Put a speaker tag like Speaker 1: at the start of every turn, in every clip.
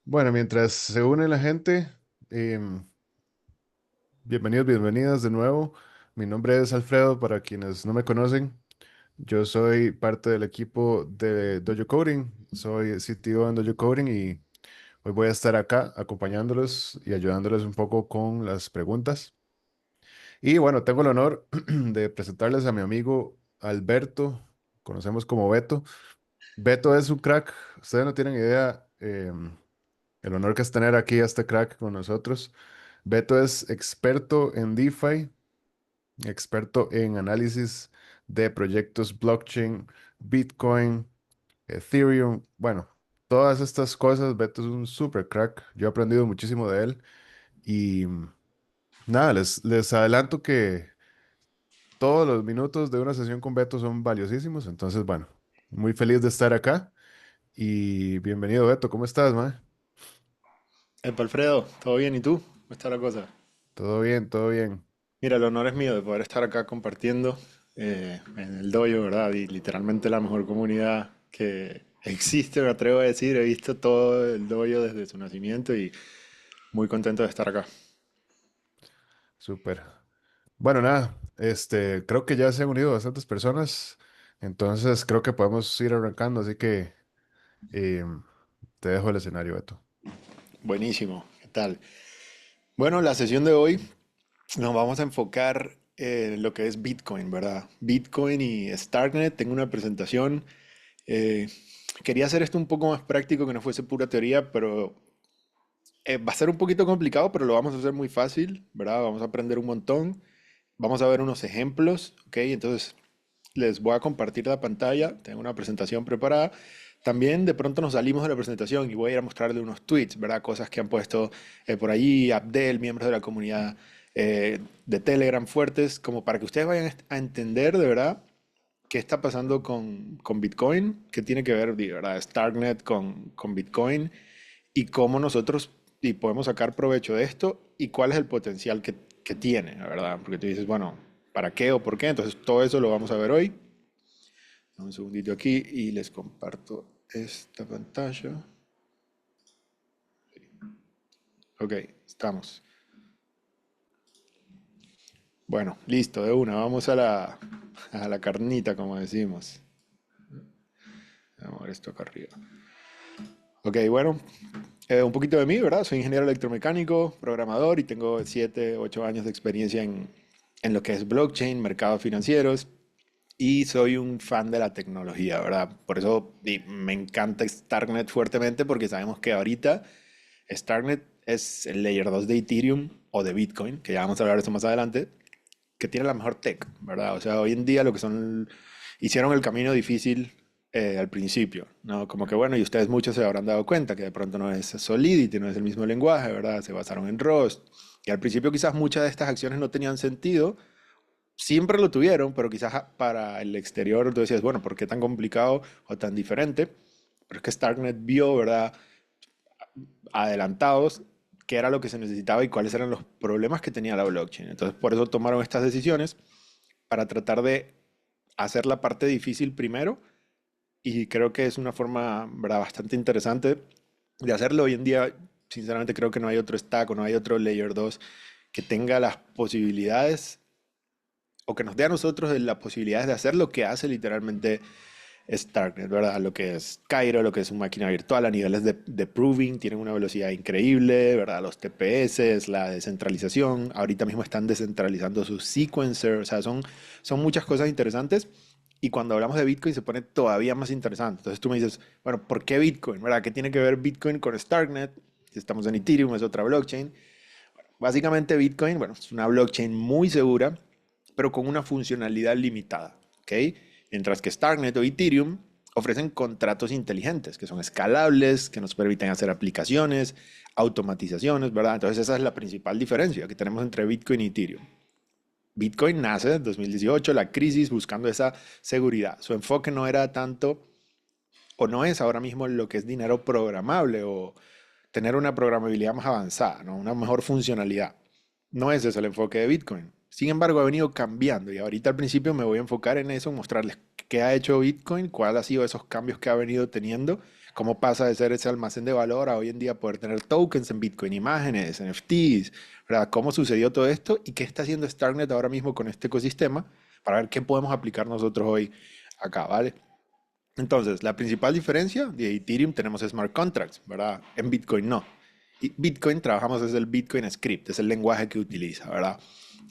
Speaker 1: Bueno, mientras se une la gente, em, bienvenidos, bienvenidas de nuevo. Mi nombre es Alfredo, para quienes no me conocen. Yo soy parte del equipo de Dojo Coding, soy CTO en Dojo Coding y hoy voy a estar acá acompañándolos y ayudándoles un poco con las preguntas. Y bueno, tengo el honor de presentarles a mi amigo Alberto, conocemos como Beto. Beto es un crack, ustedes no tienen idea. El honor que es tener aquí a este crack con nosotros. Beto es experto en DeFi, experto en análisis de proyectos blockchain, Bitcoin, Ethereum. Bueno, todas estas cosas, Beto es un super crack. Yo he aprendido muchísimo de él y nada, les adelanto que todos los minutos de una sesión con Beto son valiosísimos. Entonces, bueno, muy feliz de estar acá y bienvenido, Beto. ¿Cómo estás, man?
Speaker 2: Epa, Alfredo, ¿todo bien? ¿Y tú? ¿Cómo está la cosa?
Speaker 1: Todo bien, todo bien.
Speaker 2: Mira, el honor es mío de poder estar acá compartiendo en el dojo, ¿verdad? Y literalmente la mejor comunidad que existe, me atrevo a decir. He visto todo el dojo desde su nacimiento y muy contento de estar acá.
Speaker 1: Súper. Bueno, nada, creo que ya se han unido bastantes personas, entonces creo que podemos ir arrancando, así que em, te dejo el escenario, Beto.
Speaker 2: Buenísimo, ¿qué tal? Bueno, la sesión de hoy nos vamos a enfocar en lo que es Bitcoin, ¿verdad? Bitcoin y Starknet. Tengo una presentación. eh, Quería hacer esto un poco más práctico, que no fuese pura teoría, pero va a ser un poquito complicado, pero lo vamos a hacer muy fácil, ¿verdad? Vamos a aprender un montón. Vamos a ver unos ejemplos, ¿ok? Entonces, les voy a compartir la pantalla. Tengo una presentación preparada. También de pronto nos salimos de la presentación y voy a ir a mostrarle unos tweets, ¿verdad? Cosas que han puesto por allí, Abdel, miembros de la comunidad de Telegram fuertes, como para que ustedes vayan a entender de verdad qué está pasando con Bitcoin, qué tiene que ver, de verdad, Starknet con Bitcoin y cómo nosotros y podemos sacar provecho de esto y cuál es el potencial que tiene, la verdad. Porque tú dices, bueno, ¿para qué o por qué? Entonces todo eso lo vamos a ver hoy. Un segundito aquí y les comparto esta pantalla. Ok, estamos. Bueno, listo, de una. Vamos a la carnita, como decimos. Vamos a ver esto acá arriba. Ok, bueno, un poquito de mí, ¿verdad? Soy ingeniero electromecánico, programador y tengo 7, 8 años de experiencia en lo que es blockchain, mercados financieros y soy un fan de la tecnología, ¿verdad? Por eso me encanta Starknet fuertemente porque sabemos que ahorita Starknet es el layer 2 de Ethereum o de Bitcoin, que ya vamos a hablar de eso más adelante, que tiene la mejor tech, ¿verdad? O sea, hoy en día lo que son, hicieron el camino difícil al principio, ¿no? Como que bueno, y ustedes muchos se habrán dado cuenta que de pronto no es Solidity, no es el mismo lenguaje, ¿verdad? Se basaron en Rust. Y al principio quizás muchas de estas acciones no tenían sentido, siempre lo tuvieron, pero quizás para el exterior tú decías, bueno, ¿por qué tan complicado o tan diferente? Pero es que Starknet vio, ¿verdad? Adelantados qué era lo que se necesitaba y cuáles eran los problemas que tenía la blockchain. Entonces, por eso tomaron estas decisiones para tratar de hacer la parte difícil primero y creo que es una forma, ¿verdad?, bastante interesante de hacerlo. Hoy en día, sinceramente, creo que no hay otro stack o no hay otro layer 2 que tenga las posibilidades o que nos dé a nosotros las posibilidades de hacer lo que hace literalmente Starknet, ¿verdad? Lo que es Cairo, lo que es una máquina virtual a niveles de proving, tienen una velocidad increíble, ¿verdad? Los TPS, la descentralización, ahorita mismo están descentralizando sus sequencers, o sea, son muchas cosas interesantes. Y cuando hablamos de Bitcoin se pone todavía más interesante. Entonces tú me dices, bueno, ¿por qué Bitcoin? ¿Verdad? ¿Qué tiene que ver Bitcoin con Starknet? Si estamos en Ethereum, es otra blockchain. Básicamente Bitcoin, bueno, es una blockchain muy segura, pero con una funcionalidad limitada, ¿ok? Mientras que Starknet o Ethereum ofrecen contratos inteligentes, que son escalables, que nos permiten hacer aplicaciones, automatizaciones, ¿verdad? Entonces esa es la principal diferencia que tenemos entre Bitcoin y Ethereum. Bitcoin nace en 2018, la crisis buscando esa seguridad. Su enfoque no era tanto, o no es ahora mismo lo que es dinero programable o tener una programabilidad más avanzada, ¿no? Una mejor funcionalidad. No ese es el enfoque de Bitcoin. Sin embargo, ha venido cambiando y ahorita al principio me voy a enfocar en eso, mostrarles qué ha hecho Bitcoin, cuáles han sido esos cambios que ha venido teniendo cómo pasa de ser ese almacén de valor a hoy en día poder tener tokens en Bitcoin, imágenes, NFTs, ¿verdad? ¿Cómo sucedió todo esto y qué está haciendo Starknet ahora mismo con este ecosistema para ver qué podemos aplicar nosotros hoy acá, ¿vale? Entonces, la principal diferencia de Ethereum tenemos smart contracts, ¿verdad? En Bitcoin no. Y Bitcoin trabajamos desde el Bitcoin Script, es el lenguaje que utiliza, ¿verdad?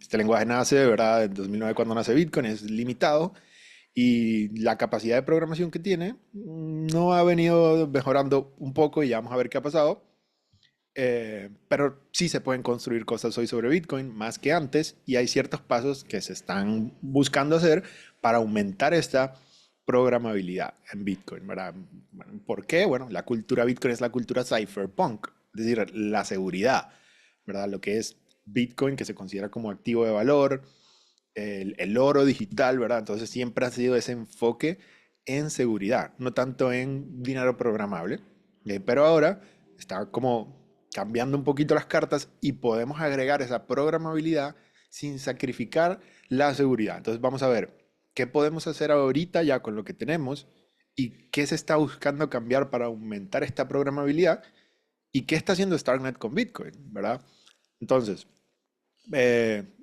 Speaker 2: Este lenguaje nace, ¿verdad? En 2009 cuando nace Bitcoin, es limitado y la capacidad de programación que tiene no ha venido mejorando un poco y ya vamos a ver qué ha pasado. Pero sí se pueden construir cosas hoy sobre Bitcoin más que antes y hay ciertos pasos que se están buscando hacer para aumentar esta programabilidad en Bitcoin, ¿verdad? Bueno, ¿por qué? Bueno, la cultura Bitcoin es la cultura cypherpunk, es decir, la seguridad, ¿verdad? Lo que es Bitcoin, que se considera como activo de valor, el oro digital, ¿verdad? Entonces siempre ha sido ese enfoque en seguridad, no tanto en dinero programable. Pero ahora está como cambiando un poquito las cartas y podemos agregar esa programabilidad sin sacrificar la seguridad. Entonces vamos a ver qué podemos hacer ahorita ya con lo que tenemos y qué se está buscando cambiar para aumentar esta programabilidad y qué está haciendo Starknet con Bitcoin, ¿verdad? Entonces,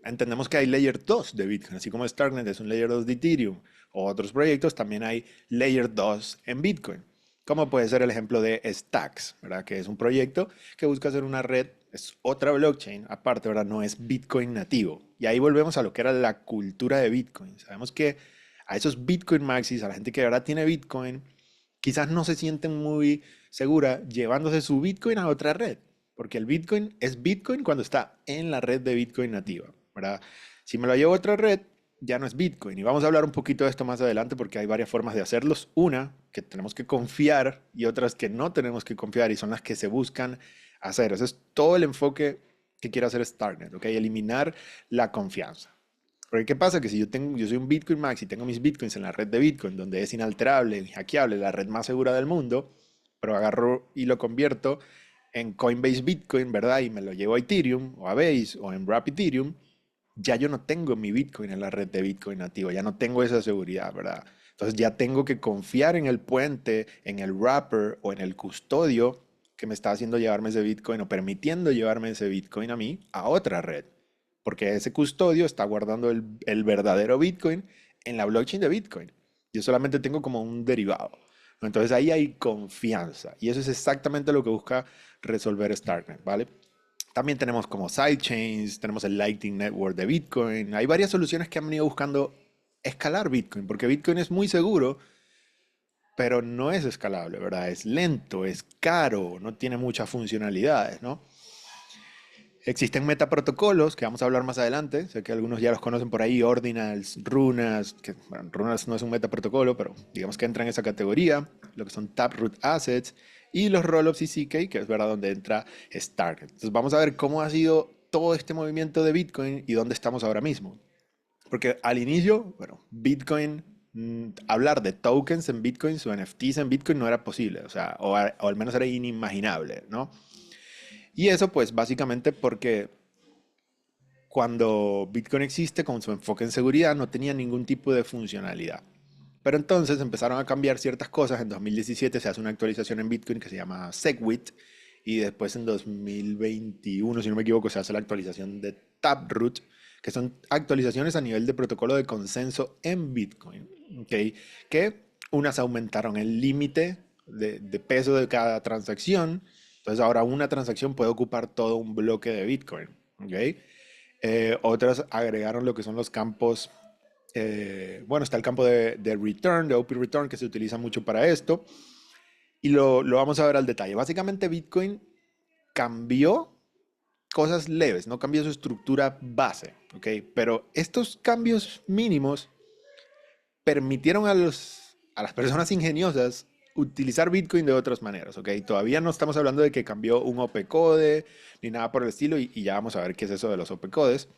Speaker 2: entendemos que hay Layer 2 de Bitcoin, así como Starknet es un Layer 2 de Ethereum o otros proyectos, también hay Layer 2 en Bitcoin, como puede ser el ejemplo de Stacks, ¿verdad? Que es un proyecto que busca hacer una red, es otra blockchain aparte, ¿verdad? No es Bitcoin nativo. Y ahí volvemos a lo que era la cultura de Bitcoin. Sabemos que a esos Bitcoin maxis, a la gente que ahora tiene Bitcoin, quizás no se sienten muy segura llevándose su Bitcoin a otra red, porque el Bitcoin es Bitcoin cuando está en la red de Bitcoin nativa, ¿verdad? Si me lo llevo a otra red, ya no es Bitcoin. Y vamos a hablar un poquito de esto más adelante porque hay varias formas de hacerlos. Una, que tenemos que confiar y otras que no tenemos que confiar y son las que se buscan hacer. Ese es todo el enfoque que quiere hacer Starknet, ¿ok? Eliminar la confianza. Porque ¿qué pasa? Que si yo soy un Bitcoin Max y tengo mis Bitcoins en la red de Bitcoin, donde es inalterable, hackeable, la red más segura del mundo, pero agarro y lo convierto en Coinbase Bitcoin, ¿verdad? Y me lo llevo a Ethereum o a Base o en Wrap Ethereum, ya yo no tengo mi Bitcoin en la red de Bitcoin nativo, ya no tengo esa seguridad, ¿verdad? Entonces ya tengo que confiar en el puente, en el wrapper o en el custodio que me está haciendo llevarme ese Bitcoin o permitiendo llevarme ese Bitcoin a mí a otra red. Porque ese custodio está guardando el verdadero Bitcoin en la blockchain de Bitcoin. Yo solamente tengo como un derivado. Entonces ahí hay confianza. Y eso es exactamente lo que busca resolver Starknet, ¿vale? También tenemos como sidechains, tenemos el Lightning Network de Bitcoin. Hay varias soluciones que han venido buscando escalar Bitcoin, porque Bitcoin es muy seguro, pero no es escalable, ¿verdad? Es lento, es caro, no tiene muchas funcionalidades, ¿no? Existen metaprotocolos que vamos a hablar más adelante. Sé que algunos ya los conocen por ahí, Ordinals, Runas, que bueno, Runas no es un metaprotocolo, pero digamos que entra en esa categoría, lo que son Taproot Assets y los Rollups y CK, que es verdad donde entra Stark. Entonces vamos a ver cómo ha sido todo este movimiento de Bitcoin y dónde estamos ahora mismo. Porque al inicio, bueno, Bitcoin, hablar de tokens en Bitcoin o NFTs en Bitcoin no era posible, o sea, o al menos era inimaginable, ¿no? Y eso pues básicamente porque cuando Bitcoin existe con su enfoque en seguridad no tenía ningún tipo de funcionalidad. Pero entonces empezaron a cambiar ciertas cosas. En 2017 se hace una actualización en Bitcoin que se llama SegWit y después en 2021, si no me equivoco, se hace la actualización de Taproot, que son actualizaciones a nivel de protocolo de consenso en Bitcoin, ¿ok? Que unas aumentaron el límite de peso de cada transacción. Entonces ahora una transacción puede ocupar todo un bloque de Bitcoin, ¿ok? Otras agregaron lo que son los campos. Bueno, está el campo de return, de OP return, que se utiliza mucho para esto. Y lo vamos a ver al detalle. Básicamente, Bitcoin cambió cosas leves, no cambió su estructura base, ¿ok? Pero estos cambios mínimos permitieron a las personas ingeniosas utilizar Bitcoin de otras maneras, ¿ok? Todavía no estamos hablando de que cambió un OP code ni nada por el estilo, y ya vamos a ver qué es eso de los OP codes.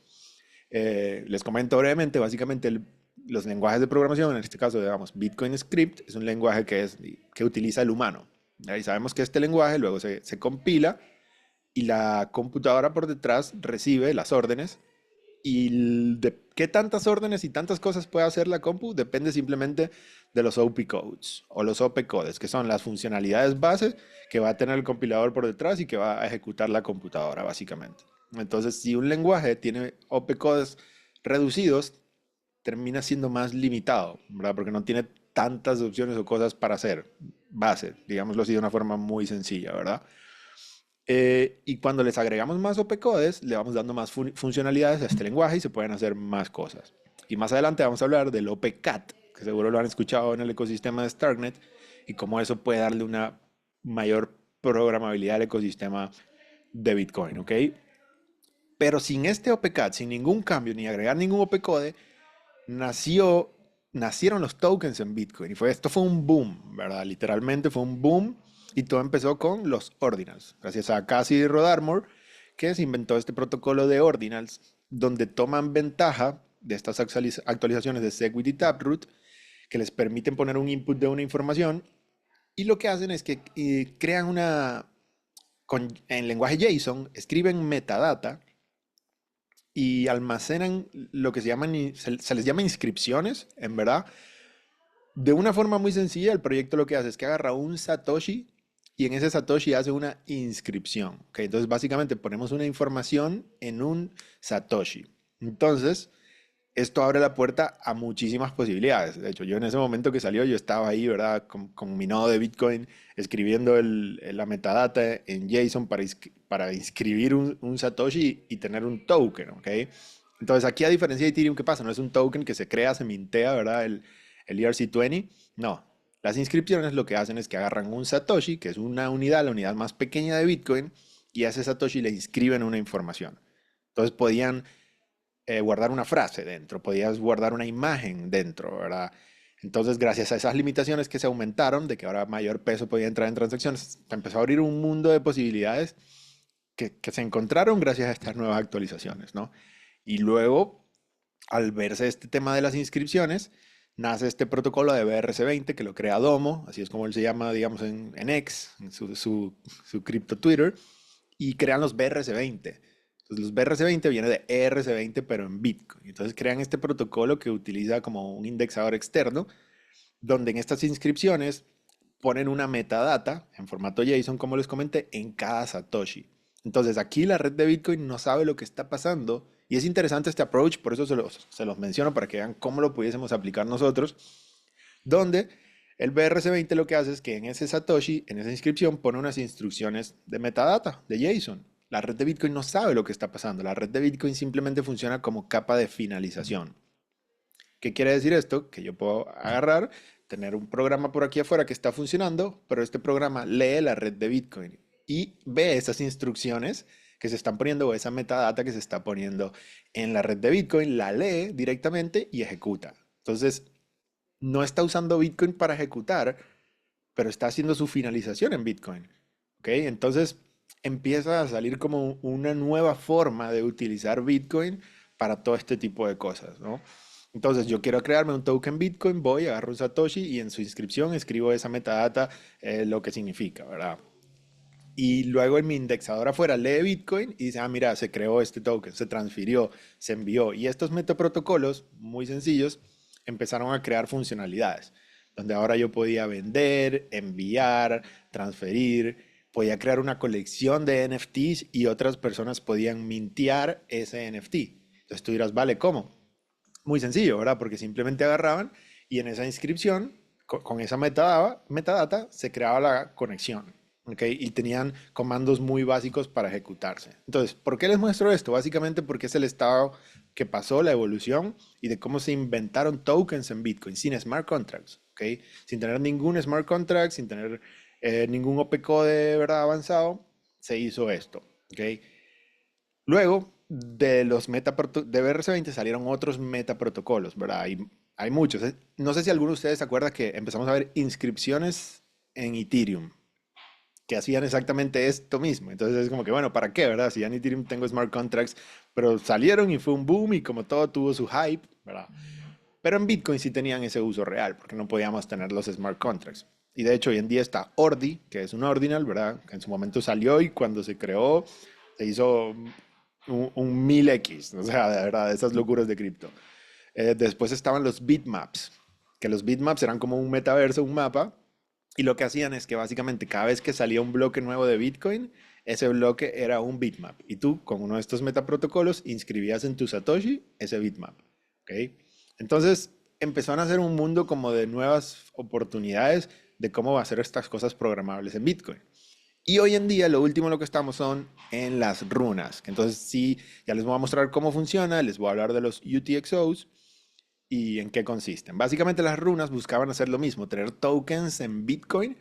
Speaker 2: Les comento brevemente, básicamente los lenguajes de programación, en este caso, digamos, Bitcoin Script, es un lenguaje que utiliza el humano. Y sabemos que este lenguaje luego se compila y la computadora por detrás recibe las órdenes y de qué tantas órdenes y tantas cosas puede hacer la compu depende simplemente de los OP codes o los OP codes, que son las funcionalidades base que va a tener el compilador por detrás y que va a ejecutar la computadora, básicamente. Entonces, si un lenguaje tiene OP codes reducidos, termina siendo más limitado, ¿verdad? Porque no tiene tantas opciones o cosas para hacer base, digámoslo así de una forma muy sencilla, ¿verdad? Y cuando les agregamos más opcodes, le vamos dando más funcionalidades a este lenguaje y se pueden hacer más cosas. Y más adelante vamos a hablar del OPCAT, que seguro lo han escuchado en el ecosistema de Starknet, y cómo eso puede darle una mayor programabilidad al ecosistema de Bitcoin, ¿ok? Pero sin este OPCAT, sin ningún cambio ni agregar ningún opcode, nació, nacieron los tokens en Bitcoin. Y esto fue un boom, ¿verdad? Literalmente fue un boom. Y todo empezó con los ordinals. Gracias a Cassidy Rodarmor, que se inventó este protocolo de ordinals, donde toman ventaja de estas actualizaciones de Segwit y Taproot, que les permiten poner un input de una información. Y lo que hacen es que crean en lenguaje JSON, escriben metadata y almacenan lo que se les llama inscripciones, en verdad. De una forma muy sencilla, el proyecto lo que hace es que agarra un Satoshi y en ese Satoshi hace una inscripción. ¿Ok? Entonces, básicamente ponemos una información en un Satoshi. Entonces, esto abre la puerta a muchísimas posibilidades. De hecho, yo en ese momento que salió, yo estaba ahí, ¿verdad? Con mi nodo de Bitcoin, escribiendo la metadata en JSON para inscribir un Satoshi y tener un token, ¿ok? Entonces, aquí a diferencia de Ethereum, ¿qué pasa? No es un token que se crea, se mintea, ¿verdad? El ERC20. No. Las inscripciones lo que hacen es que agarran un Satoshi, que es una unidad, la unidad más pequeña de Bitcoin, y a ese Satoshi le inscriben una información. Entonces, podían guardar una frase dentro, podías guardar una imagen dentro, ¿verdad? Entonces, gracias a esas limitaciones que se aumentaron, de que ahora mayor peso podía entrar en transacciones, se empezó a abrir un mundo de posibilidades que se encontraron gracias a estas nuevas actualizaciones, ¿no? Y luego, al verse este tema de las inscripciones, nace este protocolo de BRC20 que lo crea Domo, así es como él se llama, digamos, en X, en su cripto Twitter, y crean los BRC20. Entonces, los BRC20 viene de ERC20, pero en Bitcoin. Entonces, crean este protocolo que utiliza como un indexador externo, donde en estas inscripciones ponen una metadata en formato JSON, como les comenté, en cada Satoshi. Entonces, aquí la red de Bitcoin no sabe lo que está pasando. Y es interesante este approach, por eso se los menciono para que vean cómo lo pudiésemos aplicar nosotros, donde el BRC20 lo que hace es que en ese Satoshi, en esa inscripción, pone unas instrucciones de metadata, de JSON. La red de Bitcoin no sabe lo que está pasando. La red de Bitcoin simplemente funciona como capa de finalización. ¿Qué quiere decir esto? Que yo puedo agarrar, tener un programa por aquí afuera que está funcionando, pero este programa lee la red de Bitcoin y ve esas instrucciones que se están poniendo o esa metadata que se está poniendo en la red de Bitcoin, la lee directamente y ejecuta. Entonces, no está usando Bitcoin para ejecutar, pero está haciendo su finalización en Bitcoin. ¿Ok? Entonces empieza a salir como una nueva forma de utilizar Bitcoin para todo este tipo de cosas, ¿no? Entonces yo quiero crearme un token Bitcoin, voy, agarro un Satoshi y en su inscripción escribo esa metadata, lo que significa, ¿verdad? Y luego en mi indexador afuera lee Bitcoin y dice, ah, mira, se creó este token, se transfirió, se envió. Y estos metaprotocolos, muy sencillos, empezaron a crear funcionalidades, donde ahora yo podía vender, enviar, transferir, podía crear una colección de NFTs y otras personas podían mintear ese NFT. Entonces tú dirás, vale, ¿cómo? Muy sencillo, ¿verdad? Porque simplemente agarraban y en esa inscripción, con esa metadata, se creaba la conexión. ¿Ok? Y tenían comandos muy básicos para ejecutarse. Entonces, ¿por qué les muestro esto? Básicamente porque es el estado que pasó, la evolución y de cómo se inventaron tokens en Bitcoin sin smart contracts. ¿Ok? Sin tener ningún smart contract, sin tener ningún OPCode, ¿verdad? Avanzado, se hizo esto. ¿Ok? Luego de los de BRC20 salieron otros metaprotocolos, ¿verdad? Hay muchos. No sé si alguno de ustedes se acuerda que empezamos a ver inscripciones en Ethereum que hacían exactamente esto mismo. Entonces es como que, bueno, ¿para qué, verdad? Si ya en Ethereum tengo smart contracts, pero salieron y fue un boom y como todo tuvo su hype, ¿verdad? Pero en Bitcoin sí tenían ese uso real, porque no podíamos tener los smart contracts. Y de hecho hoy en día está Ordi, que es un ordinal, ¿verdad? Que en su momento salió y cuando se creó se hizo un 1000x, o sea, de verdad, esas locuras de cripto. Después estaban los bitmaps, que los bitmaps eran como un metaverso, un mapa, y lo que hacían es que básicamente cada vez que salía un bloque nuevo de Bitcoin, ese bloque era un bitmap. Y tú, con uno de estos metaprotocolos, inscribías en tu Satoshi ese bitmap. ¿Ok? Entonces, empezó a nacer un mundo como de nuevas oportunidades de cómo va a ser estas cosas programables en Bitcoin. Y hoy en día lo último en lo que estamos son en las runas. Entonces sí, ya les voy a mostrar cómo funciona, les voy a hablar de los UTXOs y en qué consisten. Básicamente las runas buscaban hacer lo mismo, tener tokens en Bitcoin,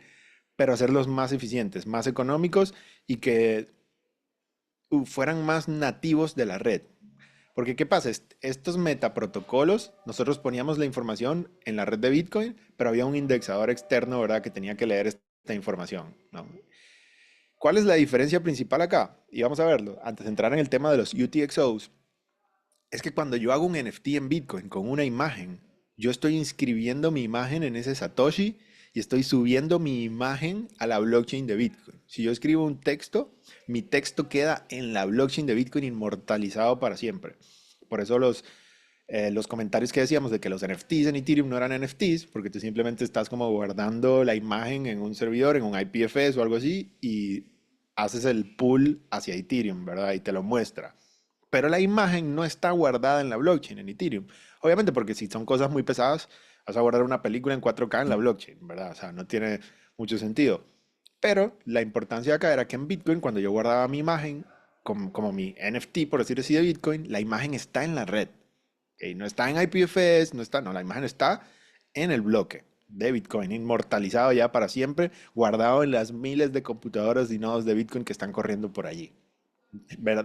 Speaker 2: pero hacerlos más eficientes, más económicos y que fueran más nativos de la red. Porque ¿qué pasa? Estos metaprotocolos, nosotros poníamos la información en la red de Bitcoin, pero había un indexador externo, ¿verdad?, que tenía que leer esta información, ¿no? ¿Cuál es la diferencia principal acá? Y vamos a verlo. Antes de entrar en el tema de los UTXOs, es que cuando yo hago un NFT en Bitcoin con una imagen, yo estoy inscribiendo mi imagen en ese Satoshi y estoy subiendo mi imagen a la blockchain de Bitcoin. Si yo escribo un texto, mi texto queda en la blockchain de Bitcoin inmortalizado para siempre. Por eso los comentarios que decíamos de que los NFTs en Ethereum no eran NFTs, porque tú simplemente estás como guardando la imagen en un servidor, en un IPFS o algo así, y haces el pull hacia Ethereum, ¿verdad? Y te lo muestra. Pero la imagen no está guardada en la blockchain, en Ethereum. Obviamente porque si son cosas muy pesadas, vas a guardar una película en 4K en la blockchain, ¿verdad? O sea, no tiene mucho sentido. Pero la importancia acá era que en Bitcoin, cuando yo guardaba mi imagen, como mi NFT, por decir así, de Bitcoin, la imagen está en la red. ¿Ok? No está en IPFS, no, la imagen está en el bloque de Bitcoin, inmortalizado ya para siempre, guardado en las miles de computadoras y nodos de Bitcoin que están corriendo por allí.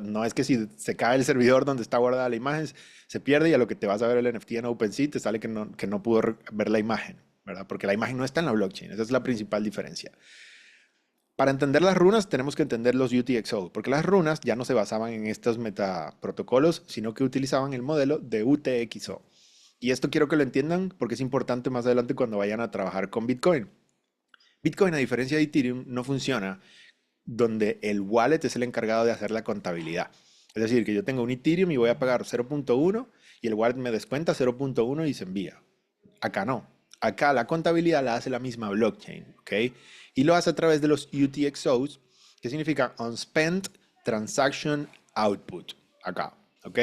Speaker 2: No es que si se cae el servidor donde está guardada la imagen, se pierde y a lo que te vas a ver el NFT en OpenSea te sale que no pudo ver la imagen, ¿verdad? Porque la imagen no está en la blockchain. Esa es la principal diferencia. Para entender las runas tenemos que entender los UTXO, porque las runas ya no se basaban en estos metaprotocolos, sino que utilizaban el modelo de UTXO. Y esto quiero que lo entiendan porque es importante más adelante cuando vayan a trabajar con Bitcoin. Bitcoin, a diferencia de Ethereum, no funciona donde el wallet es el encargado de hacer la contabilidad. Es decir, que yo tengo un Ethereum y voy a pagar 0.1 y el wallet me descuenta 0.1 y se envía. Acá no. Acá la contabilidad la hace la misma blockchain, ¿ok? Y lo hace a través de los UTXOs, que significa Unspent Transaction Output. Acá, ¿ok?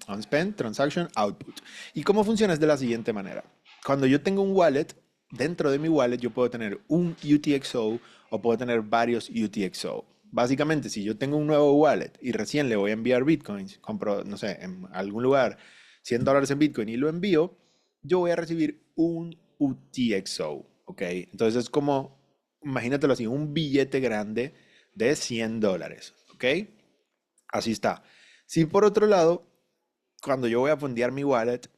Speaker 2: Unspent Transaction Output. ¿Y cómo funciona? Es de la siguiente manera. Cuando yo tengo un wallet, dentro de mi wallet yo puedo tener un UTXO o puedo tener varios UTXO. Básicamente, si yo tengo un nuevo wallet y recién le voy a enviar bitcoins, compro, no sé, en algún lugar $100 en bitcoin y lo envío, yo voy a recibir un UTXO, ¿ok? Entonces es como, imagínatelo así, un billete grande de $100, ¿ok? Así está. Si por otro lado, cuando yo voy a fondear mi wallet,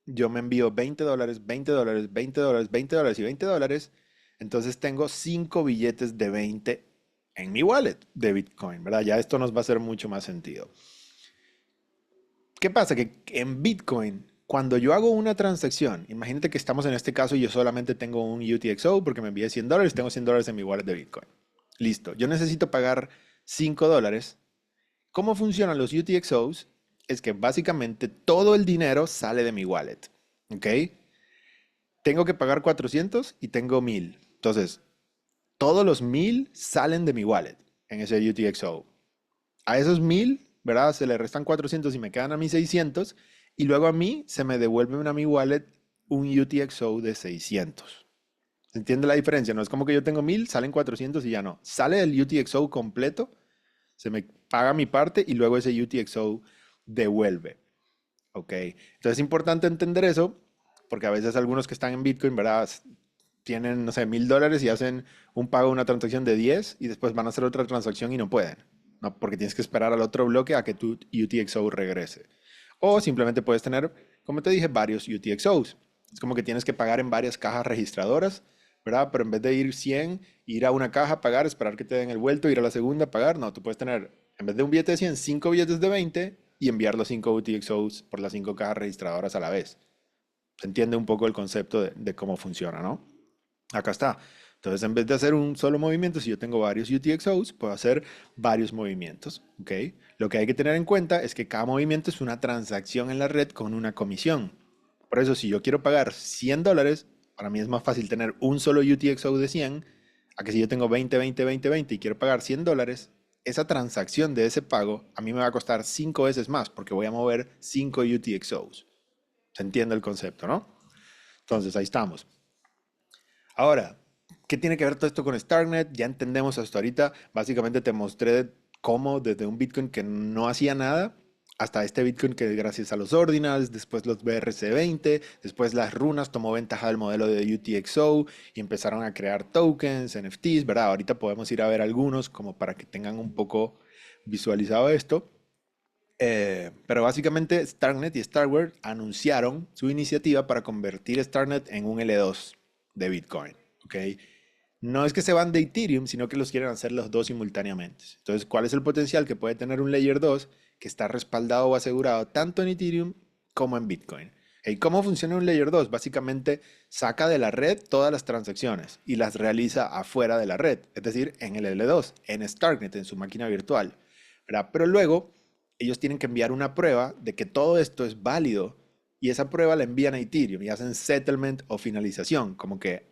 Speaker 2: yo me envío $20, $20, $20, $20 y $20, entonces tengo 5 billetes de 20 en mi wallet de Bitcoin, ¿verdad? Ya esto nos va a hacer mucho más sentido. ¿Qué pasa? Que en Bitcoin, cuando yo hago una transacción, imagínate que estamos en este caso y yo solamente tengo un UTXO porque me envié $100, tengo $100 en mi wallet de Bitcoin. Listo, yo necesito pagar $5. ¿Cómo funcionan los UTXOs? Es que básicamente todo el dinero sale de mi wallet. ¿Ok? Tengo que pagar 400 y tengo 1000. Entonces, todos los 1000 salen de mi wallet en ese UTXO. A esos 1000, ¿verdad? Se le restan 400 y me quedan a mí 600. Y luego a mí se me devuelve a mi wallet un UTXO de 600. ¿Se entiende la diferencia? No es como que yo tengo 1000, salen 400 y ya no. Sale el UTXO completo, se me paga mi parte y luego ese UTXO devuelve. ¿Ok? Entonces es importante entender eso porque a veces algunos que están en Bitcoin, ¿verdad? Tienen, no sé, $1000 y hacen un pago, una transacción de 10 y después van a hacer otra transacción y no pueden. No, porque tienes que esperar al otro bloque a que tu UTXO regrese. O simplemente puedes tener, como te dije, varios UTXOs. Es como que tienes que pagar en varias cajas registradoras, ¿verdad? Pero en vez de ir 100, ir a una caja, pagar, esperar que te den el vuelto, ir a la segunda, pagar, no, tú puedes tener, en vez de un billete de 100, 5 billetes de 20 y enviar los 5 UTXOs por las 5 cajas registradoras a la vez. Se entiende un poco el concepto de cómo funciona, ¿no? Acá está. Entonces, en vez de hacer un solo movimiento, si yo tengo varios UTXOs, puedo hacer varios movimientos, ¿ok? Lo que hay que tener en cuenta es que cada movimiento es una transacción en la red con una comisión. Por eso, si yo quiero pagar $100, Para mí es más fácil tener un solo UTXO de 100 a que si yo tengo 20, 20, 20, 20 y quiero pagar $100, esa transacción de ese pago a mí me va a costar 5 veces más porque voy a mover 5 UTXOs. ¿Se entiende el concepto, no? Entonces, ahí estamos. Ahora, ¿qué tiene que ver todo esto con Starknet? Ya entendemos hasta ahorita. Básicamente te mostré cómo desde un Bitcoin que no hacía nada hasta este Bitcoin que gracias a los ordinals, después los BRC20, después las runas tomó ventaja del modelo de UTXO y empezaron a crear tokens, NFTs, ¿verdad? Ahorita podemos ir a ver algunos como para que tengan un poco visualizado esto. Pero básicamente Starknet y Starkware anunciaron su iniciativa para convertir Starknet en un L2 de Bitcoin. ¿Ok? No es que se van de Ethereum, sino que los quieren hacer los dos simultáneamente. Entonces, ¿cuál es el potencial que puede tener un Layer 2 que está respaldado o asegurado tanto en Ethereum como en Bitcoin? ¿Y cómo funciona un Layer 2? Básicamente saca de la red todas las transacciones y las realiza afuera de la red, es decir, en el L2, en Starknet, en su máquina virtual. ¿Verdad? Pero luego ellos tienen que enviar una prueba de que todo esto es válido y esa prueba la envían a Ethereum y hacen settlement o finalización, como que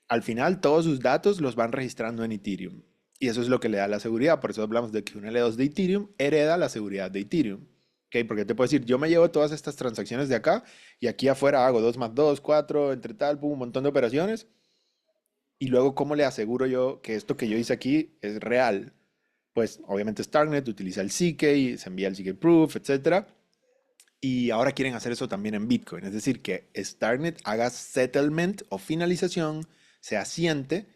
Speaker 2: al final todos sus datos los van registrando en Ethereum. Y eso es lo que le da la seguridad. Por eso hablamos de que un L2 de Ethereum hereda la seguridad de Ethereum. ¿Ok? Porque te puedo decir, yo me llevo todas estas transacciones de acá y aquí afuera hago 2 más 2, 4, entre tal, un montón de operaciones. Y luego, ¿cómo le aseguro yo que esto que yo hice aquí es real? Pues obviamente Starknet utiliza el CK, se envía el CK Proof, etcétera. Y ahora quieren hacer eso también en Bitcoin, es decir, que Starknet haga settlement o finalización, se asiente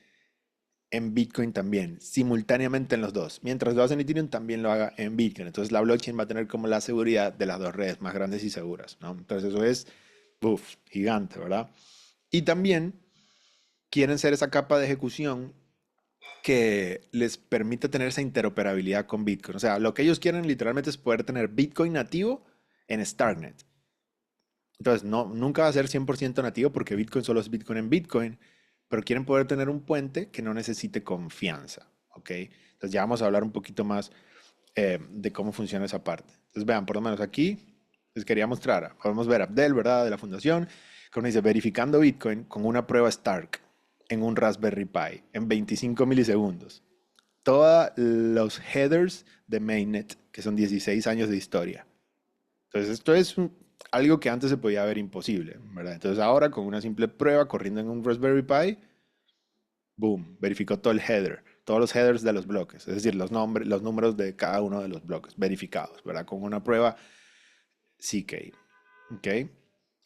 Speaker 2: en Bitcoin también, simultáneamente en los dos. Mientras lo hace en Ethereum, también lo haga en Bitcoin. Entonces la blockchain va a tener como la seguridad de las dos redes más grandes y seguras, ¿no? Entonces eso es, uff, gigante, ¿verdad? Y también quieren ser esa capa de ejecución que les permite tener esa interoperabilidad con Bitcoin. O sea, lo que ellos quieren literalmente es poder tener Bitcoin nativo en Starknet. Entonces, no, nunca va a ser 100% nativo porque Bitcoin solo es Bitcoin en Bitcoin, pero quieren poder tener un puente que no necesite confianza, ¿ok? Entonces ya vamos a hablar un poquito más de cómo funciona esa parte. Entonces vean, por lo menos aquí les quería mostrar, podemos ver a Abdel, ¿verdad? De la fundación, como dice, verificando Bitcoin con una prueba Stark en un Raspberry Pi en 25 milisegundos. Todos los headers de Mainnet, que son 16 años de historia. Entonces, esto es algo que antes se podía ver imposible, ¿verdad? Entonces, ahora con una simple prueba corriendo en un Raspberry Pi, boom, verificó todo el header, todos los headers de los bloques, es decir, los nombres, los números de cada uno de los bloques verificados, ¿verdad? Con una prueba CK, ¿ok?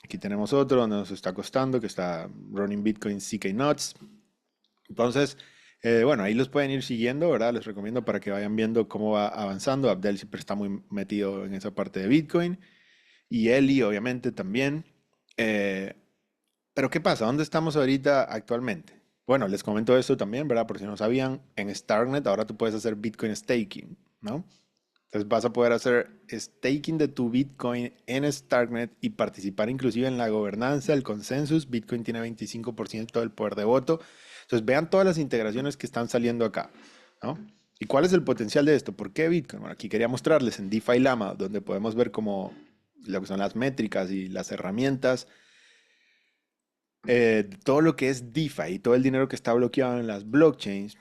Speaker 2: Aquí tenemos otro donde nos está costando, que está running Bitcoin CK Nuts. Entonces, bueno, ahí los pueden ir siguiendo, ¿verdad? Les recomiendo para que vayan viendo cómo va avanzando. Abdel siempre está muy metido en esa parte de Bitcoin. Y Eli, obviamente, también. Eh, pero, ¿qué pasa? ¿Dónde estamos ahorita actualmente? Bueno, les comento esto también, ¿verdad? Por si no sabían, en Starknet ahora tú puedes hacer Bitcoin staking, ¿no? Entonces vas a poder hacer staking de tu Bitcoin en Starknet y participar inclusive en la gobernanza, el consensus. Bitcoin tiene 25% del poder de voto. Entonces vean todas las integraciones que están saliendo acá, ¿no? ¿Y cuál es el potencial de esto? ¿Por qué Bitcoin? Bueno, aquí quería mostrarles en DeFi Lama, donde podemos ver como lo que son las métricas y las herramientas, todo lo que es DeFi y todo el dinero que está bloqueado en las blockchains.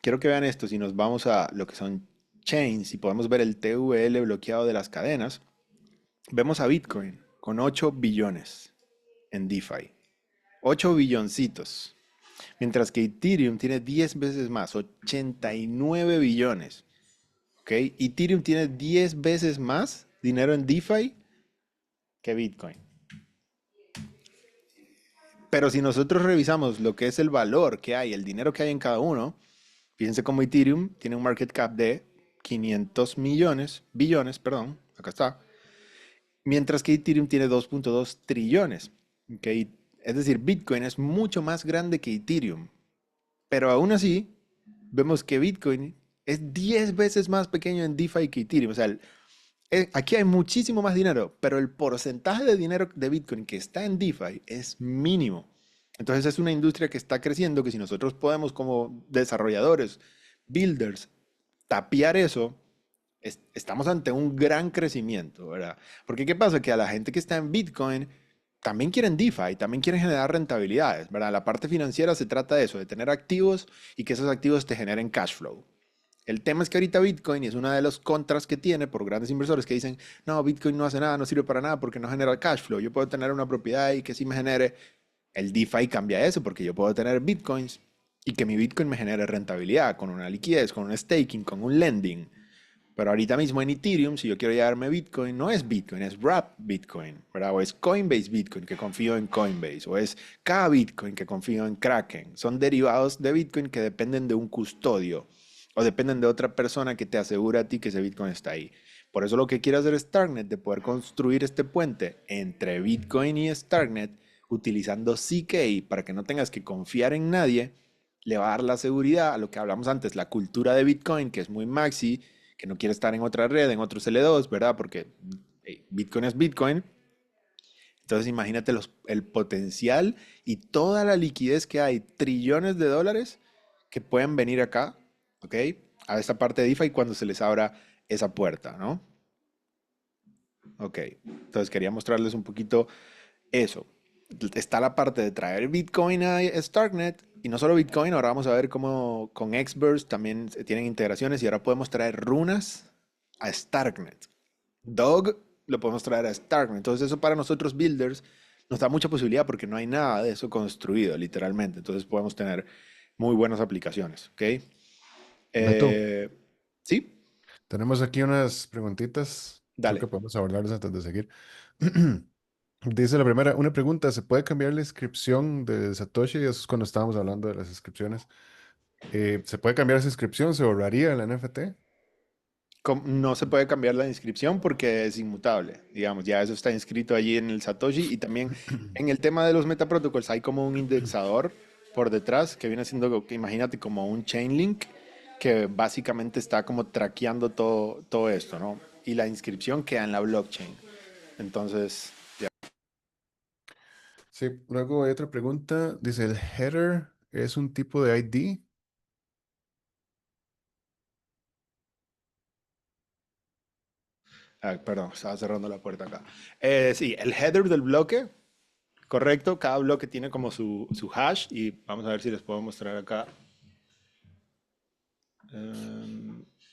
Speaker 2: Quiero que vean esto, si nos vamos a lo que son chains y podemos ver el TVL bloqueado de las cadenas, vemos a Bitcoin con 8 billones en DeFi, 8 billoncitos, mientras que Ethereum tiene 10 veces más, 89 billones, ¿ok? Ethereum tiene 10 veces más dinero en DeFi que Bitcoin. Pero si nosotros revisamos lo que es el valor que hay, el dinero que hay en cada uno, fíjense cómo Ethereum tiene un market cap de 500 millones, billones, perdón, acá está, mientras que Ethereum tiene 2.2 trillones. ¿Ok? Es decir, Bitcoin es mucho más grande que Ethereum, pero aún así vemos que Bitcoin es 10 veces más pequeño en DeFi que Ethereum. O sea, aquí hay muchísimo más dinero, pero el porcentaje de dinero de Bitcoin que está en DeFi es mínimo. Entonces es una industria que está creciendo, que si nosotros podemos como desarrolladores, builders, tapiar eso, estamos ante un gran crecimiento, ¿verdad? Porque ¿qué pasa? Que a la gente que está en Bitcoin también quieren DeFi, también quieren generar rentabilidades, ¿verdad? La parte financiera se trata de eso, de tener activos y que esos activos te generen cash flow. El tema es que ahorita Bitcoin, y es una de los contras que tiene por grandes inversores que dicen, no, Bitcoin no hace nada, no sirve para nada porque no genera cash flow. Yo puedo tener una propiedad y que sí me genere. El DeFi cambia eso porque yo puedo tener Bitcoins y que mi Bitcoin me genere rentabilidad con una liquidez, con un staking, con un lending. Pero ahorita mismo en Ethereum, si yo quiero llevarme Bitcoin, no es Bitcoin, es Wrap Bitcoin, ¿verdad? O es Coinbase Bitcoin, que confío en Coinbase, o es K Bitcoin, que confío en Kraken. Son derivados de Bitcoin que dependen de un custodio o dependen de otra persona que te asegura a ti que ese Bitcoin está ahí. Por eso lo que quiere hacer Starknet, de poder construir este puente entre Bitcoin y Starknet, utilizando CK para que no tengas que confiar en nadie, le va a dar la seguridad a lo que hablamos antes, la cultura de Bitcoin, que es muy maxi, que no quiere estar en otra red, en otro L2, ¿verdad? Porque Bitcoin es Bitcoin. Entonces imagínate el potencial y toda la liquidez que hay, trillones de dólares que pueden venir acá, ¿ok? A esta parte de DeFi cuando se les abra esa puerta, ¿no? Ok, entonces quería mostrarles un poquito eso. Está la parte de traer Bitcoin a Starknet y no solo Bitcoin, ahora vamos a ver cómo con Xverse también tienen integraciones y ahora podemos traer runas a Starknet. Dog lo podemos traer a Starknet. Entonces eso para nosotros builders nos da mucha posibilidad porque no hay nada de eso construido, literalmente. Entonces podemos tener muy buenas aplicaciones, ¿ok?
Speaker 1: Beto,
Speaker 2: Eh, sí,
Speaker 1: tenemos aquí unas preguntitas. Creo
Speaker 2: dale.
Speaker 1: que podemos abordarlas antes de seguir. Dice la primera, una pregunta, ¿se puede cambiar la inscripción de Satoshi? Eso es cuando estábamos hablando de las inscripciones. ¿Se puede cambiar esa inscripción? ¿Se borraría el NFT?
Speaker 2: No se puede cambiar la inscripción porque es inmutable, digamos, ya eso está inscrito allí en el Satoshi y también en el tema de los metaprotocols hay como un indexador por detrás que viene siendo, que imagínate, como un Chainlink que básicamente está como traqueando todo esto, ¿no? Y la inscripción queda en la blockchain. Entonces, ya.
Speaker 1: Sí, luego hay otra pregunta. Dice, ¿el header es un tipo de ID?
Speaker 2: Perdón, estaba cerrando la puerta acá. Sí, el header del bloque, correcto, cada bloque tiene como su hash y vamos a ver si les puedo mostrar acá.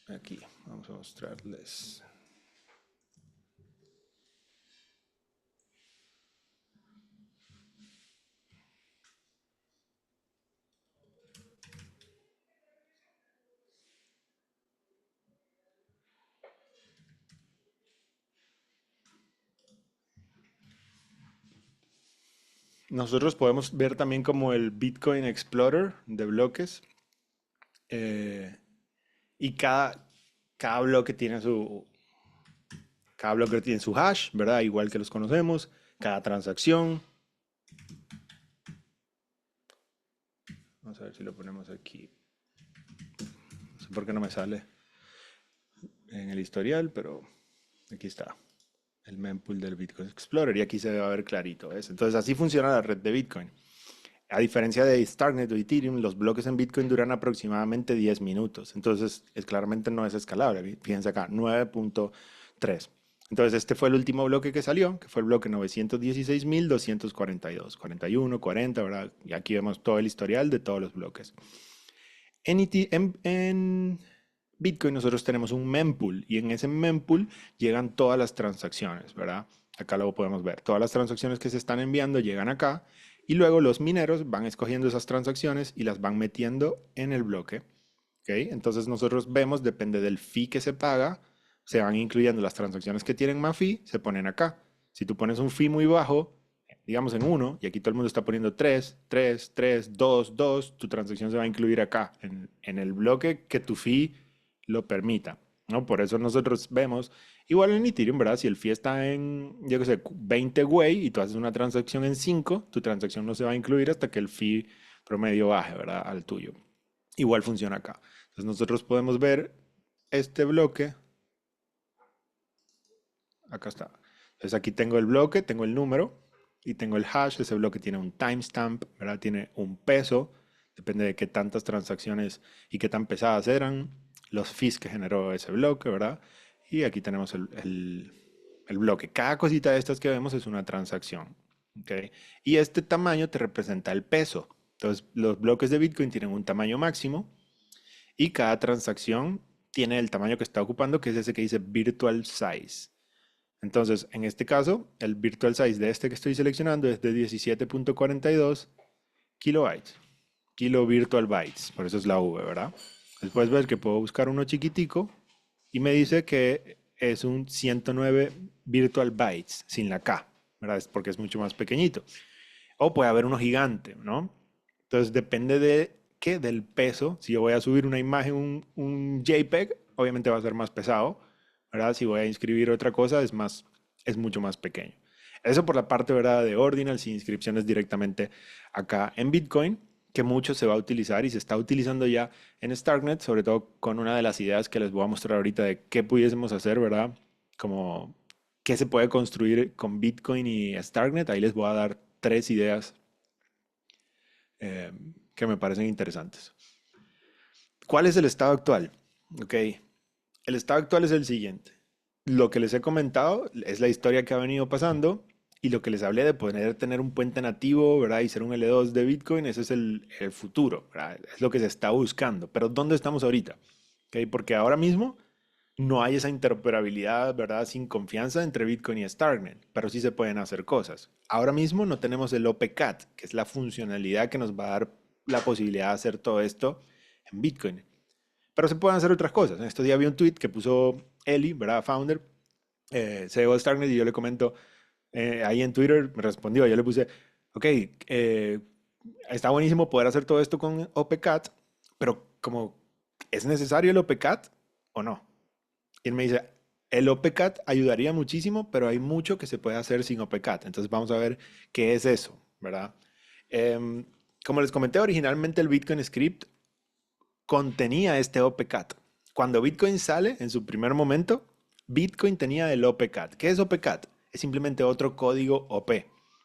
Speaker 2: Aquí, vamos a mostrarles. Nosotros podemos ver también como el Bitcoin Explorer de bloques eh, y cada bloque tiene cada bloque tiene su hash, ¿verdad? Igual que los conocemos, cada transacción. Vamos a ver si lo ponemos aquí. No sé por qué no me sale en el historial, pero aquí está. El mempool del Bitcoin Explorer y aquí se va a ver clarito, ¿ves? Entonces así funciona la red de Bitcoin. A diferencia de Starknet o Ethereum, los bloques en Bitcoin duran aproximadamente 10 minutos. Entonces, claramente no es escalable. Fíjense acá, 9.3. Entonces, este fue el último bloque que salió, que fue el bloque 916.242, 41, 40, ¿verdad? Y aquí vemos todo el historial de todos los bloques. En Bitcoin nosotros tenemos un mempool y en ese mempool llegan todas las transacciones, ¿verdad? Acá lo podemos ver. Todas las transacciones que se están enviando llegan acá y luego los mineros van escogiendo esas transacciones y las van metiendo en el bloque. ¿Ok? Entonces nosotros vemos, depende del fee que se paga, se van incluyendo las transacciones que tienen más fee, se ponen acá. Si tú pones un fee muy bajo, digamos en uno, y aquí todo el mundo está poniendo 3 3 3 2 2 tu transacción se va a incluir acá, en el bloque que tu fee lo permita, ¿no? Por eso nosotros vemos, igual en Ethereum, ¿verdad? Si el fee está en, yo qué sé, 20 güey y tú haces una transacción en 5 tu transacción no se va a incluir hasta que el fee promedio baje, ¿verdad? Al tuyo. Igual funciona acá. Entonces nosotros podemos ver este bloque, acá está. Entonces aquí tengo el bloque, tengo el número y tengo el hash. Ese bloque tiene un timestamp, ¿verdad? Tiene un peso, depende de qué tantas transacciones y qué tan pesadas eran, los fees que generó ese bloque, ¿verdad? Y aquí tenemos el bloque. Cada cosita de estas que vemos es una transacción. ¿ok? Y este tamaño te representa el peso. Entonces, los bloques de Bitcoin tienen un tamaño máximo y cada transacción tiene el tamaño que está ocupando, que es ese que dice virtual size. Entonces, en este caso, el virtual size de este que estoy seleccionando es de 17.42 kilobytes, kilo virtual bytes, por eso es la V, ¿verdad? Después ves que puedo buscar uno chiquitico y me dice que es un 109 virtual bytes sin la K, ¿verdad? Es porque es mucho más pequeñito. O puede haber uno gigante, ¿no? Entonces depende de qué, del peso. Si yo voy a subir una imagen, un JPEG, obviamente va a ser más pesado, ¿verdad? Si voy a inscribir otra cosa, es mucho más pequeño. Eso por la parte, ¿verdad? De ordinals y inscripciones directamente acá en Bitcoin, que mucho se va a utilizar y se está utilizando ya en Starknet, sobre todo con una de las ideas que les voy a mostrar ahorita de qué pudiésemos hacer, ¿verdad? Como qué se puede construir con Bitcoin y Starknet. Ahí les voy a dar tres ideas eh, que me parecen interesantes. ¿Cuál es el estado actual? Ok, el estado actual es el siguiente. Lo que les he comentado es la historia que ha venido pasando y lo que les hablé de poder tener un puente nativo, ¿verdad? Y ser un L2 de Bitcoin, ese es el futuro, ¿verdad? Es lo que se está buscando. Pero ¿dónde estamos ahorita? Ok, porque ahora mismo no hay esa interoperabilidad, ¿verdad? Sin confianza entre Bitcoin y Starknet, pero sí se pueden hacer cosas. Ahora mismo no tenemos el OPCAT, que es la funcionalidad que nos va a dar la posibilidad de hacer todo esto en Bitcoin. Pero se pueden hacer otras cosas. En estos días vi un tweet que puso Eli, ¿verdad? Founder, CEO de Starknet, y yo le comento ahí en Twitter, me respondió, yo le puse, ok, está buenísimo poder hacer todo esto con OPCAT, pero como, ¿es necesario el OPCAT o no? Y él me dice, el OPCAT ayudaría muchísimo, pero hay mucho que se puede hacer sin OPCAT. Entonces vamos a ver qué es eso, ¿verdad? Em, Como les comenté, originalmente el Bitcoin Script contenía este OPCAT. Cuando Bitcoin sale, en su primer momento, Bitcoin tenía el OPCAT. ¿Qué es OPCAT? Es simplemente otro código OP.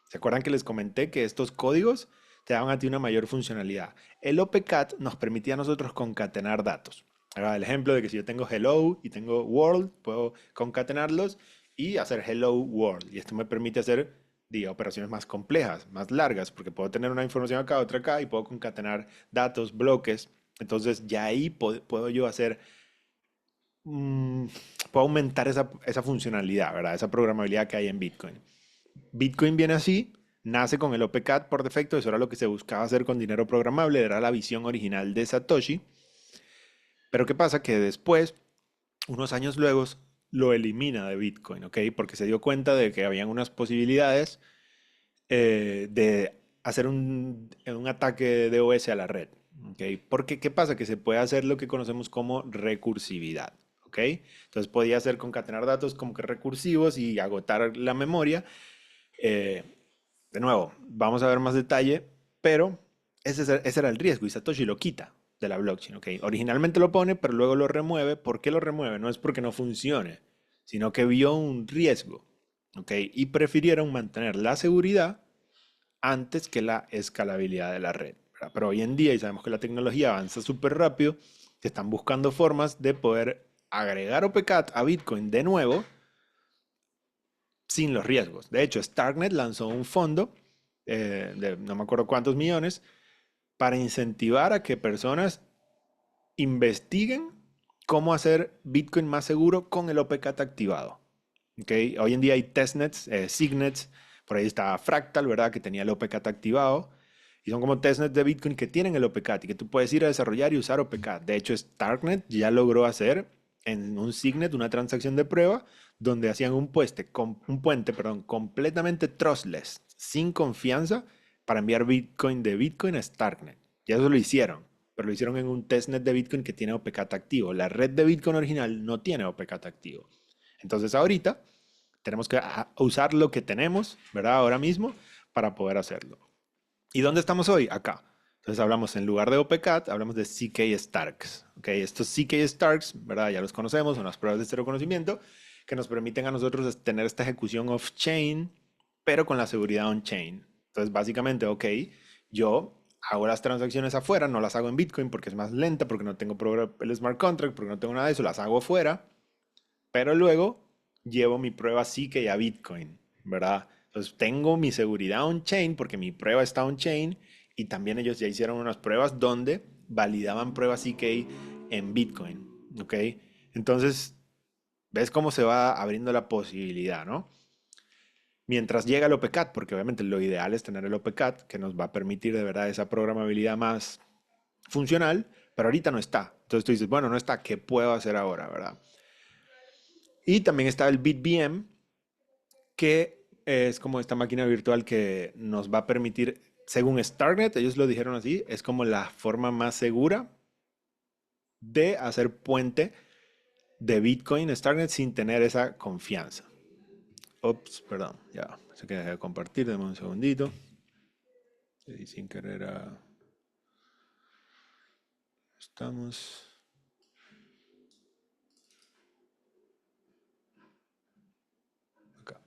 Speaker 2: ¿Se acuerdan que les comenté que estos códigos te daban a ti una mayor funcionalidad? El OPCAT nos permitía a nosotros concatenar datos. Ahora, el ejemplo de que si yo tengo hello y tengo world, puedo concatenarlos y hacer hello world. Y esto me permite hacer operaciones más complejas, más largas, porque puedo tener una información acá, otra acá, y puedo concatenar datos, bloques. Entonces ya ahí puedo yo hacer, mm, puedo aumentar esa funcionalidad, ¿verdad? Esa programabilidad que hay en Bitcoin. Bitcoin viene así, nace con el OPCAT por defecto, eso era lo que se buscaba hacer con dinero programable, era la visión original de Satoshi. Pero ¿qué pasa? Que después, unos años luego, lo elimina de Bitcoin, ¿ok? Porque se dio cuenta de que habían unas posibilidades de hacer un ataque de DOS a la red. ¿Okay? Porque, ¿qué pasa? Que se puede hacer lo que conocemos como recursividad. ¿Ok? Entonces podía hacer concatenar datos como que recursivos y agotar la memoria. Eh, de nuevo, vamos a ver más detalle, pero ese era el riesgo y Satoshi lo quita de la blockchain. ¿Ok? Originalmente lo pone, pero luego lo remueve. ¿Por qué lo remueve? No es porque no funcione, sino que vio un riesgo. ¿Ok? Y prefirieron mantener la seguridad antes que la escalabilidad de la red, ¿verdad? Pero hoy en día, y sabemos que la tecnología avanza súper rápido, se están buscando formas de poder agregar OPCAT a Bitcoin de nuevo sin los riesgos. De hecho, Starknet lanzó un fondo de no me acuerdo cuántos millones para incentivar a que personas investiguen cómo hacer Bitcoin más seguro con el OPCAT activado. ¿Okay? Hoy en día hay testnets, signets, por ahí está Fractal, ¿verdad? Que tenía el OPCAT activado. Y son como testnets de Bitcoin que tienen el OPCAT y que tú puedes ir a desarrollar y usar OPCAT. De hecho, Starknet ya logró hacer en un signet una transacción de prueba donde hacían un puente, perdón, completamente trustless, sin confianza, para enviar Bitcoin de Bitcoin a Starknet. Ya eso lo hicieron, pero lo hicieron en un testnet de Bitcoin que tiene OPCAT activo. La red de Bitcoin original no tiene OPCAT activo. Entonces ahorita tenemos que usar lo que tenemos, ¿verdad? Ahora mismo para poder hacerlo. ¿Y dónde estamos hoy? Acá. Entonces hablamos en lugar de OPCAT, hablamos de CK Starks. ¿Okay? Estos CK Starks, ¿verdad? Ya los conocemos, son las pruebas de cero conocimiento que nos permiten a nosotros tener esta ejecución off-chain, pero con la seguridad on-chain. Entonces básicamente, ok, yo hago las transacciones afuera, no las hago en Bitcoin porque es más lenta, porque no tengo el smart contract, porque no tengo nada de eso, las hago afuera, pero luego llevo mi prueba CK a Bitcoin, ¿verdad? Entonces tengo mi seguridad on-chain porque mi prueba está on-chain y también ellos ya hicieron unas pruebas donde validaban pruebas CK en Bitcoin, ¿ok? Entonces, ves cómo se va abriendo la posibilidad, ¿no? Mientras llega el OPCAT, porque obviamente lo ideal es tener el OPCAT, que nos va a permitir de verdad esa programabilidad más funcional, pero ahorita no está. Entonces tú dices, bueno, no está, ¿qué puedo hacer ahora, verdad? Y también está el BitVM, que es como esta máquina virtual que nos va a permitir, según Starknet, ellos lo dijeron así, es como la forma más segura de hacer puente de Bitcoin Starknet sin tener esa confianza. Ops, perdón, ya, se queda de compartir, dame un segundito. Y sin querer estamos acá.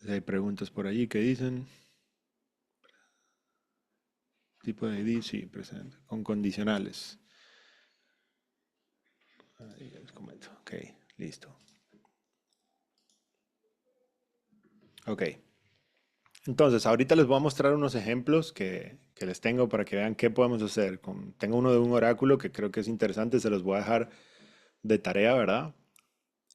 Speaker 2: Hay preguntas por allí que dicen, tipo de ID, sí, presente, con condicionales. Ahí les comento. Ok, listo. Ok. Entonces, ahorita les voy a mostrar unos ejemplos que les tengo para que vean qué podemos hacer. Tengo uno de un oráculo que creo que es interesante, se los voy a dejar de tarea, ¿verdad?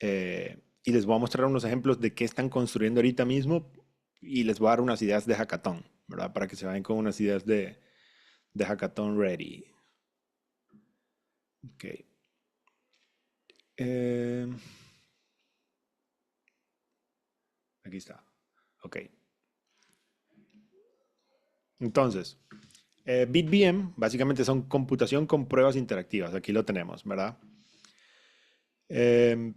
Speaker 2: Y les voy a mostrar unos ejemplos de qué están construyendo ahorita mismo y les voy a dar unas ideas de hackathon, ¿verdad? Para que se vayan con unas ideas de hackathon ready. Ok. Eh, aquí está. Ok. Entonces, BitVM básicamente son computación con pruebas interactivas. Aquí lo tenemos, ¿verdad? Eh,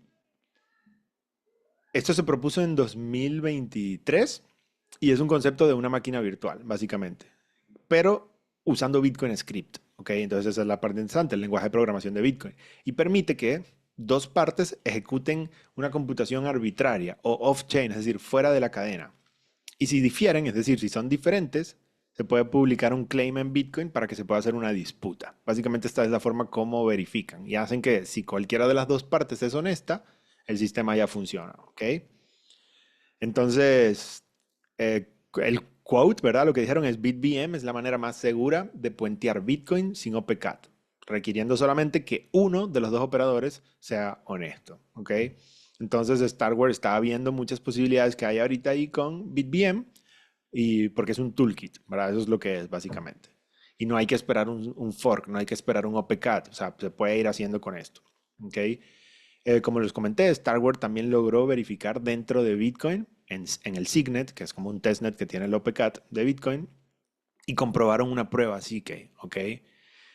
Speaker 2: Esto se propuso en 2023 y es un concepto de una máquina virtual, básicamente, pero usando Bitcoin Script, ¿ok? Entonces esa es la parte interesante, el lenguaje de programación de Bitcoin. Y permite que dos partes ejecuten una computación arbitraria o off-chain, es decir, fuera de la cadena. Y si difieren, es decir, si son diferentes, se puede publicar un claim en Bitcoin para que se pueda hacer una disputa. Básicamente esta es la forma como verifican y hacen que si cualquiera de las dos partes es honesta, el sistema ya funciona, ¿ok? Entonces, el quote, ¿verdad? Lo que dijeron es BitVM es la manera más segura de puentear Bitcoin sin OPCAT, requiriendo solamente que uno de los dos operadores sea honesto, ¿ok? Entonces, Star Wars está viendo muchas posibilidades que hay ahorita ahí con BitVM y porque es un toolkit, ¿verdad? Eso es lo que es básicamente. Y no hay que esperar un fork, no hay que esperar un OPCAT, o sea, se puede ir haciendo con esto, ¿ok? Como les comenté, Starware también logró verificar dentro de Bitcoin, en el Signet, que es como un testnet que tiene el OPCAT de Bitcoin, y comprobaron una prueba así que, ¿ok?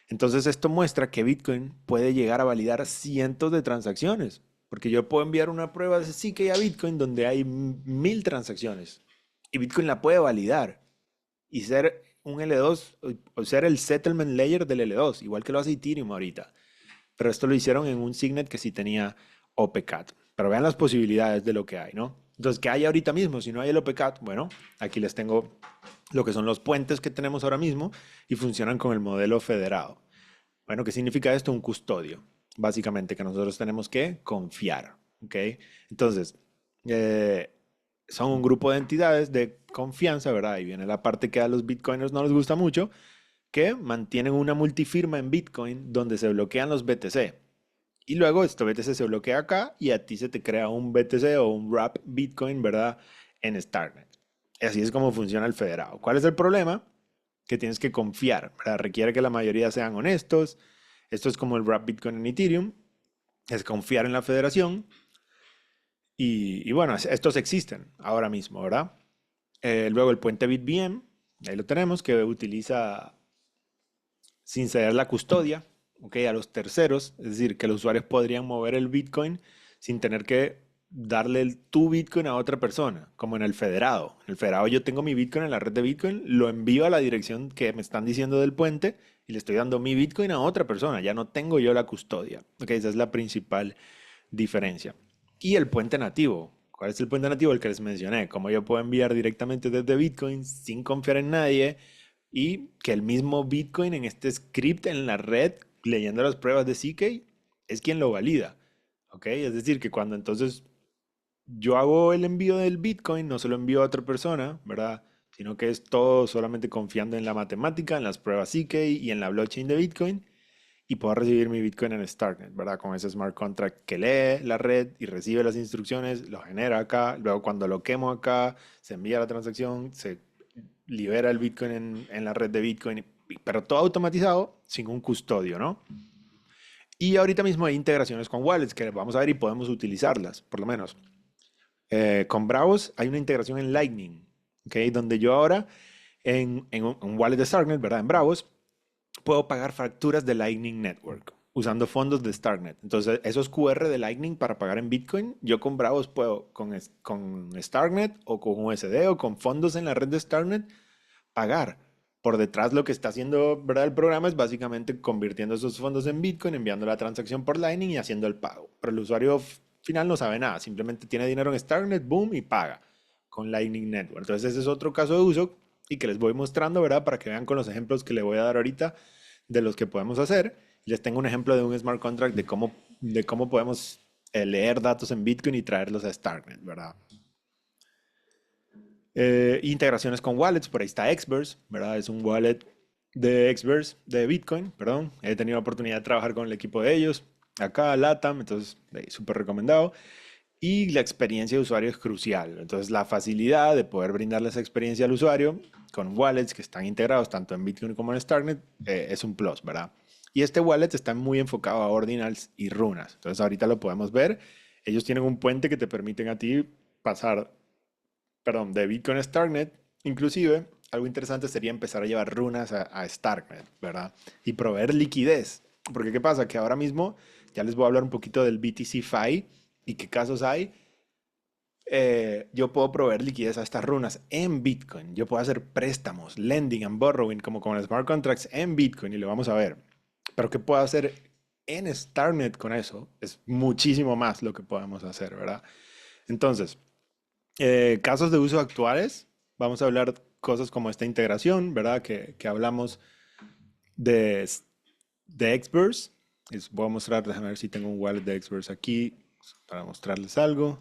Speaker 2: Entonces esto muestra que Bitcoin puede llegar a validar cientos de transacciones, porque yo puedo enviar una prueba de CK a Bitcoin donde hay 1000 transacciones, y Bitcoin la puede validar y ser un L2, o ser el settlement layer del L2, igual que lo hace Ethereum ahorita. Pero esto lo hicieron en un signet que sí tenía OPCAT. Pero vean las posibilidades de lo que hay, ¿no? Entonces, ¿qué hay ahorita mismo? Si no hay el OPCAT, bueno, aquí les tengo lo que son los puentes que tenemos ahora mismo y funcionan con el modelo federado. Bueno, ¿qué significa esto? Un custodio, básicamente, que nosotros tenemos que confiar, ¿ok? Entonces, eh, son un grupo de entidades de confianza, ¿verdad? Y viene la parte que a los bitcoiners no les gusta mucho, que mantienen una multifirma en Bitcoin donde se bloquean los BTC. Y luego este BTC se bloquea acá y a ti se te crea un BTC o un wrap Bitcoin, ¿verdad? En Starknet. Así es como funciona el federado. ¿Cuál es el problema? Que tienes que confiar, ¿verdad? Requiere que la mayoría sean honestos. Esto es como el wrap Bitcoin en Ethereum. Es confiar en la federación. Y bueno, estos existen ahora mismo, ¿verdad? Luego el puente BitVM, ahí lo tenemos, que utiliza sin ceder la custodia, ¿ok? A los terceros, es decir, que los usuarios podrían mover el Bitcoin sin tener que darle tu Bitcoin a otra persona, como en el federado. En el federado yo tengo mi Bitcoin en la red de Bitcoin, lo envío a la dirección que me están diciendo del puente y le estoy dando mi Bitcoin a otra persona, ya no tengo yo la custodia. ¿Ok? Esa es la principal diferencia. Y el puente nativo. ¿Cuál es el puente nativo? El que les mencioné. Como yo puedo enviar directamente desde Bitcoin sin confiar en nadie y que el mismo Bitcoin en este script en la red, leyendo las pruebas de CK, es quien lo valida. ¿Ok? Es decir, que cuando entonces yo hago el envío del Bitcoin, no se lo envío a otra persona, ¿verdad? Sino que es todo solamente confiando en la matemática, en las pruebas ZK y en la blockchain de Bitcoin y puedo recibir mi Bitcoin en Starknet, ¿verdad? Con ese smart contract que lee la red y recibe las instrucciones, lo genera acá, luego cuando lo quemo acá, se envía la transacción, se libera el Bitcoin en la red de Bitcoin, pero todo automatizado sin un custodio, ¿no? Y ahorita mismo hay integraciones con wallets que vamos a ver y podemos utilizarlas, por lo menos. Con Bravos hay una integración en Lightning, ¿ok? Donde yo ahora en un wallet de Starknet, ¿verdad? En Bravos, puedo pagar facturas de Lightning Network usando fondos de Starknet. Entonces, esos QR de Lightning para pagar en Bitcoin, yo con Bravos puedo con Starknet o con USD o con fondos en la red de Starknet pagar. Por detrás lo que está haciendo, ¿verdad? El programa es básicamente convirtiendo esos fondos en Bitcoin, enviando la transacción por Lightning y haciendo el pago. Pero el usuario final no sabe nada, simplemente tiene dinero en Starknet, boom, y paga con Lightning Network. Entonces ese es otro caso de uso y que les voy mostrando, ¿verdad? Para que vean con los ejemplos que les voy a dar ahorita de los que podemos hacer. Les tengo un ejemplo de un smart contract de cómo podemos leer datos en Bitcoin y traerlos a Starknet, ¿verdad? Integraciones con wallets, por ahí está Xverse, ¿verdad? Es un wallet de Xverse, de Bitcoin, perdón. He tenido la oportunidad de trabajar con el equipo de ellos, acá, LATAM, entonces súper recomendado. Y la experiencia de usuario es crucial. Entonces, la facilidad de poder brindarle esa experiencia al usuario con wallets que están integrados tanto en Bitcoin como en Starknet es un plus, ¿verdad? Y este wallet está muy enfocado a ordinals y runas. Entonces, ahorita lo podemos ver. Ellos tienen un puente que te permiten a ti pasar, perdón, de Bitcoin a Starknet. Inclusive, algo interesante sería empezar a llevar runas a Starknet, ¿verdad? Y proveer liquidez. Porque ¿qué pasa? Que ahora mismo ya les voy a hablar un poquito del BTC Fi y qué casos hay. Yo puedo proveer liquidez a estas runas en Bitcoin. Yo puedo hacer préstamos, lending and borrowing, como con el smart contracts en Bitcoin y lo vamos a ver. Pero ¿qué puedo hacer en Starknet con eso? Es muchísimo más lo que podemos hacer, ¿verdad? Entonces, casos de uso actuales, vamos a hablar cosas como esta integración, ¿verdad? Que hablamos de, de Xverse. Voy a mostrar, déjame ver si tengo un wallet de Xverse aquí para mostrarles algo.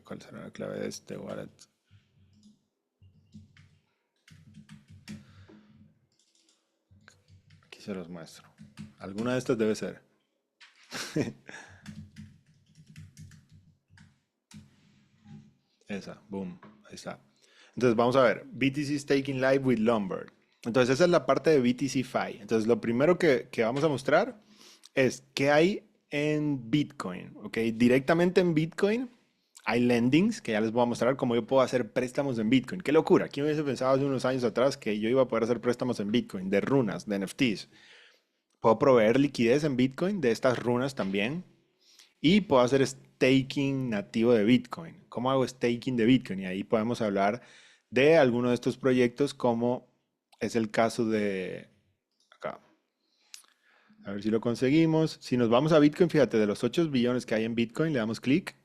Speaker 2: ¿Cuál será la clave de este wallet? Aquí se los muestro. Alguna de estas debe ser. Esa, boom, ahí está. Entonces vamos a ver, BTC Staking Live with Lombard. Entonces esa es la parte de BTC Fi. Entonces lo primero que vamos a mostrar es qué hay en Bitcoin, ¿ok? Directamente en Bitcoin hay lendings, que ya les voy a mostrar cómo yo puedo hacer préstamos en Bitcoin. Qué locura, ¿quién hubiese pensado hace unos años atrás que yo iba a poder hacer préstamos en Bitcoin, de runas, de NFTs? Puedo proveer liquidez en Bitcoin de estas runas también. Y puedo hacer staking nativo de Bitcoin. ¿Cómo hago staking de Bitcoin? Y ahí podemos hablar de alguno de estos proyectos, como es el caso de acá. A ver si lo conseguimos. Si nos vamos a Bitcoin, fíjate, de los 8 billones que hay en Bitcoin, le damos clic.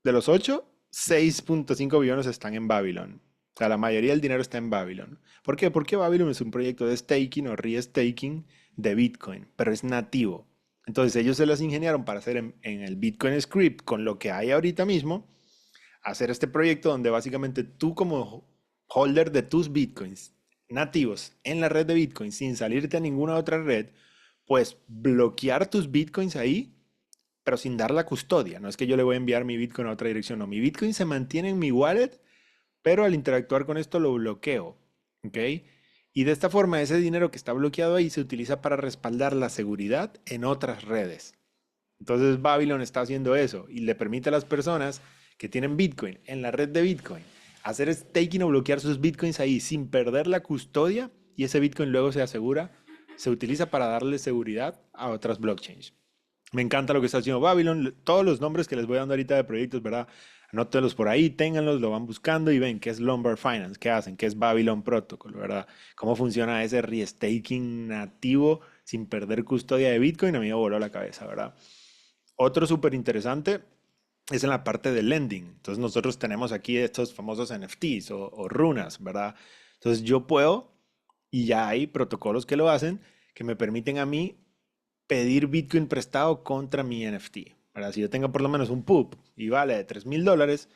Speaker 2: De los 8, 6.5 billones están en Babylon. O sea, la mayoría del dinero está en Babylon. ¿Por qué? Porque Babylon es un proyecto de staking o re-staking de Bitcoin, pero es nativo. Entonces ellos se las ingeniaron para hacer en el Bitcoin Script, con lo que hay ahorita mismo, hacer este proyecto donde básicamente tú como holder de tus Bitcoins nativos en la red de Bitcoin, sin salirte a ninguna otra red, pues bloquear tus Bitcoins ahí pero sin dar la custodia. No es que yo le voy a enviar mi Bitcoin a otra dirección, no. Mi Bitcoin se mantiene en mi wallet, pero al interactuar con esto lo bloqueo. ¿Ok? Y de esta forma ese dinero que está bloqueado ahí se utiliza para respaldar la seguridad en otras redes. Entonces Babylon está haciendo eso y le permite a las personas que tienen Bitcoin en la red de Bitcoin hacer staking o bloquear sus Bitcoins ahí sin perder la custodia y ese Bitcoin luego se asegura, se utiliza para darle seguridad a otras blockchains. Me encanta lo que está haciendo Babylon. Todos los nombres que les voy dando ahorita de proyectos, ¿verdad? Anótenlos por ahí, ténganlos, lo van buscando y ven qué es Lombard Finance, qué hacen, qué es Babylon Protocol, ¿verdad? Cómo funciona ese restaking nativo sin perder custodia de Bitcoin. A mí me voló la cabeza, ¿verdad? Otro súper interesante es en la parte de lending. Entonces nosotros tenemos aquí estos famosos NFTs o runas, ¿verdad? Entonces yo puedo, y ya hay protocolos que lo hacen, que me permiten a mí pedir Bitcoin prestado contra mi NFT. ¿verdad? Si yo tengo por lo menos un pub y vale $3,000,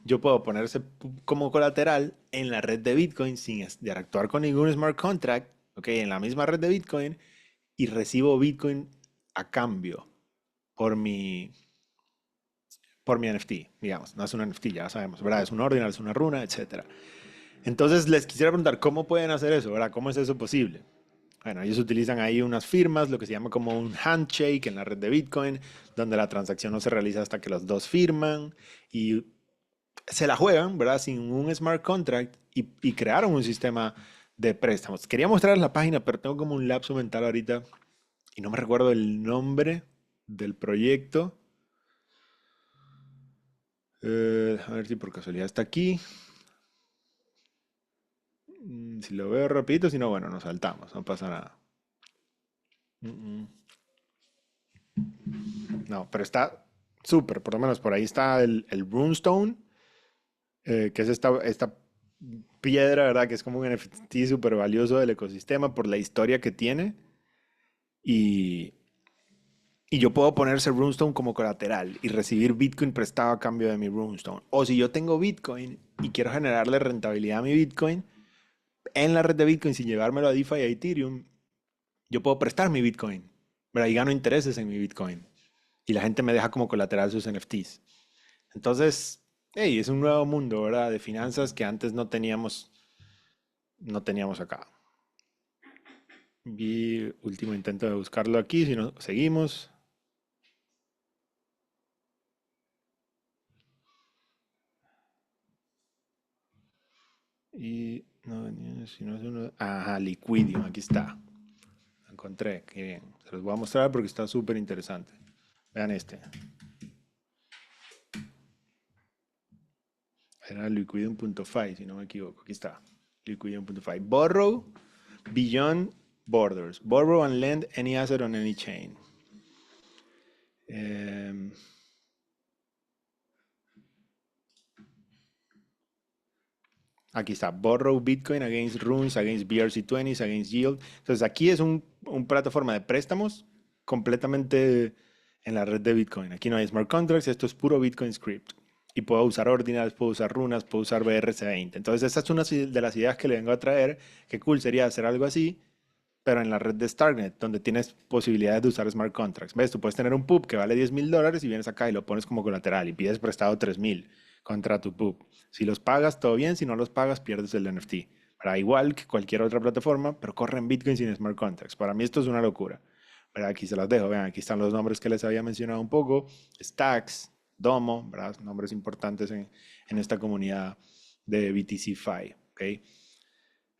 Speaker 2: yo puedo poner ese pub como colateral en la red de Bitcoin sin interactuar con ningún smart contract, ¿ok? En la misma red de Bitcoin y recibo Bitcoin a cambio por mi, por mi NFT, digamos. No es un NFT, ya sabemos, ¿verdad? Es un ordinal, es una runa, etcétera. Entonces les quisiera preguntar, ¿cómo pueden hacer eso, verdad? ¿Cómo es eso posible? Bueno, ellos utilizan ahí unas firmas, lo que se llama como un handshake en la red de Bitcoin, donde la transacción no se realiza hasta que los dos firman y se la juegan, ¿verdad? Sin un smart contract y crearon un sistema de préstamos. Quería mostrarles la página, pero tengo como un lapso mental ahorita y no me recuerdo el nombre del proyecto. A ver si por casualidad está aquí. Si lo veo rapidito, si no, bueno, nos saltamos, no pasa nada. Mm, mm. No, pero está súper, por lo menos por ahí está el Runestone, que es esta piedra, ¿verdad? Que es como un NFT súper valioso del ecosistema por la historia que tiene. Y, y yo puedo poner ese Runestone como colateral y recibir Bitcoin prestado a cambio de mi Runestone. O si yo tengo Bitcoin y quiero generarle rentabilidad a mi Bitcoin en la red de Bitcoin sin llevármelo a DeFi y a Ethereum, yo puedo prestar mi Bitcoin, ¿verdad? Y gano intereses en mi Bitcoin. Y la gente me deja como colateral sus NFTs. Entonces, hey, es un nuevo mundo, ¿verdad? De finanzas que antes no teníamos acá. Y último intento de buscarlo aquí, si no, seguimos. Y no, si no es uno. Ajá, Liquidium, aquí está. Lo encontré, qué bien. Se los voy a mostrar porque está súper interesante. Vean este. Era liquidium.fi, si no me equivoco. Aquí está. Liquidium.fi. Borrow beyond borders. Borrow and lend any asset on any chain. Em, Aquí está, borrow Bitcoin against runes, against BRC20s, against yield. Entonces aquí es un plataforma de préstamos completamente en la red de Bitcoin. Aquí no hay smart contracts, esto es puro Bitcoin script. Y puedo usar ordinals, puedo usar runas, puedo usar BRC20. Entonces esta es una de las ideas que le vengo a traer. Qué cool sería hacer algo así, pero en la red de Starknet, donde tienes posibilidades de usar smart contracts. ¿Ves? Tú puedes tener un pub que vale $10,000 y vienes acá y lo pones como colateral y pides prestado 3,000 contra tu pub. Si los pagas, todo bien. Si no los pagas, pierdes el NFT. Para igual que cualquier otra plataforma, pero corre en Bitcoin sin smart contracts. Para mí esto es una locura. ¿Verdad? Aquí se las dejo. Vean, aquí están los nombres que les había mencionado un poco. Stacks, Domo, ¿verdad? Nombres importantes en esta comunidad de BTC-Fi. ¿Ok?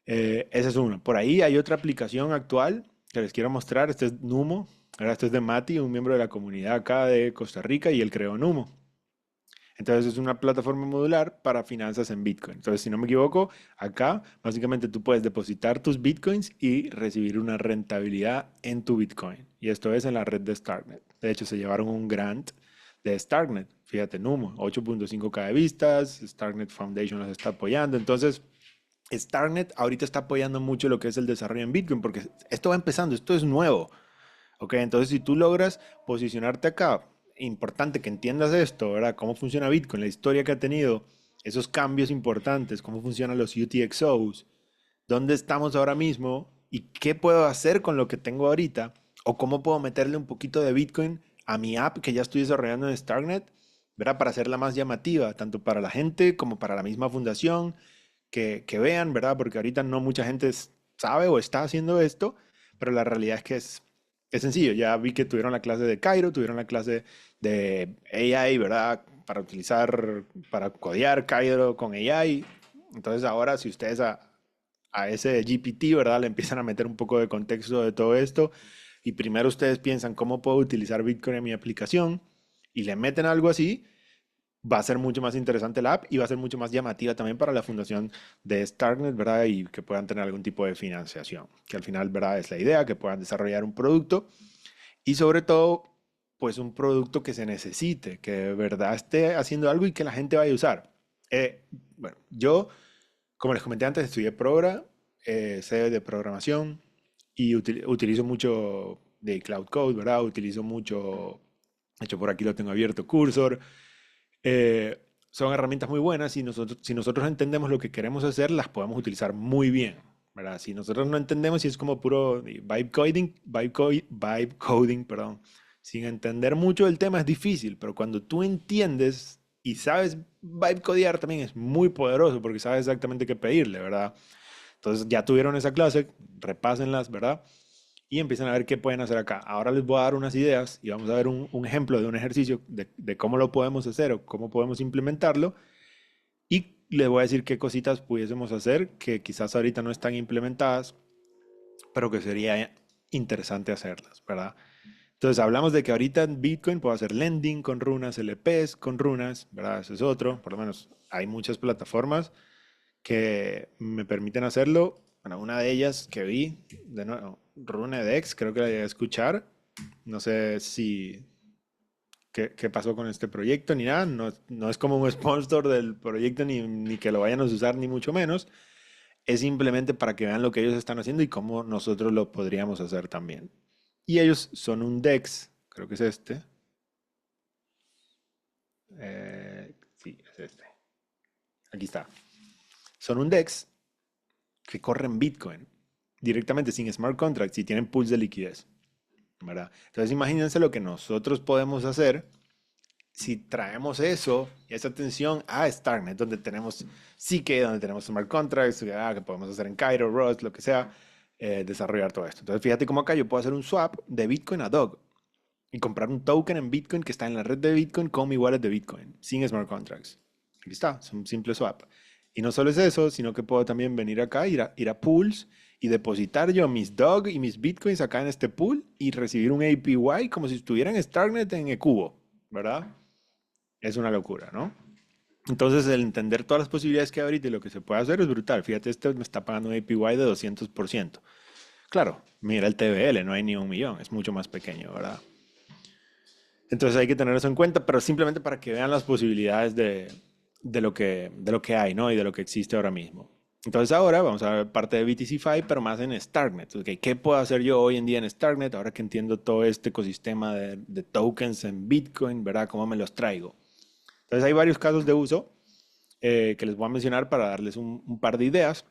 Speaker 2: Ese es uno. Por ahí hay otra aplicación actual que les quiero mostrar. Este es Numo. Ahora, este es de Mati, un miembro de la comunidad acá de Costa Rica, y él creó Numo. Entonces es una plataforma modular para finanzas en Bitcoin. Entonces, si no me equivoco, acá básicamente tú puedes depositar tus Bitcoins y recibir una rentabilidad en tu Bitcoin. Y esto es en la red de Starknet. De hecho, se llevaron un grant de Starknet. Fíjate, Numo, 8.5K de vistas. Starknet Foundation los está apoyando. Entonces, Starknet ahorita está apoyando mucho lo que es el desarrollo en Bitcoin, porque esto va empezando, esto es nuevo. ¿Ok? Entonces, si tú logras posicionarte acá, importante que entiendas esto, ¿verdad? Cómo funciona Bitcoin, la historia que ha tenido, esos cambios importantes, cómo funcionan los UTXOs, dónde estamos ahora mismo y qué puedo hacer con lo que tengo ahorita, o cómo puedo meterle un poquito de Bitcoin a mi app que ya estoy desarrollando en Starknet, ¿verdad? Para hacerla más llamativa, tanto para la gente como para la misma fundación que vean, ¿verdad? Porque ahorita no mucha gente sabe o está haciendo esto, pero la realidad es que es sencillo. Ya vi que tuvieron la clase de Cairo, tuvieron la clase de AI, ¿verdad? Para utilizar, para codear Cairo con AI. Entonces ahora si ustedes a ese GPT, ¿verdad? Le empiezan a meter un poco de contexto de todo esto y primero ustedes piensan cómo puedo utilizar Bitcoin en mi aplicación y le meten algo así, va a ser mucho más interesante la app y va a ser mucho más llamativa también para la fundación de Starknet, ¿verdad? Y que puedan tener algún tipo de financiación, que al final, ¿verdad? Es la idea, que puedan desarrollar un producto y sobre todo, pues un producto que se necesite, que de verdad esté haciendo algo y que la gente vaya a usar. Bueno, yo, como les comenté antes, estudié Progra, sé de programación y utilizo mucho de Cloud Code, ¿verdad? Utilizo mucho De hecho, por aquí lo tengo abierto, Cursor. Son herramientas muy buenas y si nosotros entendemos lo que queremos hacer, las podemos utilizar muy bien, ¿verdad? Si nosotros no entendemos y es como puro vibe coding, perdón, sin entender mucho del tema es difícil, pero cuando tú entiendes y sabes vibe codear también es muy poderoso porque sabes exactamente qué pedirle, ¿verdad? Entonces ya tuvieron esa clase, repásenlas, ¿verdad? Y empiezan a ver qué pueden hacer acá. Ahora les voy a dar unas ideas y vamos a ver un ejemplo de un ejercicio de cómo lo podemos hacer o cómo podemos implementarlo. Y les voy a decir qué cositas pudiésemos hacer que quizás ahorita no están implementadas, pero que sería interesante hacerlas, ¿verdad? Entonces hablamos de que ahorita en Bitcoin puedo hacer lending con runas, LPs con runas, ¿verdad? Ese es otro. Por lo menos hay muchas plataformas que me permiten hacerlo. Bueno, una de ellas que vi, de nuevo, Runedex, creo que la llegué a escuchar. No sé si qué pasó con este proyecto ni nada. No, no es como un sponsor del proyecto ni que lo vayan a usar ni mucho menos. Es simplemente para que vean lo que ellos están haciendo y cómo nosotros lo podríamos hacer también. Y ellos son un DEX, creo que es este. Sí, es este. Aquí está. Son un DEX que corren Bitcoin directamente sin smart contracts y tienen pools de liquidez, ¿verdad? Entonces imagínense lo que nosotros podemos hacer si traemos eso y esa atención a Starknet, donde tenemos Zk, donde tenemos smart contracts, que podemos hacer en Cairo, Rust, lo que sea, desarrollar todo esto. Entonces fíjate cómo acá yo puedo hacer un swap de Bitcoin a DOG y comprar un token en Bitcoin que está en la red de Bitcoin con mi wallet de Bitcoin, sin smart contracts. Aquí está, es un simple swap. Y no solo es eso, sino que puedo también venir acá, ir a pools y depositar yo mis DOG y mis Bitcoins acá en este pool y recibir un APY como si estuviera en Starknet en Ecubo, ¿verdad? Es una locura, ¿no? Entonces, el entender todas las posibilidades que hay ahorita y lo que se puede hacer es brutal. Fíjate, este me está pagando un APY de 200%. Claro, mira el TVL, no hay ni un millón, es mucho más pequeño, ¿verdad? Entonces hay que tener eso en cuenta, pero simplemente para que vean las posibilidades de lo que hay, ¿no? Y de lo que existe ahora mismo. Entonces ahora vamos a ver parte de BTC5, pero más en Starknet. Okay, ¿qué puedo hacer yo hoy en día en Starknet ahora que entiendo todo este ecosistema de tokens en Bitcoin, ¿verdad? ¿Cómo me los traigo? Entonces hay varios casos de uso que les voy a mencionar para darles un par de ideas.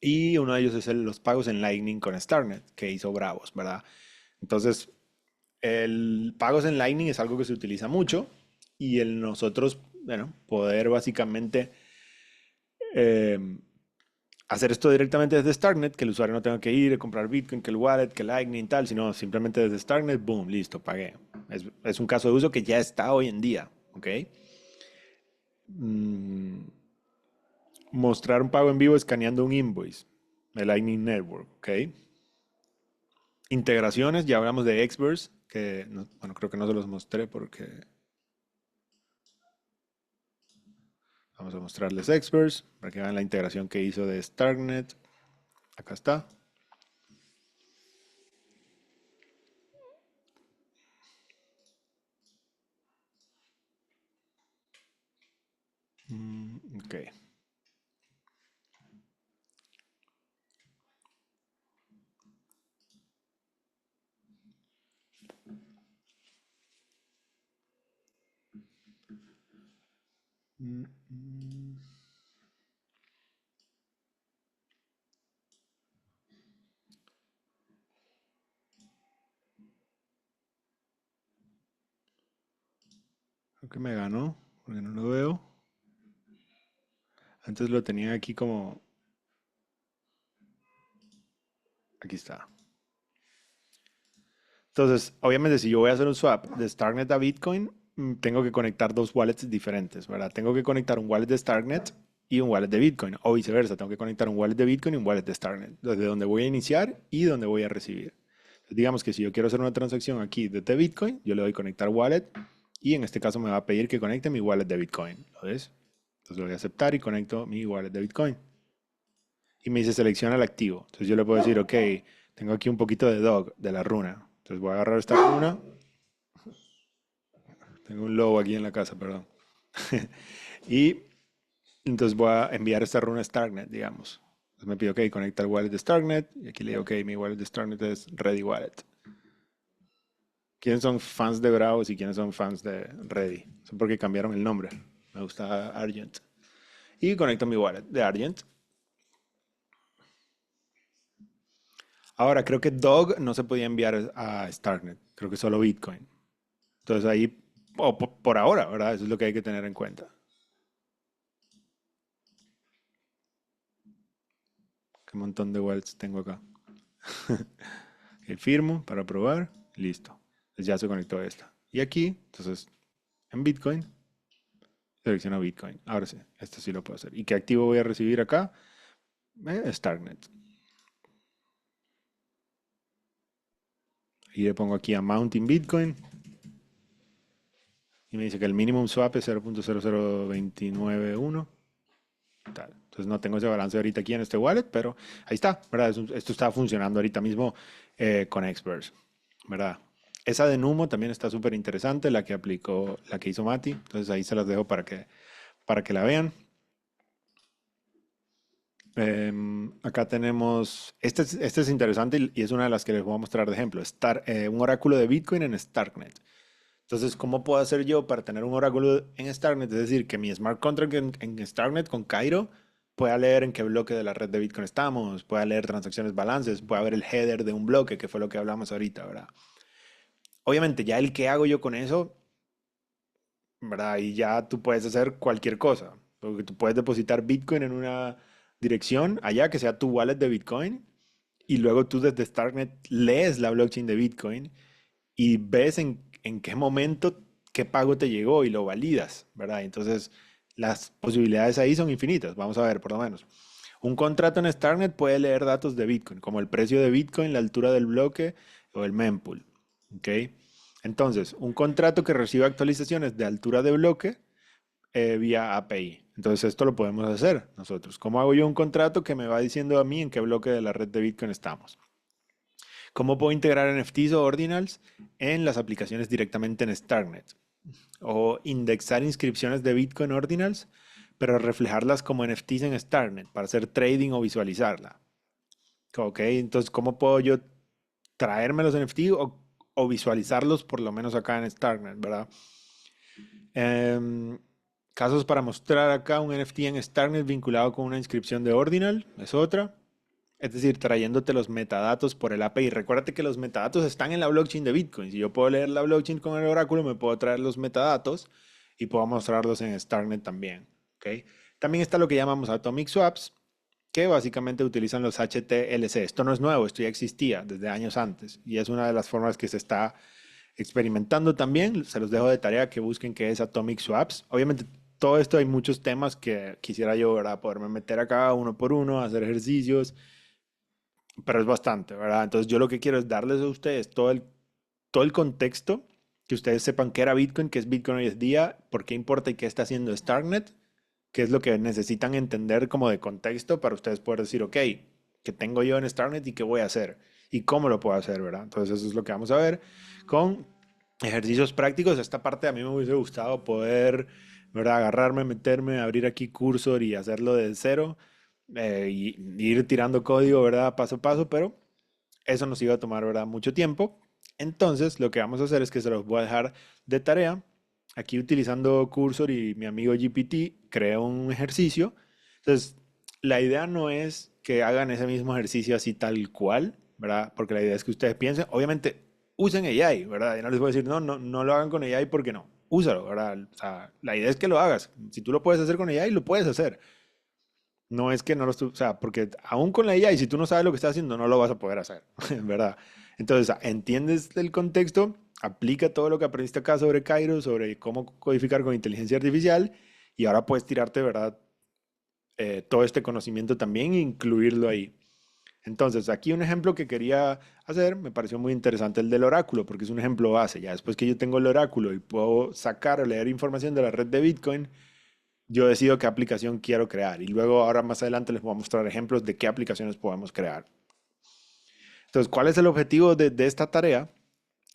Speaker 2: Y uno de ellos es los pagos en Lightning con Starknet, que hizo Bravos, ¿verdad? Entonces, el pagos en Lightning es algo que se utiliza mucho y el nosotros, bueno, poder básicamente eh, hacer esto directamente desde Starknet, que el usuario no tenga que ir a comprar Bitcoin, que el wallet, que Lightning, tal, sino simplemente desde Starknet, boom, listo, pagué. Es un caso de uso que ya está hoy en día, ¿ok? Mm, mostrar un pago en vivo escaneando un invoice de Lightning Network, ¿ok? Integraciones, ya hablamos de Exverse, que bueno, creo que no se los mostré porque vamos a mostrarles Exverse para que vean la integración que hizo de Starknet. Acá está. Ok. Mm, mm. Creo que me ganó, porque no lo veo. Antes lo tenía aquí como... Aquí está. Entonces, obviamente, si yo voy a hacer un swap de Starknet a Bitcoin, tengo que conectar dos wallets diferentes, ¿verdad? Tengo que conectar un wallet de Starknet y un wallet de Bitcoin, o viceversa. Tengo que conectar un wallet de Bitcoin y un wallet de Starknet, desde donde voy a iniciar y donde voy a recibir. Entonces, digamos que si yo quiero hacer una transacción aquí desde Bitcoin, yo le doy conectar wallet y en este caso me va a pedir que conecte mi wallet de Bitcoin. ¿Lo ves? Entonces lo voy a aceptar y conecto mi wallet de Bitcoin. Y me dice selecciona el activo. Entonces yo le puedo decir, ok, tengo aquí un poquito de dog, de la runa. Entonces voy a agarrar esta runa. Tengo un lobo aquí en la casa, perdón. Y entonces voy a enviar esta runa a Starknet, digamos. Entonces me pide, ok, conecta el wallet de Starknet. Y aquí le digo, ok, mi wallet de Starknet es Ready Wallet. ¿Quiénes son fans de Bravos y quiénes son fans de Ready? Son porque cambiaron el nombre. Me gusta Argent. Y conecto mi wallet de Argent. Ahora, creo que Dog no se podía enviar a Starknet. Creo que solo Bitcoin. Entonces ahí, o por ahora, ¿verdad? Eso es lo que hay que tener en cuenta. Qué montón de wallets tengo acá. El firmo para probar. Listo. Entonces ya se conectó esta. Y aquí, entonces, en Bitcoin, selecciono Bitcoin. Ahora sí, esto sí lo puedo hacer. ¿Y qué activo voy a recibir acá? Starknet. Y le pongo aquí Amount in Bitcoin. Y me dice que el minimum swap es 0.00291. Tal. Entonces no tengo ese balance ahorita aquí en este wallet, pero ahí está, ¿verdad? Esto está funcionando ahorita mismo con Experts, ¿verdad? Esa de Numo también está súper interesante, la que aplicó, la que hizo Mati. Entonces ahí se las dejo para que la vean. Acá tenemos, este es interesante y es una de las que les voy a mostrar de ejemplo, un oráculo de Bitcoin en Starknet. Entonces, ¿cómo puedo hacer yo para tener un oráculo en Starknet? Es decir, que mi smart contract en Starknet con Cairo pueda leer en qué bloque de la red de Bitcoin estamos, pueda leer transacciones balances, pueda ver el header de un bloque, que fue lo que hablamos ahorita, ¿verdad? Obviamente, ya el que hago yo con eso, ¿verdad? Y ya tú puedes hacer cualquier cosa. Porque tú puedes depositar Bitcoin en una dirección allá que sea tu wallet de Bitcoin y luego tú desde Starknet lees la blockchain de Bitcoin y ves en qué momento qué pago te llegó y lo validas, ¿verdad? Entonces, las posibilidades ahí son infinitas. Vamos a ver, por lo menos. Un contrato en Starknet puede leer datos de Bitcoin, como el precio de Bitcoin, la altura del bloque o el mempool. ¿Ok? Entonces, un contrato que recibe actualizaciones de altura de bloque vía API. Entonces, esto lo podemos hacer nosotros. ¿Cómo hago yo un contrato que me va diciendo a mí en qué bloque de la red de Bitcoin estamos? ¿Cómo puedo integrar NFTs o ordinals en las aplicaciones directamente en Starknet? O indexar inscripciones de Bitcoin ordinals, pero reflejarlas como NFTs en Starknet para hacer trading o visualizarla. Ok, entonces, ¿cómo puedo yo traerme los NFT o visualizarlos por lo menos acá en Starknet, ¿verdad? Em, Casos para mostrar acá un NFT en Starknet vinculado con una inscripción de Ordinal, es otra. Es decir, trayéndote los metadatos por el API. Recuérdate que los metadatos están en la blockchain de Bitcoin. Si yo puedo leer la blockchain con el oráculo, me puedo traer los metadatos y puedo mostrarlos en Starknet también. ¿Ok? También está lo que llamamos Atomic Swaps, que básicamente utilizan los HTLC. Esto no es nuevo, esto ya existía desde años antes y es una de las formas que se está experimentando también. Se los dejo de tarea que busquen qué es Atomic Swaps. Obviamente, todo esto hay muchos temas que quisiera yo, ¿verdad? Poderme meter acá uno por uno, hacer ejercicios, pero es bastante, ¿verdad? Entonces, yo lo que quiero es darles a ustedes todo el contexto, que ustedes sepan qué era Bitcoin, qué es Bitcoin hoy en día, por qué importa y qué está haciendo Starknet, qué es lo que necesitan entender como de contexto para ustedes poder decir, ok, ¿qué tengo yo en Starknet y qué voy a hacer? Y cómo lo puedo hacer, ¿verdad? Entonces eso es lo que vamos a ver con ejercicios prácticos. Esta parte a mí me hubiese gustado poder, ¿verdad? Agarrarme, meterme, abrir aquí Cursor y hacerlo de cero y ir tirando código, ¿verdad? Paso a paso, pero eso nos iba a tomar, ¿verdad? Mucho tiempo. Entonces, lo que vamos a hacer es que se los voy a dejar de tarea. Aquí utilizando Cursor y mi amigo GPT, creo un ejercicio. Entonces, la idea no es que hagan ese mismo ejercicio así tal cual, ¿verdad? Porque la idea es que ustedes piensen, obviamente, usen AI, ¿verdad? Yo no les voy a decir, no, no, no lo hagan con AI porque no. Úsalo, ¿verdad? O sea, la idea es que lo hagas. Si tú lo puedes hacer con AI, lo puedes hacer. No es que no lo o sea, porque aún con la IA, y si tú no sabes lo que estás haciendo, no lo vas a poder hacer, ¿verdad? Entonces, entiendes el contexto, aplica todo lo que aprendiste acá sobre Cairo, sobre cómo codificar con inteligencia artificial, y ahora puedes tirarte, ¿verdad? Todo este conocimiento también e incluirlo ahí. Entonces, aquí un ejemplo que quería hacer, me pareció muy interesante el del oráculo, porque es un ejemplo base. Ya después que yo tengo el oráculo y puedo sacar o leer información de la red de Bitcoin, yo decido qué aplicación quiero crear y luego ahora más adelante les voy a mostrar ejemplos de qué aplicaciones podemos crear. Entonces, ¿cuál es el objetivo de esta tarea?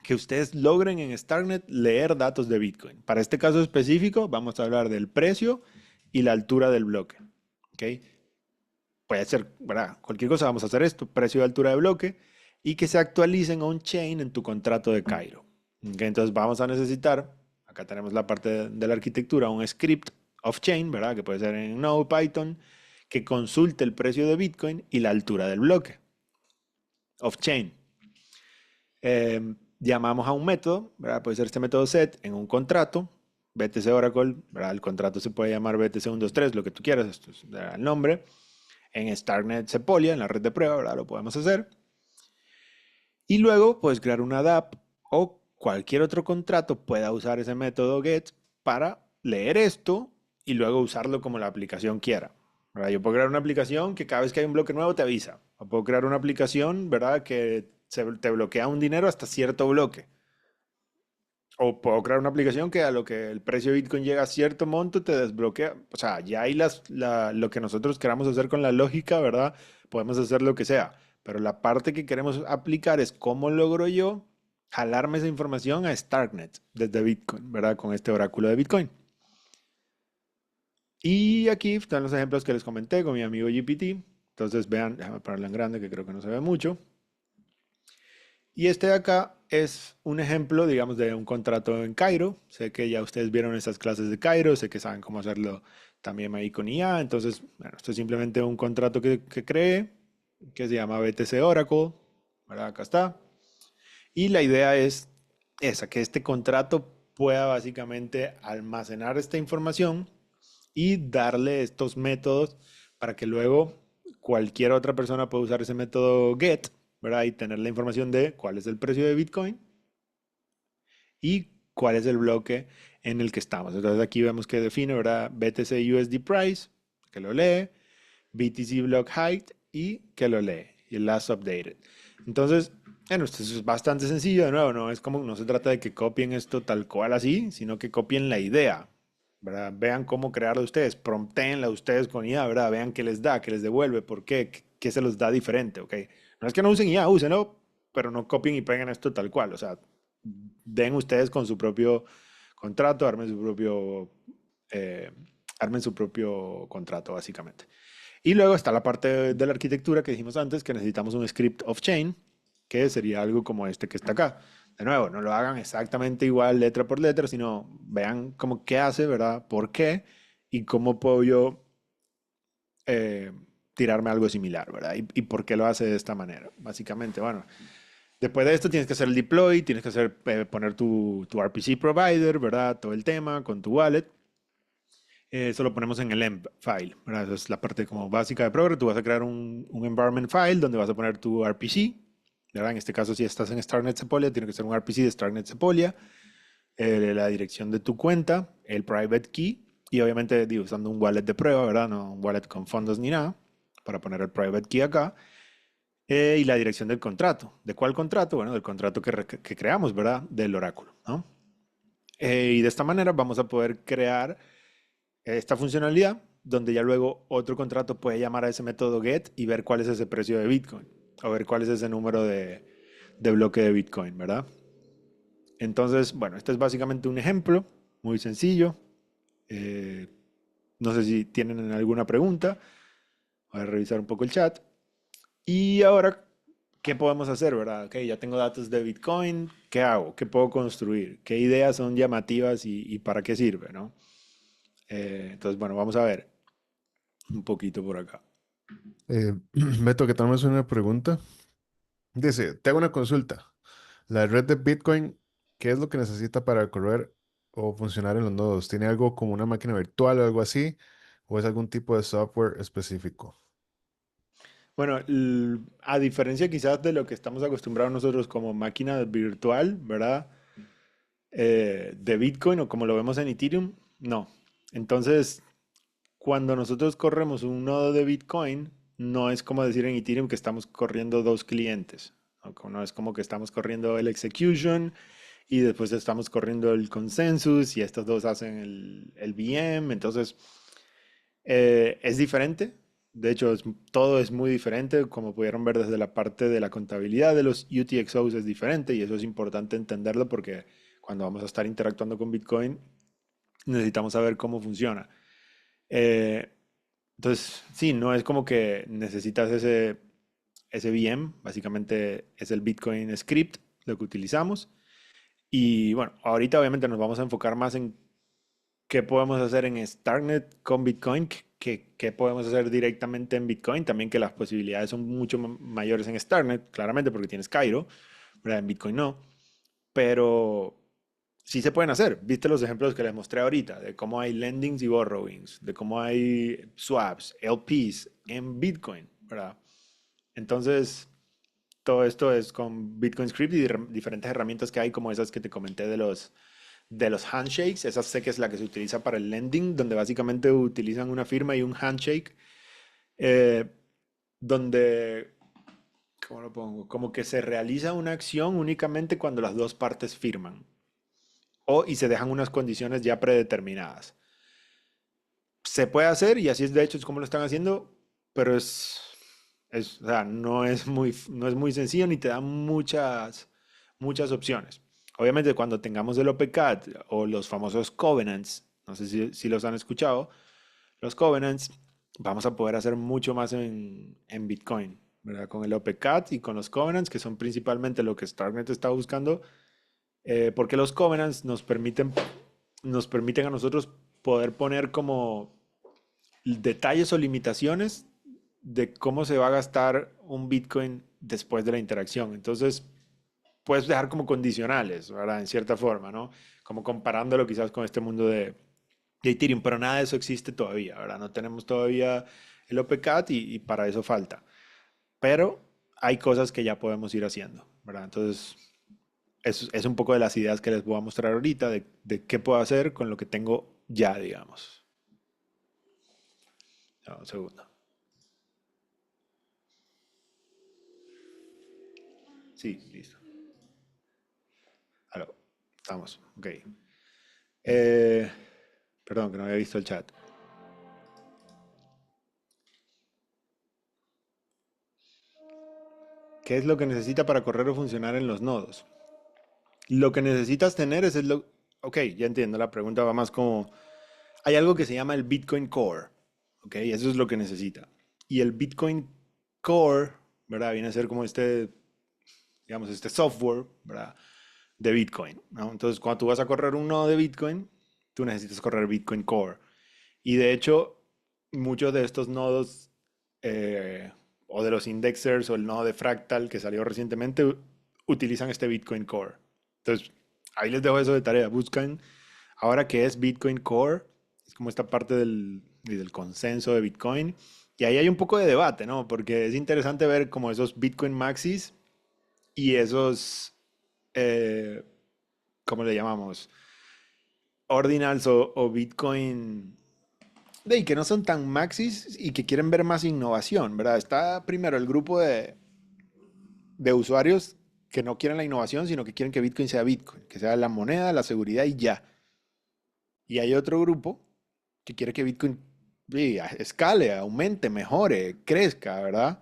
Speaker 2: Que ustedes logren en Starknet leer datos de Bitcoin. Para este caso específico, vamos a hablar del precio y la altura del bloque. ¿Ok? Puede ser, ¿verdad? Cualquier cosa, vamos a hacer esto, precio y altura de bloque, y que se actualicen on-chain en tu contrato de Cairo. Ok, entonces vamos a necesitar, acá tenemos la parte de la arquitectura, un script off-chain, ¿verdad? Que puede ser en Node, Python, que consulte el precio de Bitcoin y la altura del bloque. Off-chain. Llamamos a un método, ¿verdad? Puede ser este método set en un contrato, BTC Oracle, ¿verdad? El contrato se puede llamar BTC 123, lo que tú quieras, esto es el nombre. En Starknet Sepolia, en la red de prueba, ¿verdad? Lo podemos hacer. Y luego puedes crear una DApp o cualquier otro contrato pueda usar ese método get para leer esto y luego usarlo como la aplicación quiera. ¿Verdad? Yo puedo crear una aplicación que cada vez que hay un bloque nuevo te avisa. O puedo crear una aplicación, ¿verdad? Que te bloquea un dinero hasta cierto bloque. O puedo crear una aplicación que a lo que el precio de Bitcoin llega a cierto monto te desbloquea. O sea, ya hay lo que nosotros queramos hacer con la lógica, ¿verdad? Podemos hacer lo que sea. Pero la parte que queremos aplicar es cómo logro yo jalarme esa información a Starknet desde Bitcoin, ¿verdad? Con este oráculo de Bitcoin. Y aquí están los ejemplos que les comenté con mi amigo GPT. Entonces vean, déjame ponerlo en grande que creo que no se ve mucho. Y este de acá es un ejemplo, digamos, de un contrato en Cairo. Sé que ya ustedes vieron esas clases de Cairo, sé que saben cómo hacerlo también ahí con IA. Entonces, bueno, esto es simplemente un contrato que creé, que se llama BTC Oracle, ¿verdad? Acá está. Y la idea es esa, que este contrato pueda básicamente almacenar esta información y darle estos métodos para que luego cualquier otra persona pueda usar ese método get, ¿verdad? Y tener la información de cuál es el precio de Bitcoin y cuál es el bloque en el que estamos. Entonces aquí vemos que define, ¿verdad? BTC USD Price, que lo lee, BTC Block Height y que lo lee, y el last updated. Entonces, bueno, esto es bastante sencillo, de nuevo, no es como, no se trata de que copien esto tal cual así, sino que copien la idea, ¿verdad? Vean cómo crearlo ustedes, prompteenla ustedes con IA, ¿verdad? Vean qué les da, qué les devuelve, por qué, qué se los da diferente, ¿ok? No es que no usen IA, úsenlo, pero no copien y peguen esto tal cual, o sea, den ustedes con su propio contrato, eh, armen su propio contrato, básicamente. Y luego está la parte de la arquitectura que dijimos antes, que necesitamos un script off-chain, que sería algo como este que está acá. De nuevo, no lo hagan exactamente igual letra por letra, sino vean cómo qué hace, ¿verdad? ¿Por qué? Y cómo puedo yo eh, tirarme algo similar, ¿verdad? Y por qué lo hace de esta manera. Básicamente, bueno, después de esto tienes que hacer el deploy, tienes que hacer, poner tu RPC provider, ¿verdad? Todo el tema con tu wallet. Eso lo ponemos en el env file, ¿verdad? Esa es la parte como básica de Progress. Tú vas a crear un environment file donde vas a poner tu RPC, ¿verdad? En este caso, si estás en Starknet Sepolia, tiene que ser un RPC de Starknet Sepolia, la dirección de tu cuenta, el private key y obviamente digo, usando un wallet de prueba, ¿verdad? No un wallet con fondos ni nada, para poner el private key acá. Y la dirección del contrato. ¿De cuál contrato? Bueno, del contrato que creamos, ¿verdad? Del oráculo, ¿no? Y de esta manera vamos a poder crear esta funcionalidad donde ya luego otro contrato puede llamar a ese método get y ver cuál es ese precio de Bitcoin o ver cuál es ese número de bloque de Bitcoin, ¿verdad? Entonces, bueno, este es básicamente un ejemplo muy sencillo. Eh, no sé si tienen alguna pregunta. Voy a revisar un poco el chat. Y ahora, ¿qué podemos hacer, verdad? Ok, ya tengo datos de Bitcoin. ¿Qué hago? ¿Qué puedo construir? ¿Qué ideas son llamativas y para qué sirve, ¿no? Entonces, bueno, vamos a ver un poquito por acá.
Speaker 1: Beto, que tenemos una pregunta. Dice, te hago una consulta. La red de Bitcoin, ¿qué es lo que necesita para correr o funcionar en los nodos? ¿Tiene algo como una máquina virtual o algo así? ¿O es algún tipo de software específico?
Speaker 2: Bueno, a diferencia quizás de lo que estamos acostumbrados nosotros como máquina virtual, ¿verdad? De Bitcoin o como lo vemos en Ethereum, no. Entonces, cuando nosotros corremos un nodo de Bitcoin, no es como decir en Ethereum que estamos corriendo dos clientes. No es como que estamos corriendo el execution y después estamos corriendo el consensus y estos dos hacen el VM. Entonces, es diferente. De hecho, todo es muy diferente. Como pudieron ver desde la parte de la contabilidad de los UTXOs es diferente y eso es importante entenderlo porque cuando vamos a estar interactuando con Bitcoin necesitamos saber cómo funciona. Eh, entonces, sí, no es como que necesitas ese VM, básicamente es el Bitcoin script lo que utilizamos. Y bueno, ahorita obviamente nos vamos a enfocar más en qué podemos hacer en Starknet con Bitcoin, qué podemos hacer directamente en Bitcoin, también que las posibilidades son mucho mayores en Starknet, claramente porque tienes Cairo, ¿verdad? En Bitcoin no, pero sí se pueden hacer. Viste los ejemplos que les mostré ahorita, de cómo hay lendings y borrowings, de cómo hay swaps, LPs en Bitcoin, ¿verdad? Entonces, todo esto es con Bitcoin Script y diferentes herramientas que hay, como esas que te comenté de los handshakes. Esa sé que es la que se utiliza para el lending, donde básicamente utilizan una firma y un handshake, eh, donde, ¿cómo lo pongo? Como que se realiza una acción únicamente cuando las dos partes firman y se dejan unas condiciones ya predeterminadas. Se puede hacer y así es de hecho es como lo están haciendo, pero o sea, no es muy sencillo ni te da muchas opciones. Obviamente cuando tengamos el OPCAT o los famosos covenants, no sé si los han escuchado, los covenants, vamos a poder hacer mucho más en Bitcoin, ¿verdad? Con el OPCAT y con los covenants, que son principalmente lo que Starknet está buscando, porque los covenants nos permiten a nosotros poder poner como detalles o limitaciones de cómo se va a gastar un Bitcoin después de la interacción. Entonces, puedes dejar como condicionales, ¿verdad? En cierta forma, ¿no? Como comparándolo quizás con este mundo de Ethereum, pero nada de eso existe todavía, ¿verdad? No tenemos todavía el OPCAT y para eso falta. Pero hay cosas que ya podemos ir haciendo, ¿verdad? Entonces, es un poco de las ideas que les voy a mostrar ahorita de qué puedo hacer con lo que tengo ya, digamos. No, un segundo. Sí, listo. Aló, estamos, ok. Eh, Perdón, que no había visto el chat. ¿Qué es lo que necesita para correr o funcionar en los nodos? Lo que necesitas tener es el... Ok, ya entiendo, la pregunta va más como... Hay algo que se llama el Bitcoin Core, ok, eso es lo que necesita. Y el Bitcoin Core, ¿verdad? Viene a ser como digamos, este software, ¿verdad? De Bitcoin, ¿no? Entonces, cuando tú vas a correr un nodo de Bitcoin, tú necesitas correr Bitcoin Core. Y de hecho, muchos de estos nodos, o de los indexers o el nodo de Fractal que salió recientemente, utilizan este Bitcoin Core. Entonces, ahí les dejo eso de tarea. Buscan ahora qué es Bitcoin Core. Es como esta parte del consenso de Bitcoin. Y ahí hay un poco de debate, ¿no? Porque es interesante ver como esos Bitcoin Maxis y esos, eh, ¿cómo le llamamos? Ordinals o Bitcoin y que no son tan maxis y que quieren ver más innovación, ¿verdad? Está primero el grupo de usuarios que no quieren la innovación, sino que quieren que Bitcoin sea Bitcoin, que sea la moneda, la seguridad y ya. Y hay otro grupo que quiere que Bitcoin escale, aumente, mejore, crezca, ¿verdad?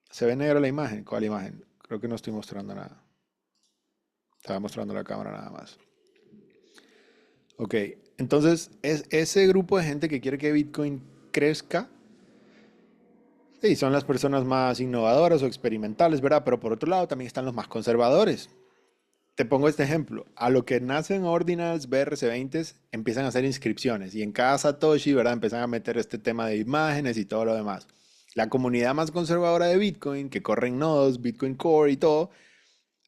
Speaker 2: Se ve negro la imagen. ¿Cuál imagen? Creo que no estoy mostrando nada. Estaba mostrando la cámara nada más. Ok, entonces es ese grupo de gente que quiere que Bitcoin crezca. Sí, son las personas más innovadoras o experimentales, ¿verdad? Pero por otro lado también están los más conservadores. Te pongo este ejemplo. A lo que nacen Ordinals BRC20 empiezan a hacer inscripciones y en cada Satoshi, ¿verdad? Empiezan a meter este tema de imágenes y todo lo demás. La comunidad más conservadora de Bitcoin, que corren nodos, Bitcoin Core y todo,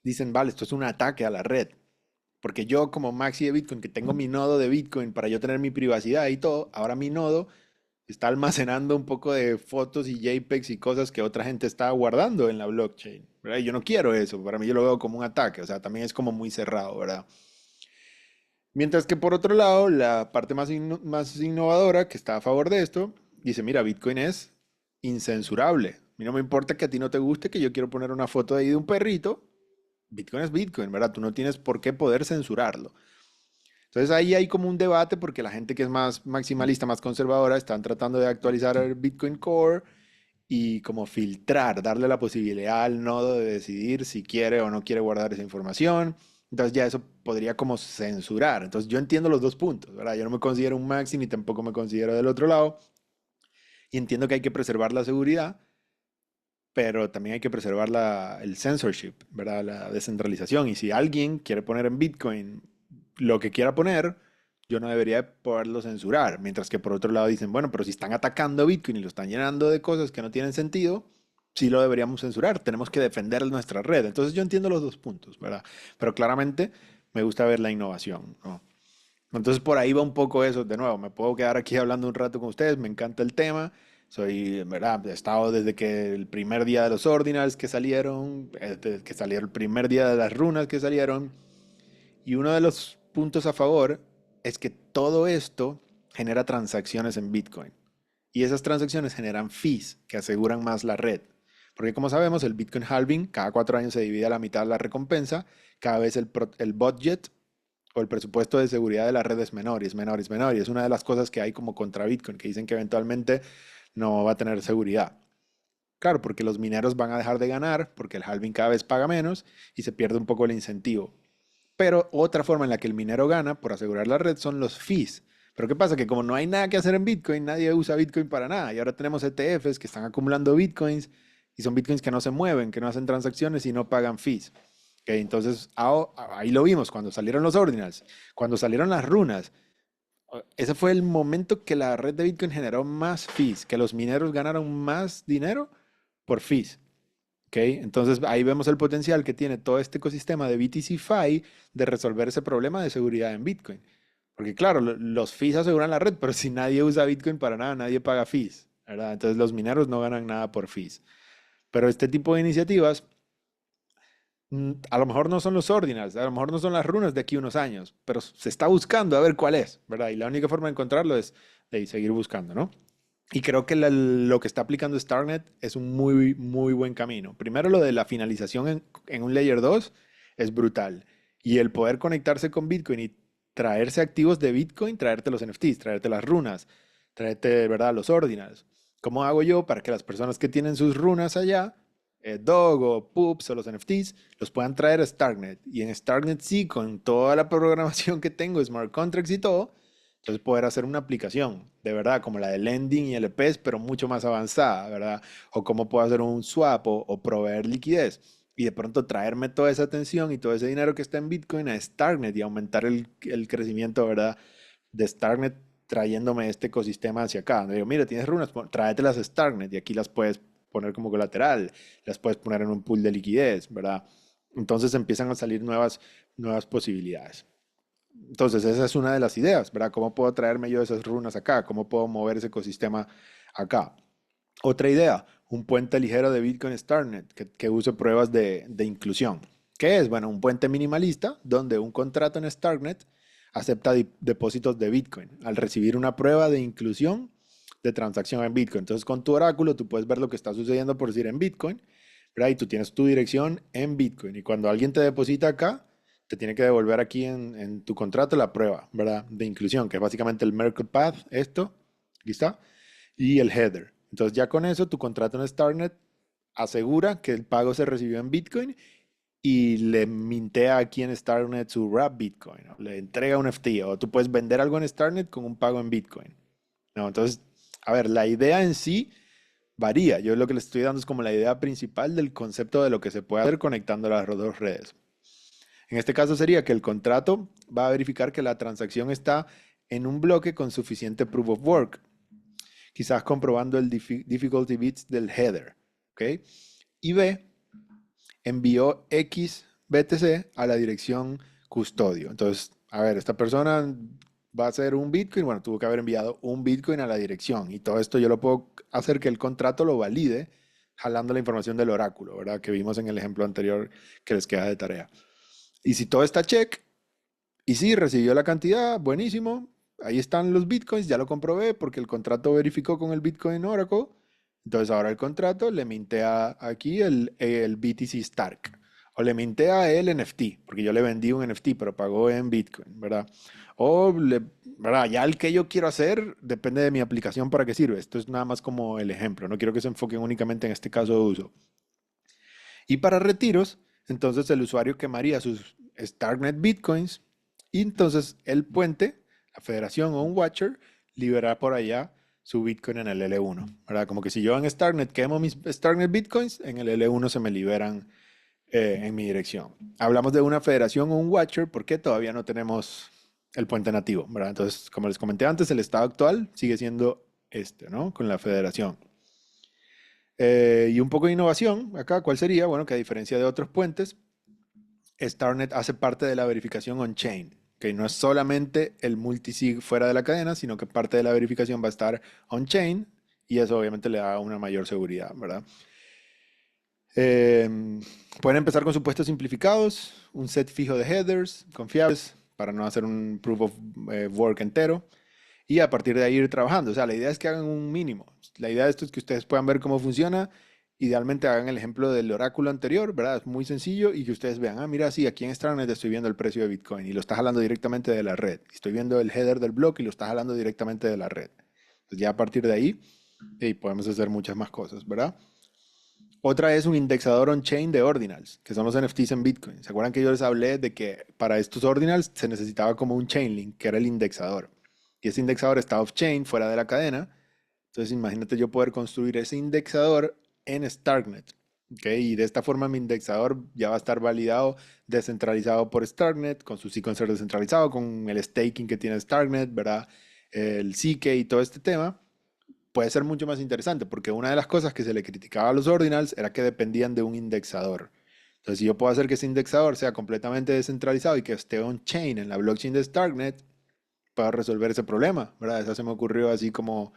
Speaker 2: dicen, vale, esto es un ataque a la red. Porque yo como maxi de Bitcoin, que tengo mi nodo de Bitcoin para yo tener mi privacidad y todo, ahora mi nodo está almacenando un poco de fotos y JPEGs y cosas que otra gente está guardando en la blockchain, ¿verdad? Y yo no quiero eso, para mí yo lo veo como un ataque, o sea, también es como muy cerrado, ¿verdad? Mientras que por otro lado, la parte más innovadora que está a favor de esto, dice, mira, Bitcoin es incensurable. A mí no me importa que a ti no te guste, que yo quiero poner una foto ahí de un perrito. Bitcoin es Bitcoin, ¿verdad? Tú no tienes por qué poder censurarlo. Entonces ahí hay como un debate porque la gente que es más maximalista, más conservadora, están tratando de actualizar el Bitcoin Core y como filtrar, darle la posibilidad al nodo de decidir si quiere o no quiere guardar esa información. Entonces ya eso podría como censurar. Entonces yo entiendo los dos puntos, ¿verdad? Yo no me considero un maxi ni tampoco me considero del otro lado y entiendo que hay que preservar la seguridad, pero también hay que preservar el censorship, ¿verdad? La descentralización. Y si alguien quiere poner en Bitcoin lo que quiera poner, yo no debería poderlo censurar. Mientras que por otro lado dicen, bueno, pero si están atacando Bitcoin y lo están llenando de cosas que no tienen sentido, sí lo deberíamos censurar. Tenemos que defender nuestra red. Entonces yo entiendo los dos puntos, ¿verdad? Pero claramente me gusta ver la innovación, ¿no? Entonces por ahí va un poco eso. De nuevo, me puedo quedar aquí hablando un rato con ustedes, me encanta el tema. Soy, en verdad, he estado desde que el primer día de los ordinals que salieron, desde que salió el primer día de las runas que salieron. Y uno de los puntos a favor es que todo esto genera transacciones en Bitcoin. Y esas transacciones generan fees que aseguran más la red. Porque como sabemos, el Bitcoin halving cada 4 años se divide a la mitad la recompensa. Cada vez el budget o el presupuesto de seguridad de la red es menor y es menor y es menor. Y es una de las cosas que hay como contra Bitcoin, que dicen que eventualmente no va a tener seguridad. Claro, porque los mineros van a dejar de ganar, porque el halving cada vez paga menos y se pierde un poco el incentivo. Pero otra forma en la que el minero gana por asegurar la red son los fees. Pero ¿qué pasa? Que como no hay nada que hacer en Bitcoin, nadie usa Bitcoin para nada. Y ahora tenemos ETFs que están acumulando Bitcoins y son Bitcoins que no se mueven, que no hacen transacciones y no pagan fees. Ok, entonces ahí lo vimos cuando salieron los ordinals, cuando salieron las runas. Ese fue el momento que la red de Bitcoin generó más fees, que los mineros ganaron más dinero por fees. ¿Ok? Entonces ahí vemos el potencial que tiene todo este ecosistema de BTCFi de resolver ese problema de seguridad en Bitcoin. Porque claro, los fees aseguran la red, pero si nadie usa Bitcoin para nada, nadie paga fees, ¿verdad? Entonces los mineros no ganan nada por fees. Pero este tipo de iniciativas, a lo mejor no son los ordinals, a lo mejor no son las runas de aquí a unos años, pero se está buscando a ver cuál es, ¿verdad? Y la única forma de encontrarlo es de seguir buscando, ¿no? Y creo que lo que está aplicando StarNet es un muy, muy buen camino. Primero, lo de la finalización en un Layer 2 es brutal. Y el poder conectarse con Bitcoin y traerse activos de Bitcoin, traerte los NFTs, traerte las runas, traerte, ¿verdad?, los ordinals. ¿Cómo hago yo para que las personas que tienen sus runas allá, Dog o Poops o los NFTs, los puedan traer a StarNet? Y en StarNet sí, con toda la programación que tengo, smart contracts y todo, entonces poder hacer una aplicación, de verdad, como la de lending y LPs, pero mucho más avanzada, ¿verdad? O cómo puedo hacer un swap o proveer liquidez. Y de pronto traerme toda esa atención y todo ese dinero que está en Bitcoin a Starknet y aumentar el crecimiento, ¿verdad? De Starknet trayéndome este ecosistema hacia acá. Donde digo, mira, tienes runas, tráetelas a Starknet y aquí las puedes poner como colateral, las puedes poner en un pool de liquidez, ¿verdad? Entonces empiezan a salir nuevas posibilidades. Entonces, esa es una de las ideas, ¿verdad? ¿Cómo puedo traerme yo esas runas acá? ¿Cómo puedo mover ese ecosistema acá? Otra idea, un puente ligero de Bitcoin StarNet que use pruebas de inclusión. ¿Qué es? Bueno, un puente minimalista donde un contrato en StarNet acepta depósitos de Bitcoin al recibir una prueba de inclusión de transacción en Bitcoin. Entonces, con tu oráculo, tú puedes ver lo que está sucediendo por decir en Bitcoin, ¿verdad? Y tú tienes tu dirección en Bitcoin. Y cuando alguien te deposita acá, te tiene que devolver aquí en tu contrato la prueba, ¿verdad? De inclusión, que es básicamente el Merkle Path, esto, aquí está, y el header. Entonces ya con eso tu contrato en StarNet asegura que el pago se recibió en Bitcoin y le mintea aquí en StarNet su wrap Bitcoin, ¿no? Le entrega un FT o tú puedes vender algo en StarNet con un pago en Bitcoin. ¿No? Entonces, a ver, la idea en sí varía. Yo lo que le estoy dando es como la idea principal del concepto de lo que se puede hacer conectando las dos redes. En este caso sería que el contrato va a verificar que la transacción está en un bloque con suficiente proof of work, quizás comprobando el difficulty bits del header. ¿Ok? Y B, envió X BTC a la dirección custodio. Entonces, a ver, esta persona va a hacer un Bitcoin, bueno, tuvo que haber enviado un Bitcoin a la dirección y todo esto yo lo puedo hacer que el contrato lo valide jalando la información del oráculo, ¿verdad? Que vimos en el ejemplo anterior que les queda de tarea. Y si todo está check, y sí, recibió la cantidad, buenísimo. Ahí están los bitcoins, ya lo comprobé porque el contrato verificó con el Bitcoin Oracle. Entonces ahora el contrato le mintea aquí el BTC Stark. O le mintea el NFT, porque yo le vendí un NFT, pero pagó en Bitcoin, ¿verdad? ¿Verdad? Ya el que yo quiero hacer depende de mi aplicación para qué sirve. Esto es nada más como el ejemplo. No quiero que se enfoquen únicamente en este caso de uso. Y para retiros, entonces el usuario quemaría sus Starknet Bitcoins y entonces el puente, la federación o un watcher, liberará por allá su Bitcoin en el L1, ¿verdad? Como que si yo en Starknet quemo mis Starknet Bitcoins, en el L1 se me liberan en mi dirección. Hablamos de una federación o un Watcher porque todavía no tenemos el puente nativo, ¿verdad? Entonces, como les comenté antes, el estado actual sigue siendo este, ¿no? Con la federación. Y un poco de innovación acá, ¿cuál sería? Bueno, que a diferencia de otros puentes, Starnet hace parte de la verificación on-chain, que no es solamente el multisig fuera de la cadena, sino que parte de la verificación va a estar on-chain y eso obviamente le da una mayor seguridad, ¿verdad? Eh, Pueden empezar con supuestos simplificados, un set fijo de headers confiables para no hacer un proof of work entero y a partir de ahí ir trabajando. O sea, la idea es que hagan un mínimo. La idea de esto es que ustedes puedan ver cómo funciona. Idealmente hagan el ejemplo del oráculo anterior, ¿verdad? Es muy sencillo y que ustedes vean, ah, mira, sí, aquí en Starnet estoy viendo el precio de Bitcoin y lo está jalando directamente de la red. Estoy viendo el header del bloque y lo está jalando directamente de la red. Entonces ya a partir de ahí, podemos hacer muchas más cosas, ¿verdad? Otra es un indexador on-chain de ordinals, que son los NFTs en Bitcoin. ¿Se acuerdan que yo les hablé de que para estos ordinals se necesitaba como un chainlink, que era el indexador? Y ese indexador está off-chain, fuera de la cadena. Entonces imagínate yo poder construir ese indexador en Starknet. ¿Ok? Y de esta forma mi indexador ya va a estar validado, descentralizado por Starknet, con su sequencer descentralizado, con el staking que tiene Starknet, ¿verdad? El CK y todo este tema puede ser mucho más interesante, porque una de las cosas que se le criticaba a los ordinals era que dependían de un indexador. Entonces, si yo puedo hacer que ese indexador sea completamente descentralizado y que esté on-chain en la blockchain de Starknet, puedo resolver ese problema, ¿verdad? Eso se me ocurrió así como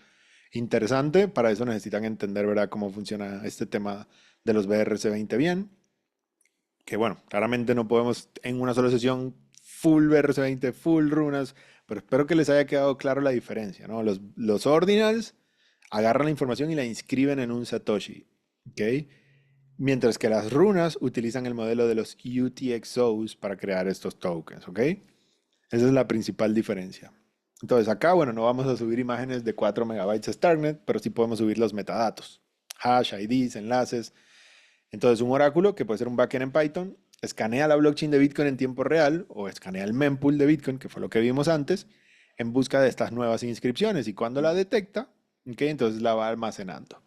Speaker 2: interesante. Para eso necesitan entender, ¿verdad?, cómo funciona este tema de los BRC20 bien. Que bueno, claramente no podemos en una sola sesión full BRC20, full runas, pero espero que les haya quedado claro la diferencia, ¿no? Los ordinals agarran la información y la inscriben en un Satoshi, ¿ok? Mientras que las runas utilizan el modelo de los UTXOs para crear estos tokens, ¿ok? Esa es la principal diferencia. Entonces acá, bueno, no vamos a subir imágenes de 4 megabytes a Starknet, pero sí podemos subir los metadatos, hash, IDs, enlaces. Entonces un oráculo, que puede ser un backend en Python, escanea la blockchain de Bitcoin en tiempo real o escanea el mempool de Bitcoin, que fue lo que vimos antes, en busca de estas nuevas inscripciones y cuando la detecta, ¿ok?, entonces la va almacenando.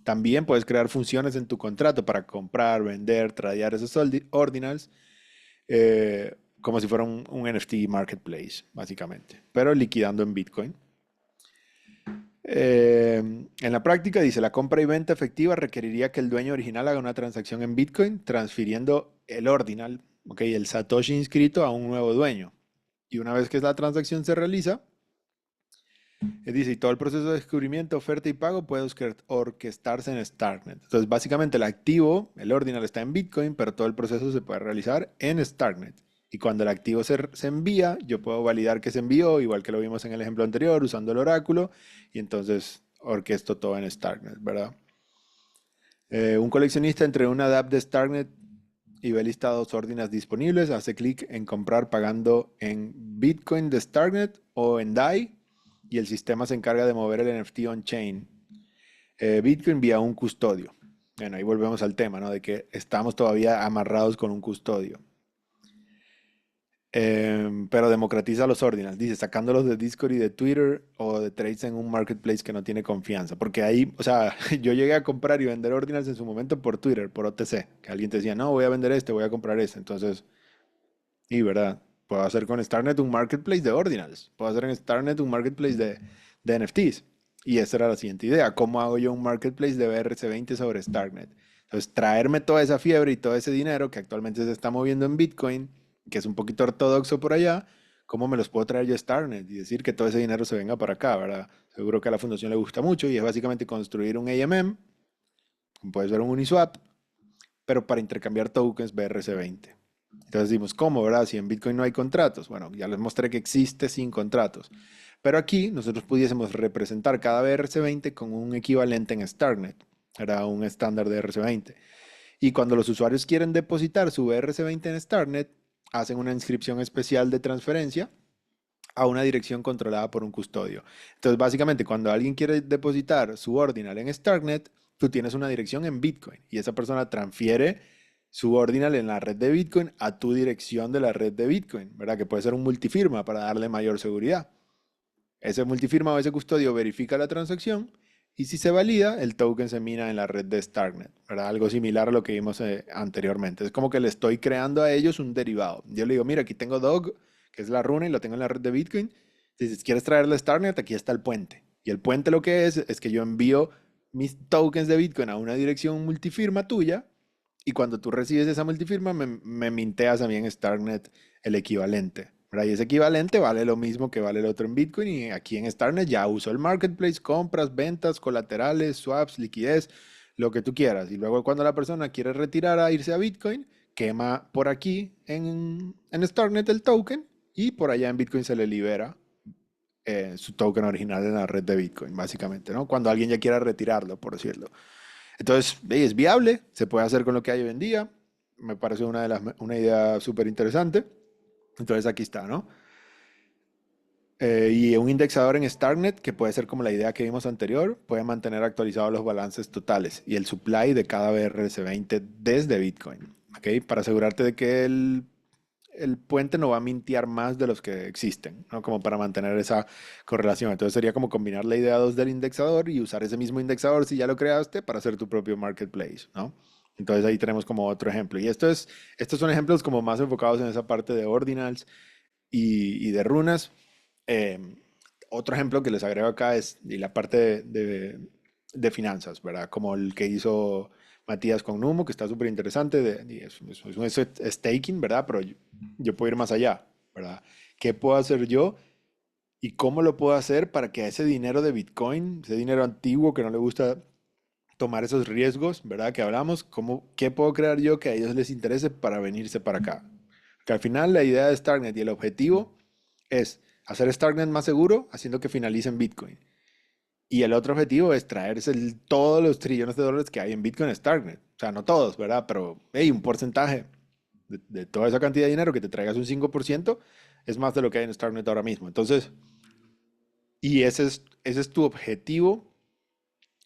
Speaker 2: También puedes crear funciones en tu contrato para comprar, vender, tradear esos ordinals, como si fuera un NFT marketplace, básicamente, pero liquidando en Bitcoin. En la práctica dice, la compra y venta efectiva requeriría que el dueño original haga una transacción en Bitcoin transfiriendo el ordinal, ¿ok?, el Satoshi inscrito a un nuevo dueño. Y una vez que la transacción se realiza, dice, y todo el proceso de descubrimiento, oferta y pago puede orquestarse en Starknet. Entonces, básicamente el activo, el ordinal está en Bitcoin, pero todo el proceso se puede realizar en Starknet. Y cuando el activo se envía, yo puedo validar que se envió, igual que lo vimos en el ejemplo anterior, usando el oráculo, y entonces orquesto todo en Starknet, ¿verdad? Un coleccionista entre una DApp de Starknet y ve listados órdenes disponibles, hace clic en comprar pagando en Bitcoin de Starknet o en DAI y el sistema se encarga de mover el NFT on-chain. Bitcoin vía un custodio. Bueno, ahí volvemos al tema, ¿no? De que estamos todavía amarrados con un custodio. Pero democratiza los ordinals, dice, sacándolos de Discord y de Twitter o de trades en un marketplace que no tiene confianza. Porque ahí, o sea, yo llegué a comprar y vender ordinals en su momento por Twitter, por OTC, que alguien te decía, no, voy a vender este, voy a comprar este. Entonces, y verdad, puedo hacer con Starnet un marketplace de ordinals, puedo hacer en Starnet un marketplace de NFTs. Y esa era la siguiente idea, ¿cómo hago yo un marketplace de BRC20 sobre Starnet? Entonces, traerme toda esa fiebre y todo ese dinero que actualmente se está moviendo en Bitcoin, que es un poquito ortodoxo por allá, ¿cómo me los puedo traer yo a Starnet? Y decir que todo ese dinero se venga para acá, ¿verdad? Seguro que a la fundación le gusta mucho y es básicamente construir un AMM, como puede ser un Uniswap, pero para intercambiar tokens BRC20. Entonces decimos, ¿cómo, verdad? Si en Bitcoin no hay contratos. Bueno, ya les mostré que existe sin contratos. Pero aquí nosotros pudiésemos representar cada BRC20 con un equivalente en Starknet. Era un estándar de RC20. Y cuando los usuarios quieren depositar su BRC20 en Starknet, hacen una inscripción especial de transferencia a una dirección controlada por un custodio. Entonces, básicamente, cuando alguien quiere depositar su ordinal en Starknet, tú tienes una dirección en Bitcoin y esa persona transfiere su ordinal en la red de Bitcoin a tu dirección de la red de Bitcoin, ¿verdad? Que puede ser un multifirma para darle mayor seguridad. Ese multifirma o ese custodio verifica la transacción y si se valida, el token se mina en la red de Starknet, ¿verdad? Algo similar a lo que vimos anteriormente. Es como que le estoy creando a ellos un derivado. Yo le digo, mira, aquí tengo Dog, que es la runa y lo tengo en la red de Bitcoin. Si quieres traerle Starknet, aquí está el puente. Y el puente lo que es que yo envío mis tokens de Bitcoin a una dirección multifirma tuya y cuando tú recibes esa multifirma me minteas a mí en Starknet el equivalente, ¿verdad? Y ese equivalente vale lo mismo que vale el otro en Bitcoin y aquí en Starknet ya uso el marketplace, compras, ventas, colaterales, swaps, liquidez, lo que tú quieras. Y luego cuando la persona quiere retirar a irse a Bitcoin, quema por aquí en Starknet el token y por allá en Bitcoin se le libera su token original en la red de Bitcoin, básicamente, ¿no? Cuando alguien ya quiera retirarlo, por decirlo. Entonces, es viable, se puede hacer con lo que hay hoy en día. Me parece una idea súper interesante. Entonces aquí está, ¿no? Y un indexador en Starknet, que puede ser como la idea que vimos anterior, puede mantener actualizados los balances totales y el supply de cada BRC20 desde Bitcoin, ¿ok? Para asegurarte de que el puente no va a mintear más de los que existen, ¿no? Como para mantener esa correlación. Entonces sería como combinar la idea 2 del indexador y usar ese mismo indexador si ya lo creaste para hacer tu propio marketplace, ¿no? Entonces ahí tenemos como otro ejemplo. Y estos son ejemplos como más enfocados en esa parte de ordinals y de runas. Eh, Otro ejemplo que les agrego acá es y la parte de finanzas, ¿verdad? Como el que hizo Matías con Numo, que está súper interesante. Y es un staking, ¿verdad? Pero yo puedo ir más allá, ¿verdad? ¿Qué puedo hacer yo y cómo lo puedo hacer para que ese dinero de Bitcoin, ese dinero antiguo que no le gusta tomar esos riesgos, ¿verdad? Que hablamos, ¿qué puedo crear yo que a ellos les interese para venirse para acá? Que al final la idea de Starknet y el objetivo es hacer Starknet más seguro, haciendo que finalice en Bitcoin. Y el otro objetivo es traerse todos los trillones de dólares que hay en Bitcoin a Starknet. O sea, no todos, ¿verdad? Pero hey, un porcentaje de toda esa cantidad de dinero que te traigas un 5% es más de lo que hay en Starknet ahora mismo. Entonces, y ese es tu objetivo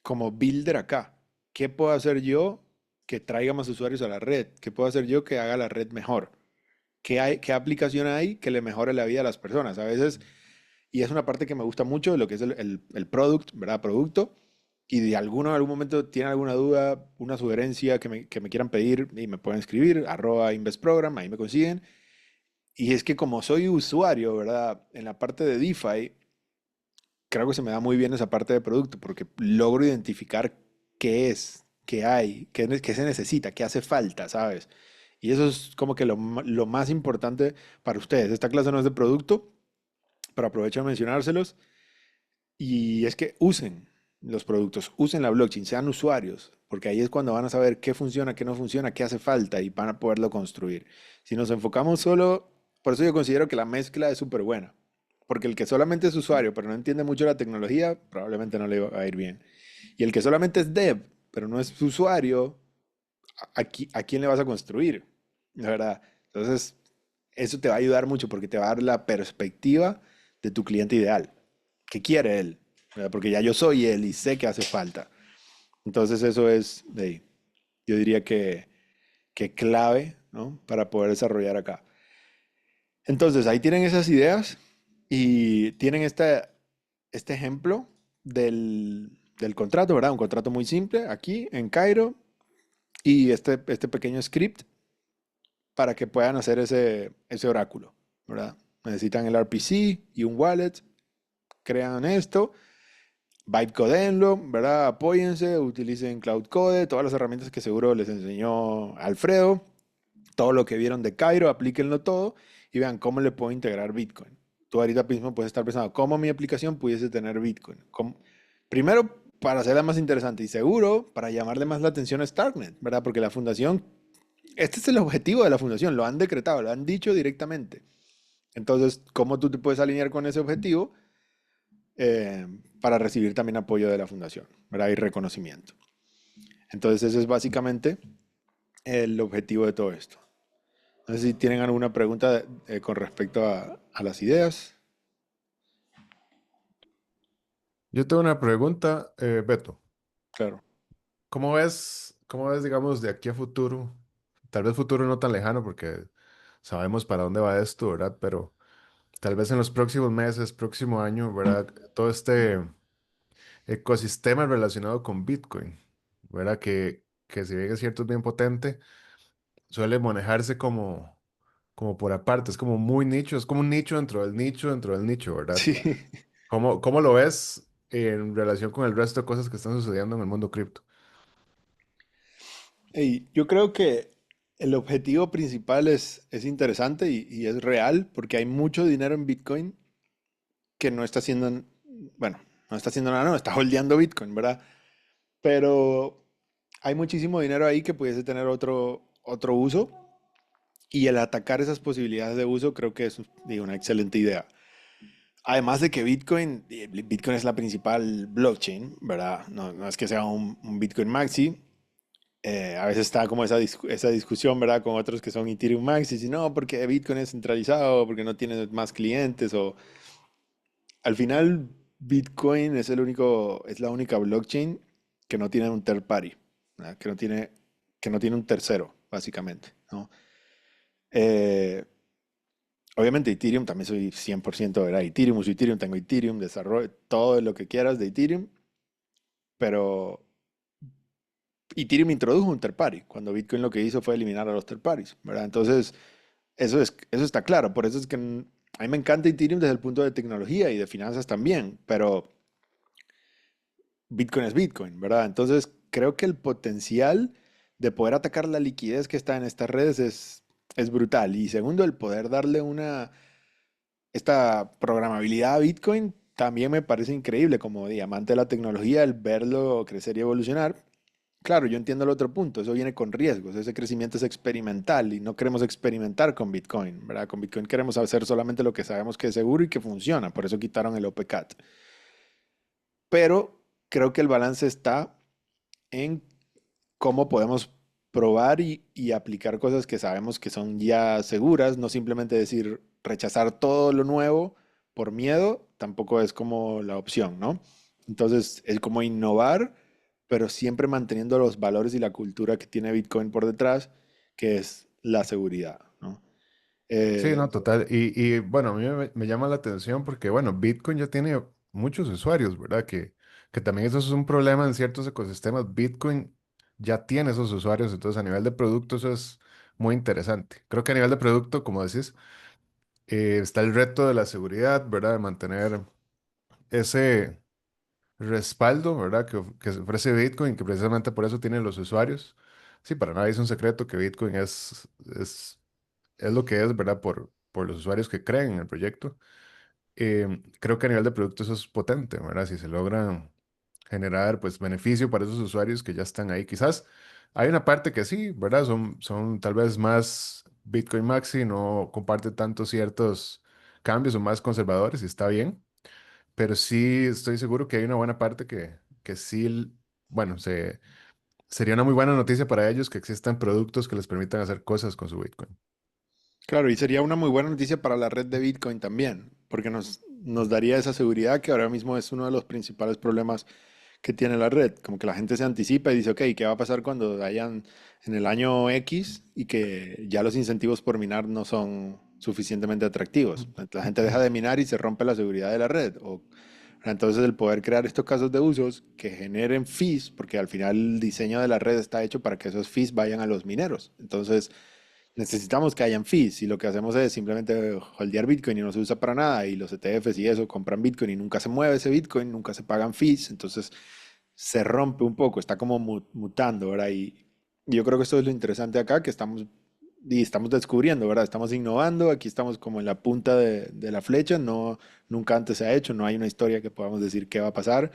Speaker 2: como builder acá. ¿Qué puedo hacer yo que traiga más usuarios a la red? ¿Qué puedo hacer yo que haga la red mejor? ¿Qué aplicación hay que le mejore la vida a las personas? A veces, y es una parte que me gusta mucho de lo que es el product, ¿verdad? Producto. Y de alguno en algún momento tienen alguna duda, una sugerencia que me quieran pedir y me pueden escribir, @investprogram, ahí me consiguen. Y es que como soy usuario, ¿verdad? En la parte de DeFi, creo que se me da muy bien esa parte de producto porque logro identificar qué es, qué hay, qué se necesita, qué hace falta, ¿sabes? Y eso es como que lo más importante para ustedes. Esta clase no es de producto, pero aprovecho de mencionárselos. Y es que usen los productos, usen la blockchain, sean usuarios, porque ahí es cuando van a saber qué funciona, qué no funciona, qué hace falta y van a poderlo construir. Si nos enfocamos solo, por eso yo considero que la mezcla es súper buena, porque el que solamente es usuario, pero no entiende mucho la tecnología, probablemente no le va a ir bien. Y el que solamente es dev, pero no es usuario, ¿a quién le vas a construir? La verdad. Entonces, eso te va a ayudar mucho porque te va a dar la perspectiva de tu cliente ideal. ¿Qué quiere él? ¿Verdad? Porque ya yo soy él y sé que hace falta. Entonces, eso es, yo diría que clave, ¿no? Para poder desarrollar acá. Entonces, ahí tienen esas ideas y tienen este ejemplo del contrato, ¿verdad? Un contrato muy simple aquí en Cairo y este pequeño script para que puedan hacer ese oráculo, ¿verdad? Necesitan el RPC y un wallet, crean esto, bytecodenlo, ¿verdad? Apóyense, utilicen Cloud Code, todas las herramientas que seguro les enseñó Alfredo, todo lo que vieron de Cairo, aplíquenlo todo y vean cómo le puedo integrar Bitcoin. Tú ahorita mismo puedes estar pensando cómo mi aplicación pudiese tener Bitcoin. Primero, para hacerla más interesante y seguro, para llamarle más la atención a Starknet, ¿verdad? Porque la fundación este es el objetivo de la fundación, lo han decretado, lo han dicho directamente. Entonces, ¿cómo tú te puedes alinear con ese objetivo eh, para recibir también apoyo de la fundación, ¿verdad? Y reconocimiento. Entonces, ese es básicamente el objetivo de todo esto. No sé si tienen alguna pregunta con respecto a las ideas.
Speaker 1: Yo tengo una pregunta, Beto.
Speaker 2: Claro.
Speaker 1: Cómo ves, digamos, de aquí a futuro? Tal vez futuro no tan lejano porque sabemos para dónde va esto, ¿verdad? Pero tal vez en los próximos meses, próximo año, ¿verdad? Todo este ecosistema relacionado con Bitcoin, ¿verdad? Que si bien es cierto es bien potente, suele manejarse como por aparte, es como muy nicho, es como un nicho dentro del nicho dentro del nicho, ¿verdad?
Speaker 2: Sí.
Speaker 1: ¿Cómo lo ves en relación con el resto de cosas que están sucediendo en el mundo cripto?
Speaker 2: Y yo creo que el objetivo principal es interesante y es real porque hay mucho dinero en Bitcoin que no está haciendo, bueno, no está haciendo nada, no, está holdeando Bitcoin, ¿verdad? Pero hay muchísimo dinero ahí que pudiese tener otro uso y el atacar esas posibilidades de uso creo que es digo, una excelente idea. Además de que Bitcoin es la principal blockchain, ¿verdad? No, no es que sea un Bitcoin Maxi. A veces está como esa discusión, ¿verdad? Con otros que son Ethereum Maxis y no, porque Bitcoin es centralizado, porque no tiene más clientes o al final Bitcoin es la única blockchain que no tiene un third party, ¿verdad? Que no tiene un tercero, básicamente, ¿no? Eh, Obviamente Ethereum también soy 100%, ¿verdad? Ethereum, uso Ethereum, tengo Ethereum, desarrollo todo lo que quieras de Ethereum, pero Ethereum introdujo un third party, cuando Bitcoin lo que hizo fue eliminar a los third parties, ¿verdad? Entonces, eso está claro, por eso es que a mí me encanta Ethereum desde el punto de tecnología y de finanzas también, pero Bitcoin es Bitcoin, ¿verdad? Entonces, creo que el potencial de poder atacar la liquidez que está en estas redes es brutal. Y segundo, el poder darle esta programabilidad a Bitcoin también me parece increíble como diamante de la tecnología, el verlo crecer y evolucionar. Claro, yo entiendo el otro punto, eso viene con riesgos, ese crecimiento es experimental y no queremos experimentar con Bitcoin, ¿verdad? Con Bitcoin queremos hacer solamente lo que sabemos que es seguro y que funciona, por eso quitaron el OPCAT. Pero creo que el balance está en cómo podemos probar y aplicar cosas que sabemos que son ya seguras, no simplemente decir rechazar todo lo nuevo por miedo, tampoco es como la opción, ¿no? Entonces es como innovar, pero siempre manteniendo los valores y la cultura que tiene Bitcoin por detrás, que es la seguridad, ¿no?
Speaker 1: Sí,
Speaker 2: Eh,
Speaker 1: no, total. Bueno, a mí me llama la atención porque, bueno, Bitcoin ya tiene muchos usuarios, ¿verdad? Que también eso es un problema en ciertos ecosistemas. Bitcoin ya tiene esos usuarios, entonces a nivel de producto eso es muy interesante. Creo que a nivel de producto, como decís, está el reto de la seguridad, ¿verdad? De mantener ese respaldo, ¿verdad? Que ofrece Bitcoin, que precisamente por eso tiene los usuarios. Sí, para nadie es un secreto que Bitcoin es lo que es, ¿verdad? Por los usuarios que creen en el proyecto. Creo que a nivel de producto eso es potente, ¿verdad? Si se logra generar, pues, beneficio para esos usuarios que ya están ahí. Quizás hay una parte que sí, ¿verdad? Son tal vez más Bitcoin Maxi, no comparte tanto ciertos cambios, son más conservadores y está bien, pero sí estoy seguro que hay una buena parte que sí, bueno, sería una muy buena noticia para ellos que existan productos que les permitan hacer cosas con su Bitcoin.
Speaker 2: claro, y sería una muy buena noticia para la red de Bitcoin también, porque nos daría esa seguridad que ahora mismo es uno de los principales problemas que tiene la red, como que la gente se anticipa y dice, ok, ¿qué va a pasar cuando hayan en el año X y que ya los incentivos por minar no son suficientemente atractivos? La gente deja de minar y se rompe la seguridad de la red. Entonces el poder crear estos casos de usos que generen fees, porque al final el diseño de la red está hecho para que esos fees vayan a los mineros. Entonces necesitamos que hayan fees y lo que hacemos es simplemente holdear Bitcoin y no se usa para nada y los ETFs y eso compran Bitcoin y nunca se mueve ese Bitcoin, nunca se pagan fees, entonces se rompe un poco, está como mutando, ¿verdad? Y yo creo que esto es lo interesante acá, que estamos descubriendo, ¿verdad? Estamos innovando, aquí estamos como en la punta de la flecha, no, nunca antes se ha hecho, no hay una historia que podamos decir qué va a pasar,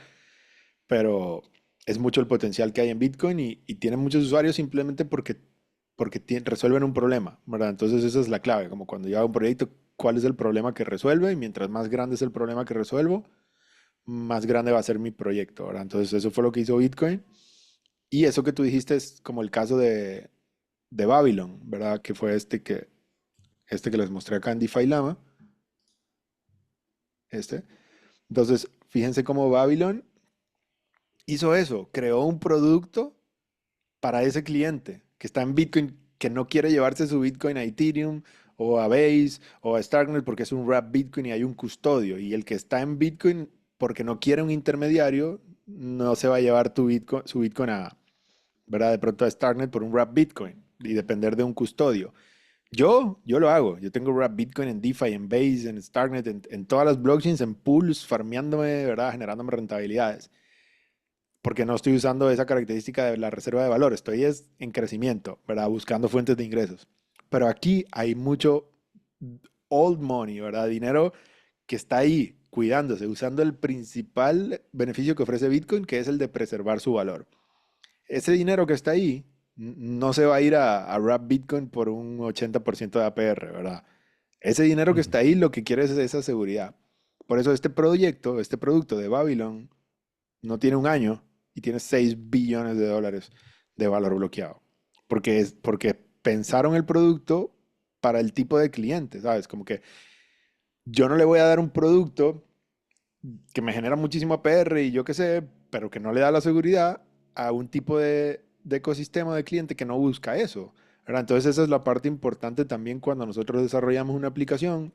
Speaker 2: pero es mucho el potencial que hay en Bitcoin y tiene muchos usuarios simplemente porque resuelven un problema, ¿verdad? Entonces esa es la clave, como cuando yo hago un proyecto, ¿cuál es el problema que resuelve? Y mientras más grande es el problema que resuelvo, más grande va a ser mi proyecto, ¿verdad? Entonces eso fue lo que hizo Bitcoin. Y eso que tú dijiste es como el caso de Babylon, ¿verdad? Que fue este que les mostré acá en DeFi Lama, este. Entonces, fíjense cómo Babylon hizo eso, creó un producto para ese cliente que está en Bitcoin, que no quiere llevarse su Bitcoin a Ethereum o a Base o a Starknet porque es un wrap Bitcoin y hay un custodio. Y el que está en Bitcoin porque no quiere un intermediario, no se va a llevar su Bitcoin a, ¿verdad? De pronto a Starknet por un wrap Bitcoin y depender de un custodio. Yo lo hago. Yo tengo wrap Bitcoin en DeFi, en Base, en Starknet, en todas las blockchains, en pools, farmeándome, ¿verdad? Generándome rentabilidades. Porque no estoy usando esa característica de la reserva de valor. Estoy en crecimiento, ¿verdad? Buscando fuentes de ingresos. Pero aquí hay mucho old money, ¿verdad? Dinero que está ahí cuidándose, usando el principal beneficio que ofrece Bitcoin, que es el de preservar su valor. Ese dinero que está ahí no se va a ir a wrap Bitcoin por un 80% de APR, ¿verdad? Ese dinero que
Speaker 1: Ujú.
Speaker 2: está ahí lo que quiere es esa seguridad. Por eso este proyecto, este producto de Babylon, no tiene un año y tiene 6 billones de dólares de valor bloqueado. Porque pensaron el producto para el tipo de cliente, ¿sabes? Como que yo no le voy a dar un producto que me genera muchísimo APR y yo qué sé, pero que no le da la seguridad a un tipo de ecosistema de cliente que no busca eso, ¿verdad? Entonces esa es la parte importante también cuando nosotros desarrollamos una aplicación,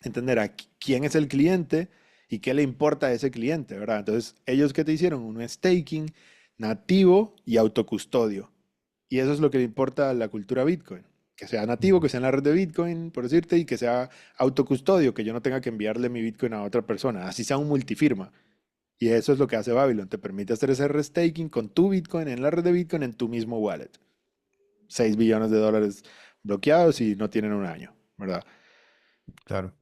Speaker 2: entender a quién es el cliente y qué le importa a ese cliente, ¿verdad? Entonces ellos que te hicieron un staking nativo y autocustodio. Y eso es lo que le importa a la cultura Bitcoin. Que sea nativo,
Speaker 1: Ujú.
Speaker 2: que sea en la red de Bitcoin, por decirte, y que sea autocustodio, que yo no tenga que enviarle mi Bitcoin a otra persona, así sea un multifirma. Y eso es lo que hace Babylon, te permite hacer ese restaking con tu Bitcoin en la red de Bitcoin en tu mismo wallet. 6 billones de dólares bloqueados y no tienen un año, ¿verdad?
Speaker 1: Claro,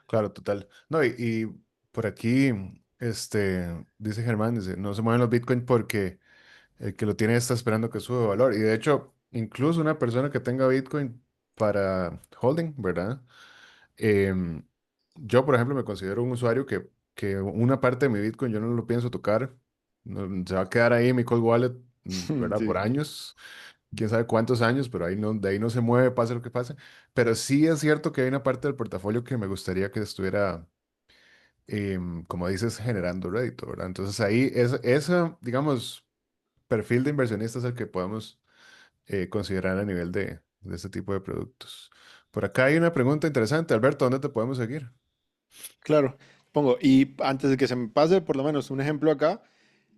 Speaker 1: claro, total. No, y por aquí, dice Germán, dice, no se mueven los Bitcoin porque el que lo tiene está esperando que suba de valor. Y de hecho, incluso una persona que tenga Bitcoin para holding, ¿verdad? Em, yo, por ejemplo, me considero un usuario que una parte de mi Bitcoin yo no lo pienso tocar. Se va a quedar ahí en mi cold wallet, ¿verdad? Por
Speaker 2: Sí,
Speaker 1: años, quién sabe cuántos años, pero de ahí no se mueve, pase lo que pase. Pero sí es cierto que hay una parte del portafolio que me gustaría que estuviera, como dices, generando rédito, ¿verdad? Entonces ahí ese, digamos, perfil de inversionista es el que podemos considerar a nivel de este tipo de productos. Por acá hay una pregunta interesante. Alberto, ¿dónde te podemos seguir?
Speaker 2: claro. Pongo, y antes de que se me pase, por lo menos un ejemplo acá,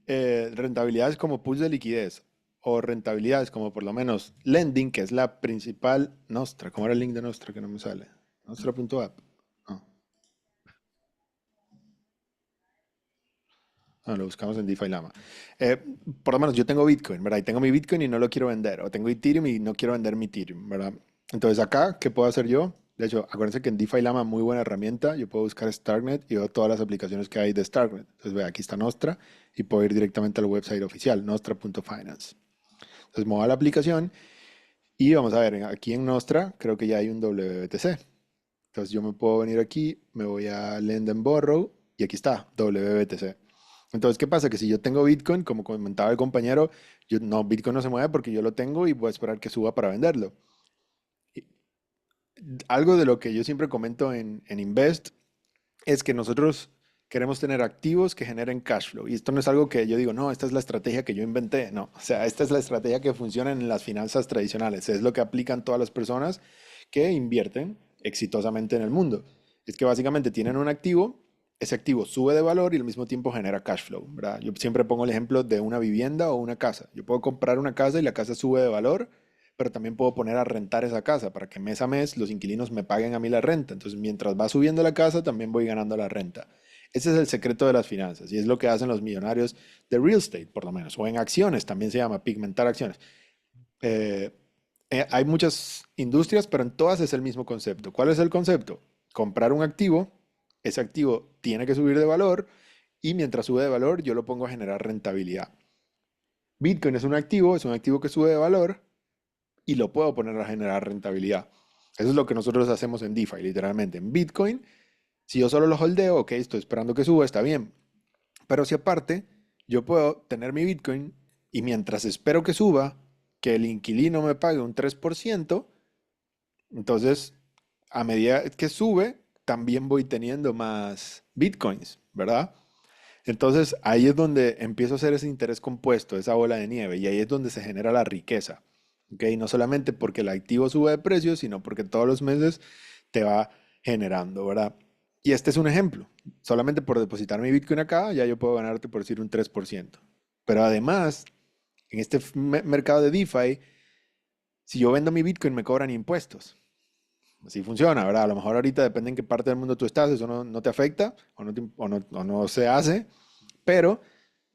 Speaker 2: rentabilidades como pools de liquidez o rentabilidades como por lo menos lending, que es la principal, Nostra, ¿cómo era el link de Nostra que no me sale? Nostra.app. No, no, lo buscamos en DeFi Lama. Eh, por lo menos yo tengo Bitcoin, ¿verdad? Y tengo mi Bitcoin y no lo quiero vender. O tengo Ethereum y no quiero vender mi Ethereum, ¿verdad? Entonces acá, ¿qué puedo hacer yo? De hecho, acuérdense que en DeFi Lama, muy buena herramienta. Yo puedo buscar Starknet y veo todas las aplicaciones que hay de Starknet. Entonces, ve, aquí está Nostra y puedo ir directamente al website oficial, nostra.finance. Entonces, me voy a la aplicación y vamos a ver, aquí en Nostra creo que ya hay un WBTC. Entonces, yo me puedo venir aquí, me voy a Lend and Borrow y aquí está, WBTC. Entonces, ¿qué pasa? Que si yo tengo Bitcoin, como comentaba el compañero, no, Bitcoin no se mueve porque yo lo tengo y voy a esperar que suba para venderlo. Y algo de lo que yo siempre comento en Invest es que nosotros queremos tener activos que generen cash flow. Y esto no es algo que yo digo, no, esta es la estrategia que yo inventé. No, o sea, esta es la estrategia que funciona en las finanzas tradicionales. Es lo que aplican todas las personas que invierten exitosamente en el mundo. Es que básicamente tienen un activo, ese activo sube de valor y al mismo tiempo genera cash flow, ¿verdad? Yo siempre pongo el ejemplo de una vivienda o una casa. Yo puedo comprar una casa y la casa sube de valor, pero también puedo poner a rentar esa casa para que mes a mes los inquilinos me paguen a mí la renta. Entonces, mientras va subiendo la casa, también voy ganando la renta. Ese es el secreto de las finanzas y es lo que hacen los millonarios de real estate, por lo menos, o en acciones, también se llama pigmentar acciones. Eh, hay muchas industrias, pero en todas es el mismo concepto. ¿Cuál es el concepto? Comprar un activo, ese activo tiene que subir de valor y mientras sube de valor yo lo pongo a generar rentabilidad. Bitcoin es un activo que sube de valor y lo puedo poner a generar rentabilidad. Eso es lo que nosotros hacemos en DeFi, literalmente. En Bitcoin, si yo solo lo holdeo, ok, estoy esperando que suba, está bien. Pero si aparte, yo puedo tener mi Bitcoin y mientras espero que suba, que el inquilino me pague un 3%, entonces a medida que sube, también voy teniendo más Bitcoins, ¿verdad? Entonces ahí es donde empiezo a hacer ese interés compuesto, esa bola de nieve, y ahí es donde se genera la riqueza. ¿ok? No solamente porque el activo sube de precio, sino porque todos los meses te va generando, ¿verdad? Y este es un ejemplo. Solamente por depositar mi Bitcoin acá, ya yo puedo ganarte por decir un 3%. Pero además, en este mercado de DeFi, si yo vendo mi Bitcoin me cobran impuestos. Así funciona, ¿verdad? A lo mejor ahorita depende en qué parte del mundo tú estás, eso no te afecta o no se hace, pero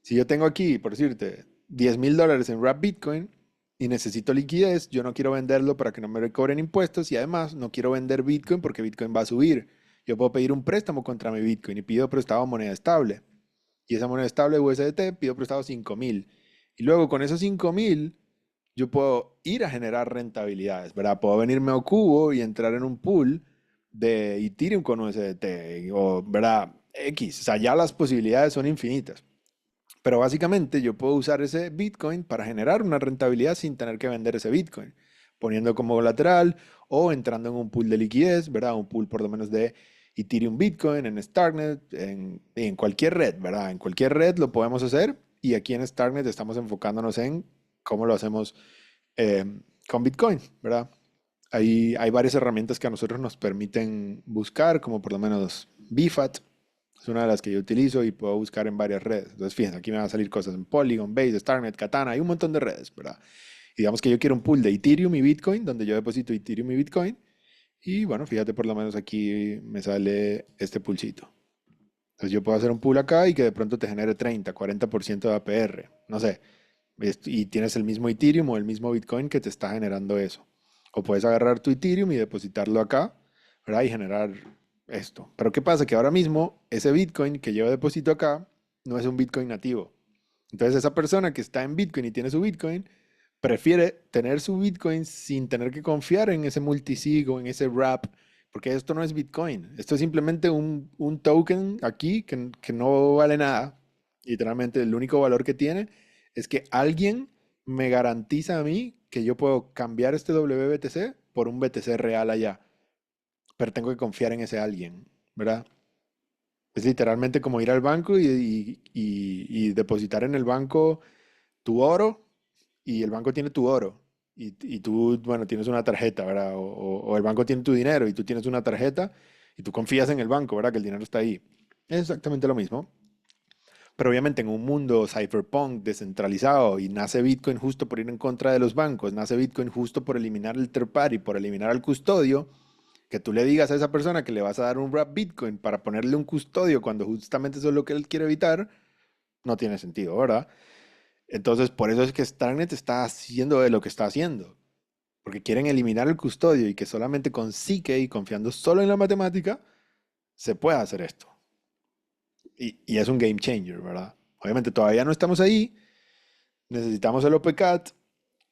Speaker 2: si yo tengo aquí, por decirte, $10,000 en Wrap Bitcoin y necesito liquidez, yo no quiero venderlo para que no me cobren impuestos y además no quiero vender Bitcoin porque Bitcoin va a subir. Yo puedo pedir un préstamo contra mi Bitcoin y pido prestado moneda estable. Y esa moneda estable USDT pido prestado 5,000. Y luego con esos 5,000 yo puedo ir a generar rentabilidades, ¿verdad? Puedo venirme a Cubo y entrar en un pool de Ethereum con USDT o, ¿verdad? X. O sea, ya las posibilidades son infinitas. Pero básicamente yo puedo usar ese Bitcoin para generar una rentabilidad sin tener que vender ese Bitcoin, poniendo como colateral o entrando en un pool de liquidez, ¿verdad? Un pool por lo menos de Ethereum Bitcoin en Starknet, en cualquier red, ¿verdad? En cualquier red lo podemos hacer y aquí en Starknet estamos enfocándonos en cómo lo hacemos eh, con Bitcoin, ¿verdad? Hay varias herramientas que a nosotros nos permiten buscar, como por lo menos BFAT, es una de las que yo utilizo y puedo buscar en varias redes. Entonces, fíjense, aquí me van a salir cosas en Polygon, Base, Starknet, Katana, hay un montón de redes, ¿verdad? Y digamos que yo quiero un pool de Ethereum y Bitcoin, donde yo deposito Ethereum y Bitcoin. Y bueno, fíjate, por lo menos aquí me sale este poolcito. Entonces yo puedo hacer un pool acá y que de pronto te genere 30, 40% de APR. No sé. Y tienes el mismo Ethereum o el mismo Bitcoin que te está generando eso. O puedes agarrar tu Ethereum y depositarlo acá, ¿verdad? Y generar esto. Pero ¿qué pasa? Que ahora mismo ese Bitcoin que yo deposito acá no es un Bitcoin nativo. Entonces esa persona que está en Bitcoin y tiene su Bitcoin, prefiere tener su Bitcoin sin tener que confiar en ese multisig o en ese wrap, porque esto no es Bitcoin. Esto es simplemente un token aquí que no vale nada. Literalmente el único valor que tiene es que alguien me garantiza a mí que yo puedo cambiar este WBTC por un BTC real allá, pero tengo que confiar en ese alguien, ¿verdad? Es literalmente como ir al banco y depositar en el banco tu oro y el banco tiene tu oro y tú, bueno, tienes una tarjeta, ¿verdad? O el banco tiene tu dinero y tú tienes una tarjeta y tú confías en el banco, ¿verdad? Que el dinero está ahí. Es exactamente lo mismo. Pero obviamente en un mundo cypherpunk descentralizado y nace Bitcoin justo por ir en contra de los bancos, nace Bitcoin justo por eliminar el third party, por eliminar al custodio, que tú le digas a esa persona que le vas a dar un wrap Bitcoin para ponerle un custodio cuando justamente eso es lo que él quiere evitar, no tiene sentido, ¿verdad? Entonces, por eso es que Starknet está haciendo de lo que está haciendo, porque quieren eliminar el custodio y que solamente con Zk y confiando solo en la matemática se pueda hacer esto. Y es un game changer, ¿verdad? Obviamente todavía no estamos ahí, necesitamos el OPCAT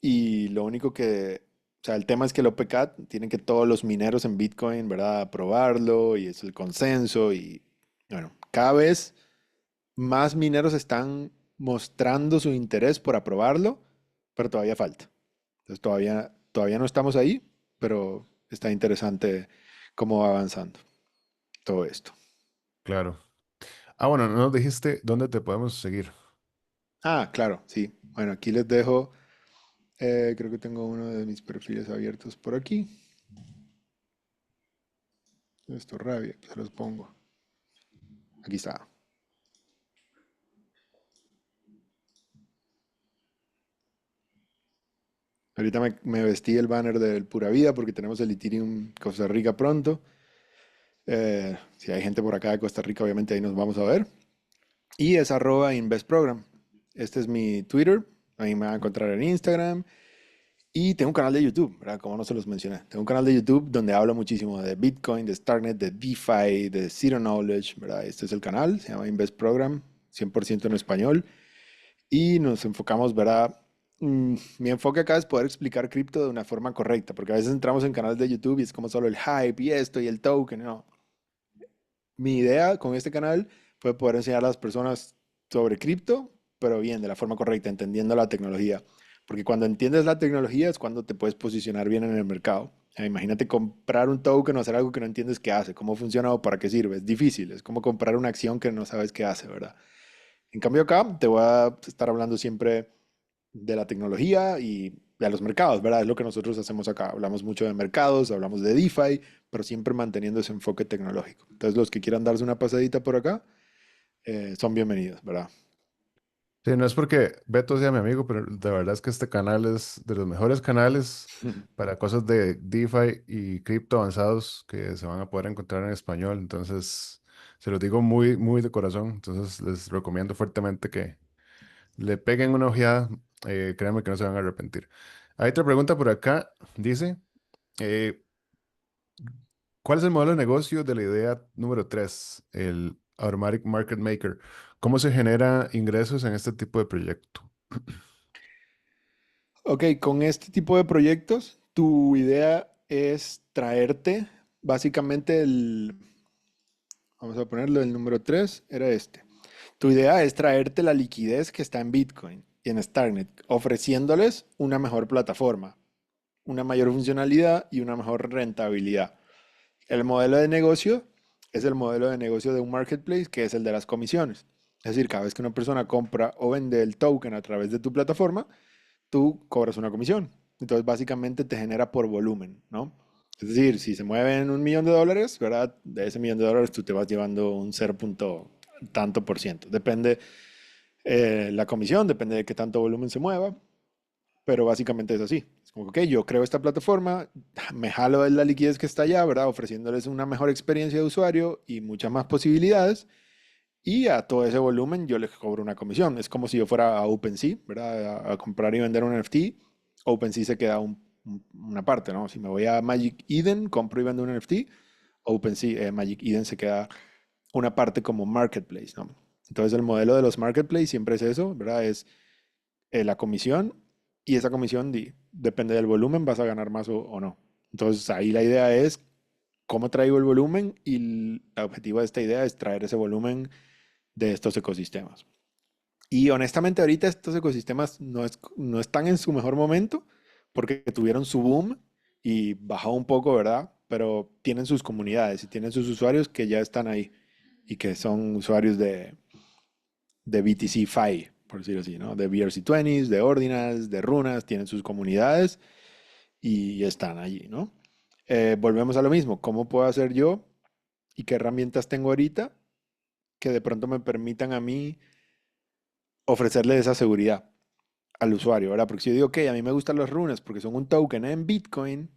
Speaker 2: y lo único que, o sea, el tema es que el OPCAT tienen que todos los mineros en Bitcoin, ¿verdad? Aprobarlo y es el consenso y bueno, cada vez más mineros están mostrando su interés por aprobarlo, pero todavía falta. Entonces todavía no estamos ahí, pero está interesante cómo va avanzando todo esto.
Speaker 1: Claro. Ah, bueno, no nos dijiste dónde te podemos seguir.
Speaker 2: Ah, claro, sí. Bueno, aquí les dejo, creo que tengo uno de mis perfiles abiertos por aquí. Esto rabia, se los pongo. Aquí está. Ahorita me vestí el banner del Pura Vida porque tenemos el Ethereum Costa Rica pronto. Si hay gente por acá de Costa Rica, obviamente ahí nos vamos a ver. Y es @investprogram. Este es mi Twitter. Ahí me van a encontrar en Instagram. Y tengo un canal de YouTube, ¿verdad? Como no se los mencioné. Tengo un canal de YouTube donde hablo muchísimo de Bitcoin, de Starknet, de DeFi, de Zero Knowledge, ¿verdad? Este es el canal, se llama Invest Program, 100% en español. Y nos enfocamos, ¿verdad? Mi enfoque acá es poder explicar cripto de una forma correcta, porque a veces entramos en canales de YouTube y es como solo el hype y esto y el token, no. Mi idea con este canal fue poder enseñar a las personas sobre cripto, pero bien, de la forma correcta, entendiendo la tecnología. Porque cuando entiendes la tecnología es cuando te puedes posicionar bien en el mercado. Imagínate comprar un token o hacer algo que no entiendes qué hace, cómo funciona o para qué sirve. Es difícil, es como comprar una acción que no sabes qué hace, ¿verdad? En cambio acá te voy a estar hablando siempre de la tecnología y de los mercados, ¿verdad? Es lo que nosotros hacemos acá. Hablamos mucho de mercados, hablamos de DeFi, pero siempre manteniendo ese enfoque tecnológico. Entonces, los que quieran darse una pasadita por acá, son bienvenidos, ¿verdad?
Speaker 1: Sí, no es porque Beto sea mi amigo, pero de verdad es que este canal es de los mejores canales para cosas de DeFi y cripto avanzados que se van a poder encontrar en español. Entonces, se los digo muy, muy de corazón. Entonces, les recomiendo fuertemente que le peguen una ojeada. Créanme que no se van a arrepentir. Hay otra pregunta por acá. Dice, eh, ¿cuál es el modelo de negocio de la idea número 3, el Automatic Market Maker? ¿Cómo se genera ingresos en este tipo de proyecto?
Speaker 2: Ok, con este tipo de proyectos, tu idea es traerte básicamente vamos a ponerlo, el número 3 era este. Tu idea es traerte la liquidez que está en Bitcoin y en Starknet, ofreciéndoles una mejor plataforma, una mayor funcionalidad y una mejor rentabilidad. El modelo de negocio es el modelo de negocio de un marketplace, que es el de las comisiones. Es decir, cada vez que una persona compra o vende el token a través de tu plataforma, tú cobras una comisión. Entonces, básicamente te genera por volumen, ¿no? Es decir, si se mueven $1 millón, ¿verdad? De ese $1 millón tú te vas llevando un 0 punto tanto por ciento. Depende la comisión, depende de qué tanto volumen se mueva, pero básicamente es así. Es como que, ok, yo creo esta plataforma, me jalo de la liquidez que está allá, ¿verdad? Ofreciéndoles una mejor experiencia de usuario y muchas más posibilidades. Y a todo ese volumen yo les cobro una comisión. Es como si yo fuera a OpenSea, ¿verdad? A comprar y vender un NFT. OpenSea se queda una parte, ¿no? Si me voy a Magic Eden, compro y vendo un NFT. OpenSea, Magic Eden se queda una parte como marketplace, ¿no? Entonces el modelo de los marketplace siempre es eso, ¿verdad? Es la comisión y esa comisión depende del volumen, vas a ganar más o no. Entonces ahí la idea es cómo traigo el volumen y el objetivo de esta idea es traer ese volumen de estos ecosistemas. Y honestamente ahorita estos ecosistemas no están en su mejor momento porque tuvieron su boom y bajó un poco, ¿verdad? Pero tienen sus comunidades y tienen sus usuarios que ya están ahí y que son usuarios de BTC Fi, por decirlo así, ¿no? De BRC20s, de Ordinals, de Runas, tienen sus comunidades y están allí, ¿no? Volvemos a lo mismo, ¿cómo puedo hacer yo y qué herramientas tengo ahorita que de pronto me permitan a mí ofrecerle esa seguridad al usuario, ¿verdad? Porque si yo digo, ok, a mí me gustan los runas porque son un token en Bitcoin,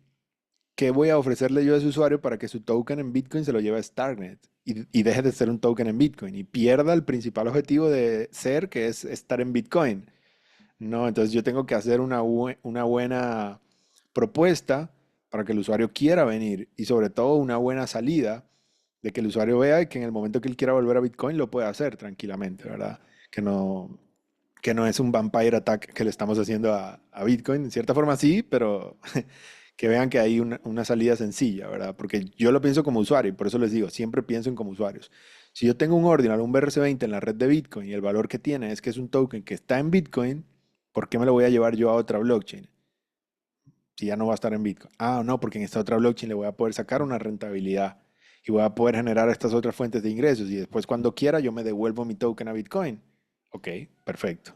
Speaker 2: ¿qué voy a ofrecerle yo a ese usuario para que su token en Bitcoin se lo lleve a Starknet y deje de ser un token en Bitcoin y pierda el principal objetivo de ser, que es estar en Bitcoin? No, entonces yo tengo que hacer una buena propuesta para que el usuario quiera venir y sobre todo una buena salida de que el usuario vea que en el momento que él quiera volver a Bitcoin lo puede hacer tranquilamente, ¿verdad? Que no, que no es un vampire attack que le estamos haciendo a Bitcoin. En cierta forma sí, pero que vean que hay una salida sencilla, ¿verdad? Porque yo lo pienso como usuario y por eso les digo, siempre piensen como usuarios. Si yo tengo un ordinal, un BRC20 en la red de Bitcoin y el valor que tiene es que es un token que está en Bitcoin, ¿por qué me lo voy a llevar yo a otra blockchain si ya no va a estar en Bitcoin? Ah, no, porque en esta otra blockchain le voy a poder sacar una rentabilidad y voy a poder generar estas otras fuentes de ingresos y después cuando quiera yo me devuelvo mi token a Bitcoin. Ok, perfecto.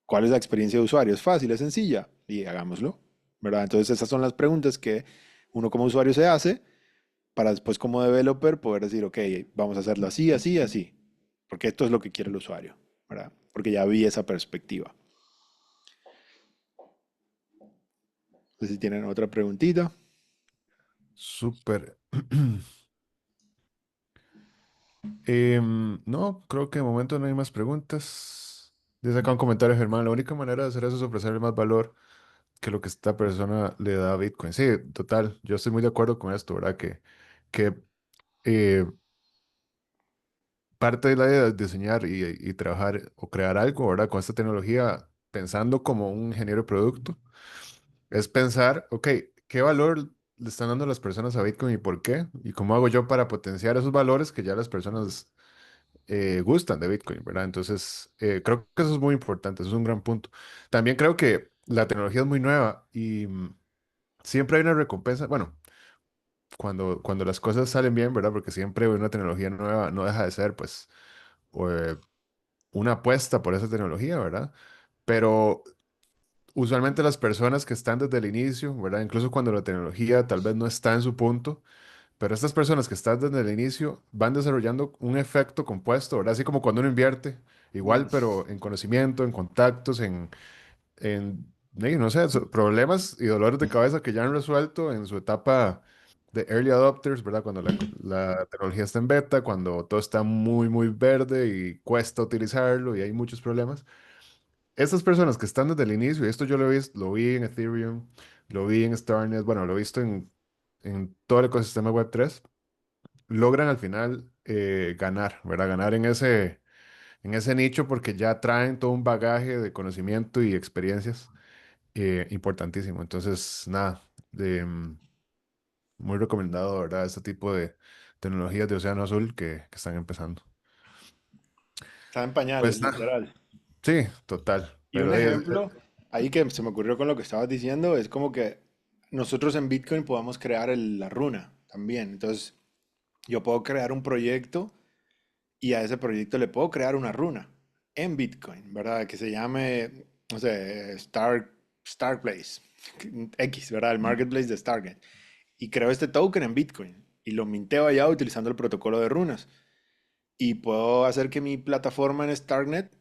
Speaker 2: ¿Cuál es la experiencia de usuario? Es fácil, es sencilla y hagámoslo, ¿verdad? Entonces esas son las preguntas que uno como usuario se hace para después como developer poder decir, ok, vamos a hacerlo así, así, así, porque esto es lo que quiere el usuario, ¿verdad? Porque ya vi esa perspectiva. No sé si tienen otra preguntita.
Speaker 1: Súper. No, creo que de momento no hay más preguntas. Dice acá un comentario, Germán. La única manera de hacer eso es ofrecerle más valor que lo que esta persona le da a Bitcoin. Sí, total. Yo estoy muy de acuerdo con esto, ¿verdad? Que eh, parte de la idea de diseñar y trabajar o crear algo, ¿verdad? Con esta tecnología, pensando como un ingeniero de producto, es pensar, ok, ¿qué valor le están dando las personas a Bitcoin y por qué? ¿Y cómo hago yo para potenciar esos valores que ya las personas gustan de Bitcoin, ¿verdad? Entonces, creo que eso es muy importante, eso es un gran punto. También creo que la tecnología es muy nueva y siempre hay una recompensa, bueno, cuando las cosas salen bien, ¿verdad? Porque siempre una tecnología nueva no deja de ser, pues, o, una apuesta por esa tecnología, ¿verdad? Pero usualmente las personas que están desde el inicio, ¿verdad? Incluso cuando la tecnología tal vez no está en su punto, pero estas personas que están desde el inicio van desarrollando un efecto compuesto, ¿verdad? Así como cuando uno invierte,
Speaker 2: Mm.
Speaker 1: igual, pero en conocimiento, en contactos, no sé, problemas y dolores de cabeza que ya han resuelto en su etapa de early adopters, ¿verdad? Cuando la tecnología está en beta, cuando todo está muy, muy verde y cuesta utilizarlo y hay muchos problemas. Estas personas que están desde el inicio, y esto yo lo vi en Ethereum, lo vi en Starnet, bueno, lo he visto en todo el ecosistema Web3, logran al final ganar, ¿verdad? Ganar en ese nicho porque ya traen todo un bagaje de conocimiento y experiencias importantísimo. Entonces, nada, muy recomendado, ¿verdad? Este tipo de tecnologías de Océano Azul que están empezando.
Speaker 2: Está en pañales,
Speaker 1: Pues nada,
Speaker 2: literal.
Speaker 1: sí, total.
Speaker 2: Y un
Speaker 1: Pero
Speaker 2: ejemplo, ahí que se me ocurrió con lo que estabas diciendo, es como que nosotros en Bitcoin podamos crear la runa también. Entonces, yo puedo crear un proyecto y a ese proyecto le puedo crear una runa en Bitcoin, ¿verdad? Que se llame, no sé, Starplace X, ¿verdad? El marketplace de Stargate. Y creo este token en Bitcoin y lo minteo allá utilizando el protocolo de runas. Y puedo hacer que mi plataforma en Starknet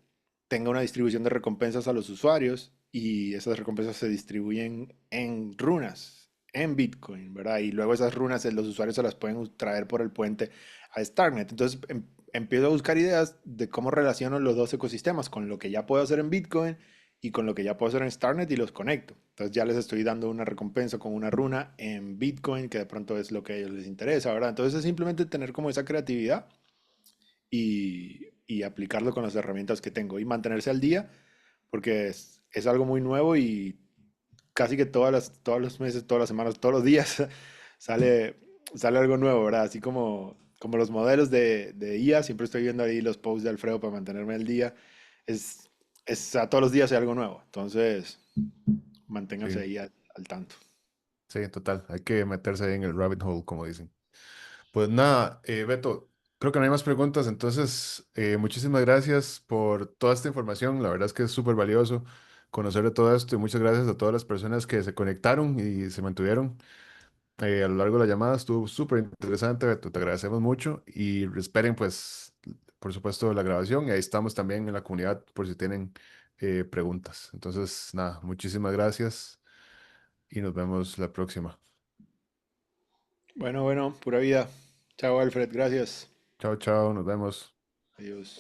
Speaker 2: tenga una distribución de recompensas a los usuarios y esas recompensas se distribuyen en runas, en Bitcoin, ¿verdad? Y luego esas runas los usuarios se las pueden traer por el puente a Starknet. Entonces empiezo a buscar ideas de cómo relaciono los dos ecosistemas con lo que ya puedo hacer en Bitcoin y con lo que ya puedo hacer en Starknet y los conecto. Entonces ya les estoy dando una recompensa con una runa en Bitcoin que de pronto es lo que a ellos les interesa, ¿verdad? Entonces es simplemente tener como esa creatividad y aplicarlo con las herramientas que tengo y mantenerse al día, porque es algo muy nuevo y casi que todos los meses, todas las semanas, todos los días sale, sale algo nuevo, ¿verdad? Así como los modelos de IA, siempre estoy viendo ahí los posts de Alfredo para mantenerme al día. Es, a todos los días hay algo nuevo, entonces manténganse
Speaker 1: sí,
Speaker 2: ahí al tanto.
Speaker 1: sí, total. Hay que meterse ahí en el rabbit hole, como dicen. Pues nada, Beto, creo que no hay más preguntas, entonces muchísimas gracias por toda esta información. La verdad es que es súper valioso conocer de todo esto y muchas gracias a todas las personas que se conectaron y se mantuvieron a lo largo de la llamada. Estuvo súper interesante, Beto, te agradecemos mucho y esperen pues, por supuesto, la grabación y ahí estamos también en la comunidad por si tienen preguntas. Entonces, nada, muchísimas gracias y nos vemos la próxima.
Speaker 2: Bueno, bueno, pura vida. Chao, Alfred, gracias.
Speaker 1: Chao, chao, nos vemos.
Speaker 2: Adiós.